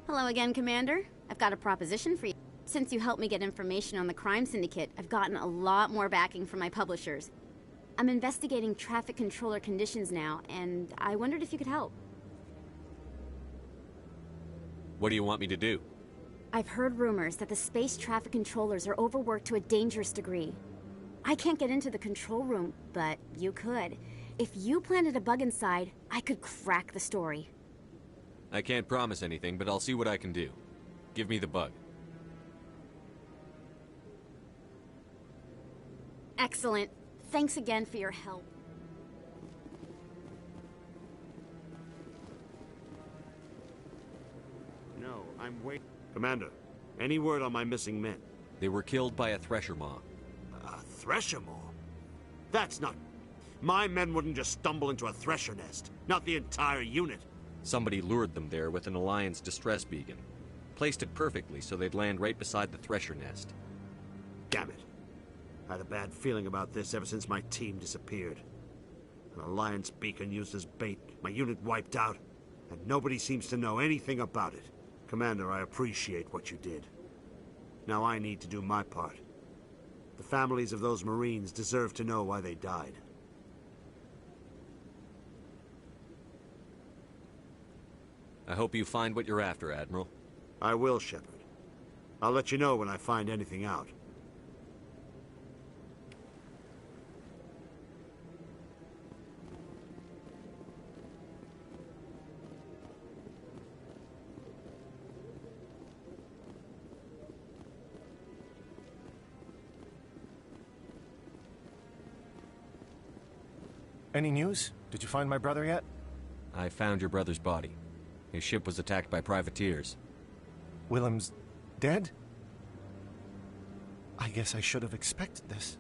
Hello again, Commander. I've got a proposition for you. Since you helped me get information on the crime syndicate, I've gotten a lot more backing from my publishers. I'm investigating traffic controller conditions now, and I wondered if you could help. What do you want me to do? I've heard rumors that the space traffic controllers are overworked to a dangerous degree. I can't get into the control room, but you could. If you planted a bug inside, I could crack the story. I can't promise anything, but I'll see what I can do. Give me the bug. Excellent. Thanks again for your help. No, I'm waiting. Commander, any word on my missing men? They were killed by a Thresher Maw. A Thresher Maw? That's not... My men wouldn't just stumble into a Thresher nest. Not the entire unit. Somebody lured them there with an Alliance distress beacon. Placed it perfectly so they'd land right beside the Thresher nest. Damn it. I had a bad feeling about this ever since my team disappeared. An Alliance beacon used as bait, my unit wiped out, and nobody seems to know anything about it. Commander, I appreciate what you did. Now I need to do my part. The families of those Marines deserve to know why they died. I hope you find what you're after, Admiral. I will, Shepard. I'll let you know when I find anything out. Any news? Did you find my brother yet? I found your brother's body. His ship was attacked by privateers. Willem's dead? I guess I should have expected this.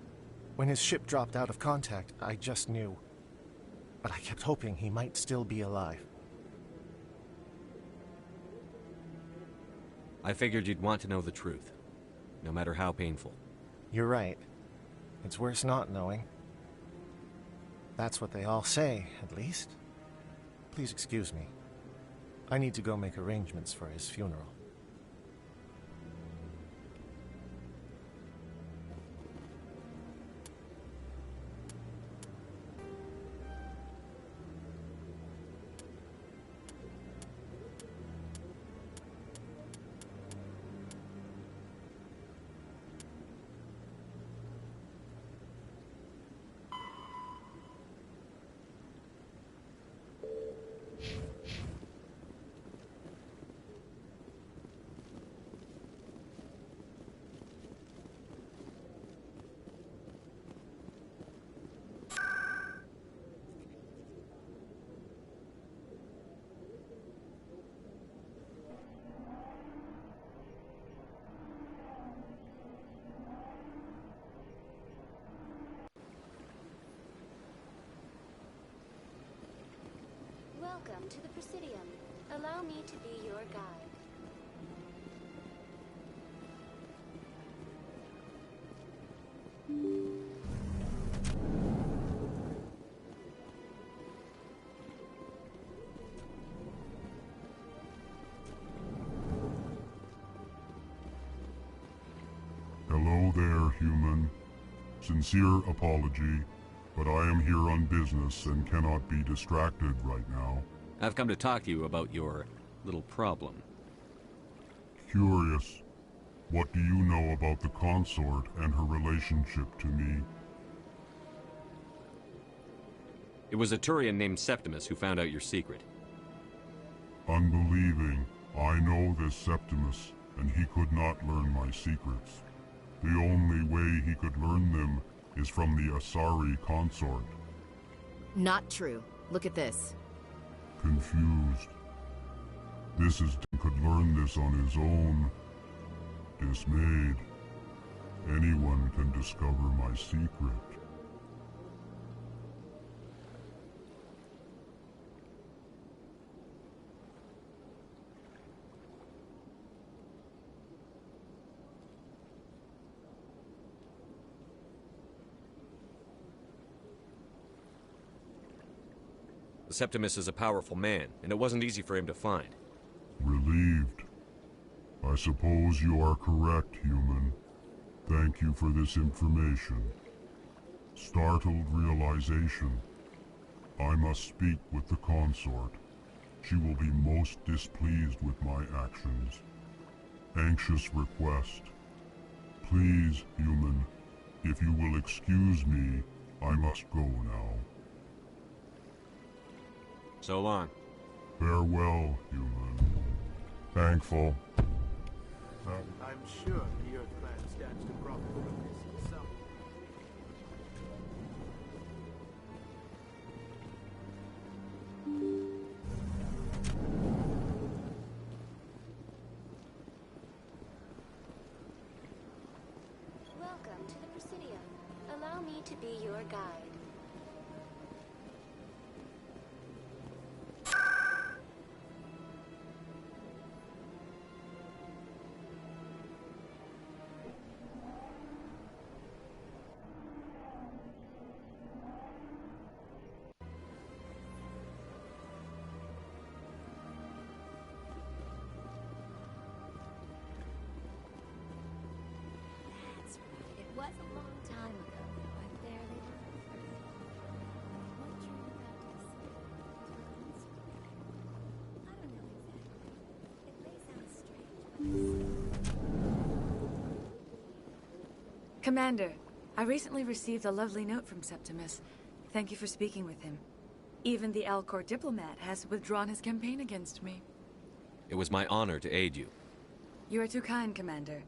When his ship dropped out of contact, I just knew. But I kept hoping he might still be alive. I figured you'd want to know the truth, no matter how painful. You're right. It's worse not knowing. That's what they all say, at least. Please excuse me. I need to go make arrangements for his funeral. Welcome to the Presidium. Allow me to be your guide. Hello there, human. Sincere apology, but I am here on business and cannot be distracted right now. I've come to talk to you about your little problem. Curious. What do you know about the consort and her relationship to me? It was a Turian named Septimus who found out your secret. Unbelieving. I know this Septimus, and he could not learn my secrets. The only way he could learn them is from the Asari consort. Not true. Look at this. Confused. This is could learn this on his own. Dismayed. Anyone can discover my secret. Septimus is a powerful man, and it wasn't easy for him to find. Relieved. I suppose you are correct, human. Thank you for this information. Startled realization. I must speak with the consort. She will be most displeased with my actions. Anxious request. Please, human, if you will excuse me, I must go now. So long. Farewell, human. Thankful. I'm sure the Earth Clan stands to profit from this in some. Welcome to the Presidium. Allow me to be your guide. It was a long time ago. I barely Commander, I recently received a lovely note from Septimus. Thank you for speaking with him. Even the Alcor diplomat has withdrawn his campaign against me. It was my honor to aid you. You are too kind, Commander,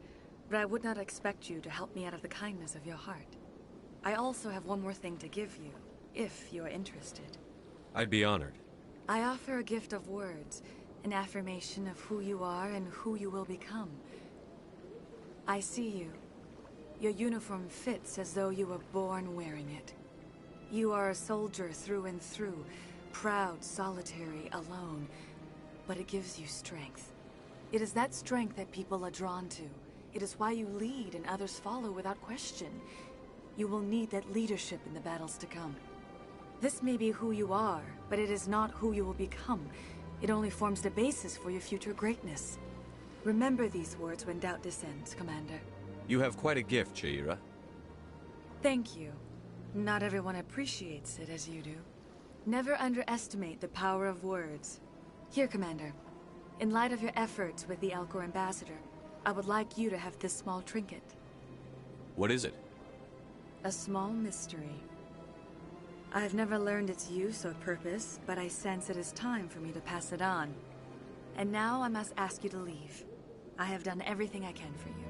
but I would not expect you to help me out of the kindness of your heart. I also have one more thing to give you, if you are interested. I'd be honored. I offer a gift of words, an affirmation of who you are and who you will become. I see you. Your uniform fits as though you were born wearing it. You are a soldier through and through, proud, solitary, alone, but it gives you strength. It is that strength that people are drawn to. It is why you lead and others follow without question. You will need that leadership in the battles to come. This may be who you are, but it is not who you will become. It only forms the basis for your future greatness. Remember these words when doubt descends, Commander. You have quite a gift, Sha'ira. Thank you. Not everyone appreciates it as you do. Never underestimate the power of words. Here, Commander. In light of your efforts with the Alcor ambassador, I would like you to have this small trinket. What is it? A small mystery. I have never learned its use or purpose, but I sense it is time for me to pass it on. And now I must ask you to leave. I have done everything I can for you.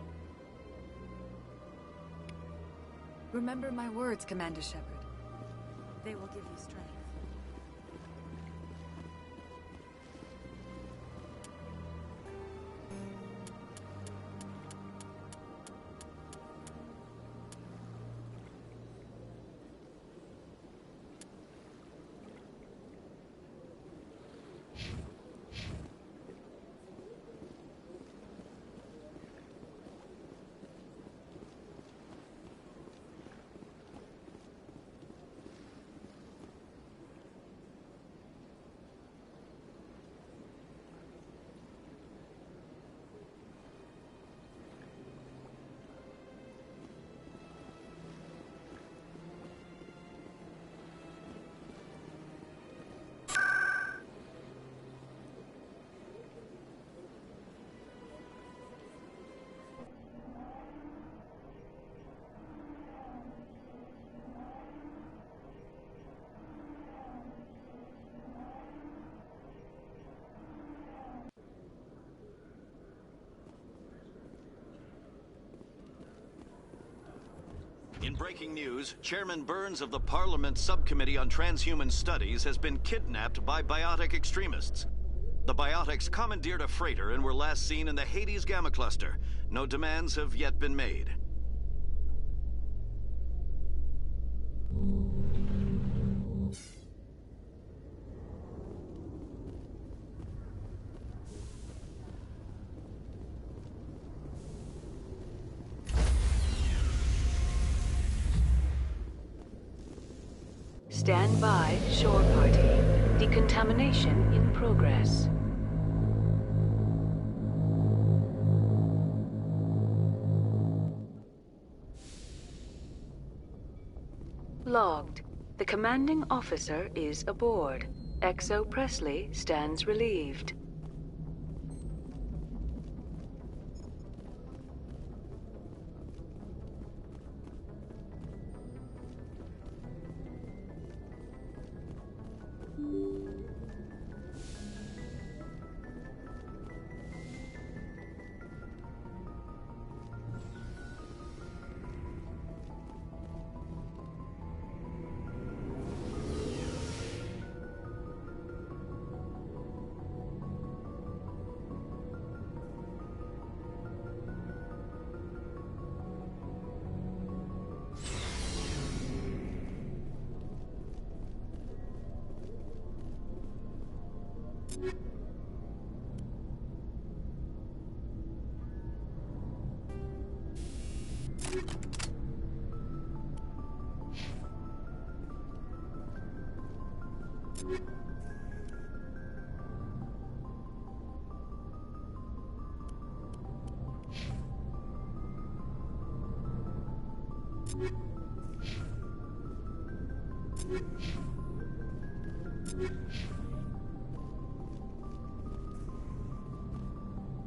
Remember my words, Commander Shepard. They will give you strength. In breaking news, Chairman Burns of the Parliament Subcommittee on Transhuman Studies has been kidnapped by biotic extremists. The biotics commandeered a freighter and were last seen in the Hades Gamma Cluster. No demands have yet been made. Stand by, shore party. Decontamination in progress. Logged. The commanding officer is aboard. XO Presley stands relieved.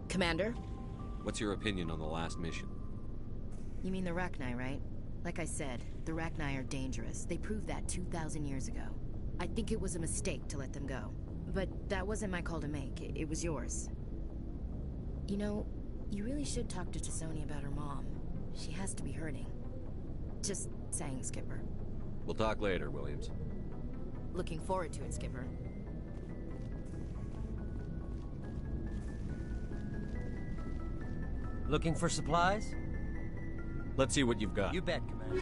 Commander? What's your opinion on the last mission? You mean the Rachni, right? Like I said, the Rachni are dangerous. They proved that 2,000 years ago. I think it was a mistake to let them go. But that wasn't my call to make. It was yours. You know, you really should talk to T'Soni about her mom. She has to be hurting. Just saying, Skipper. We'll talk later, Williams. Looking forward to it, Skipper. Looking for supplies? Let's see what you've got. You bet, Commander.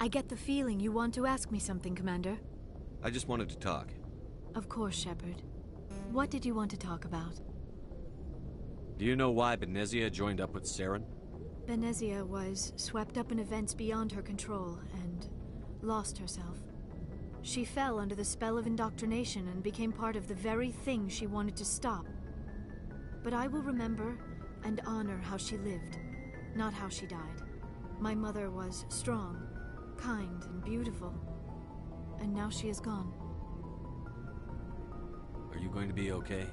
I get the feeling you want to ask me something, Commander. I just wanted to talk. Of course, Shepard. What did you want to talk about? Do you know why Benezia joined up with Saren? Benezia was swept up in events beyond her control and lost herself. She fell under the spell of indoctrination and became part of the very thing she wanted to stop. But I will remember and honor how she lived, not how she died. My mother was strong, kind, and beautiful. And now she is gone. Are you going to be okay?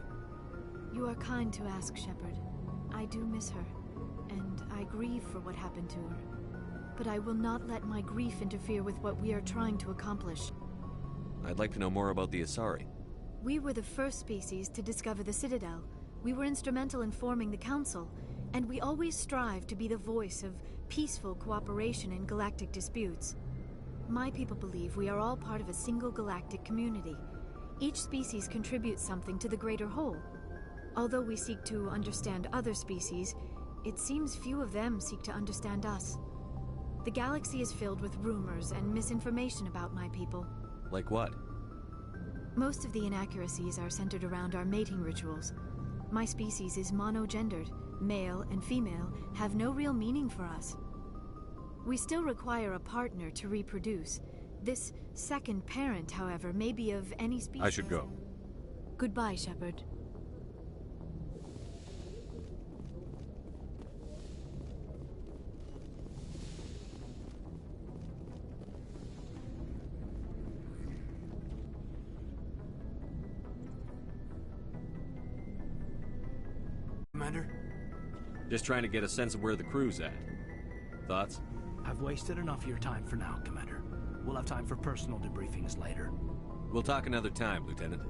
You are kind to ask, Shepard. I do miss her, and I grieve for what happened to her. But I will not let my grief interfere with what we are trying to accomplish. I'd like to know more about the Asari. We were the first species to discover the Citadel. We were instrumental in forming the Council, and we always strive to be the voice of peaceful cooperation in galactic disputes. My people believe we are all part of a single galactic community. Each species contributes something to the greater whole. Although we seek to understand other species, it seems few of them seek to understand us. The galaxy is filled with rumors and misinformation about my people. Like what? Most of the inaccuracies are centered around our mating rituals. My species is monogendered. Male and female have no real meaning for us. We still require a partner to reproduce. This second parent, however, may be of any species. I should go. Goodbye, Shepard. Commander? Just trying to get a sense of where the crew's at. Thoughts? I've wasted enough of your time for now, Commander. We'll have time for personal debriefings later. We'll talk another time, Lieutenant.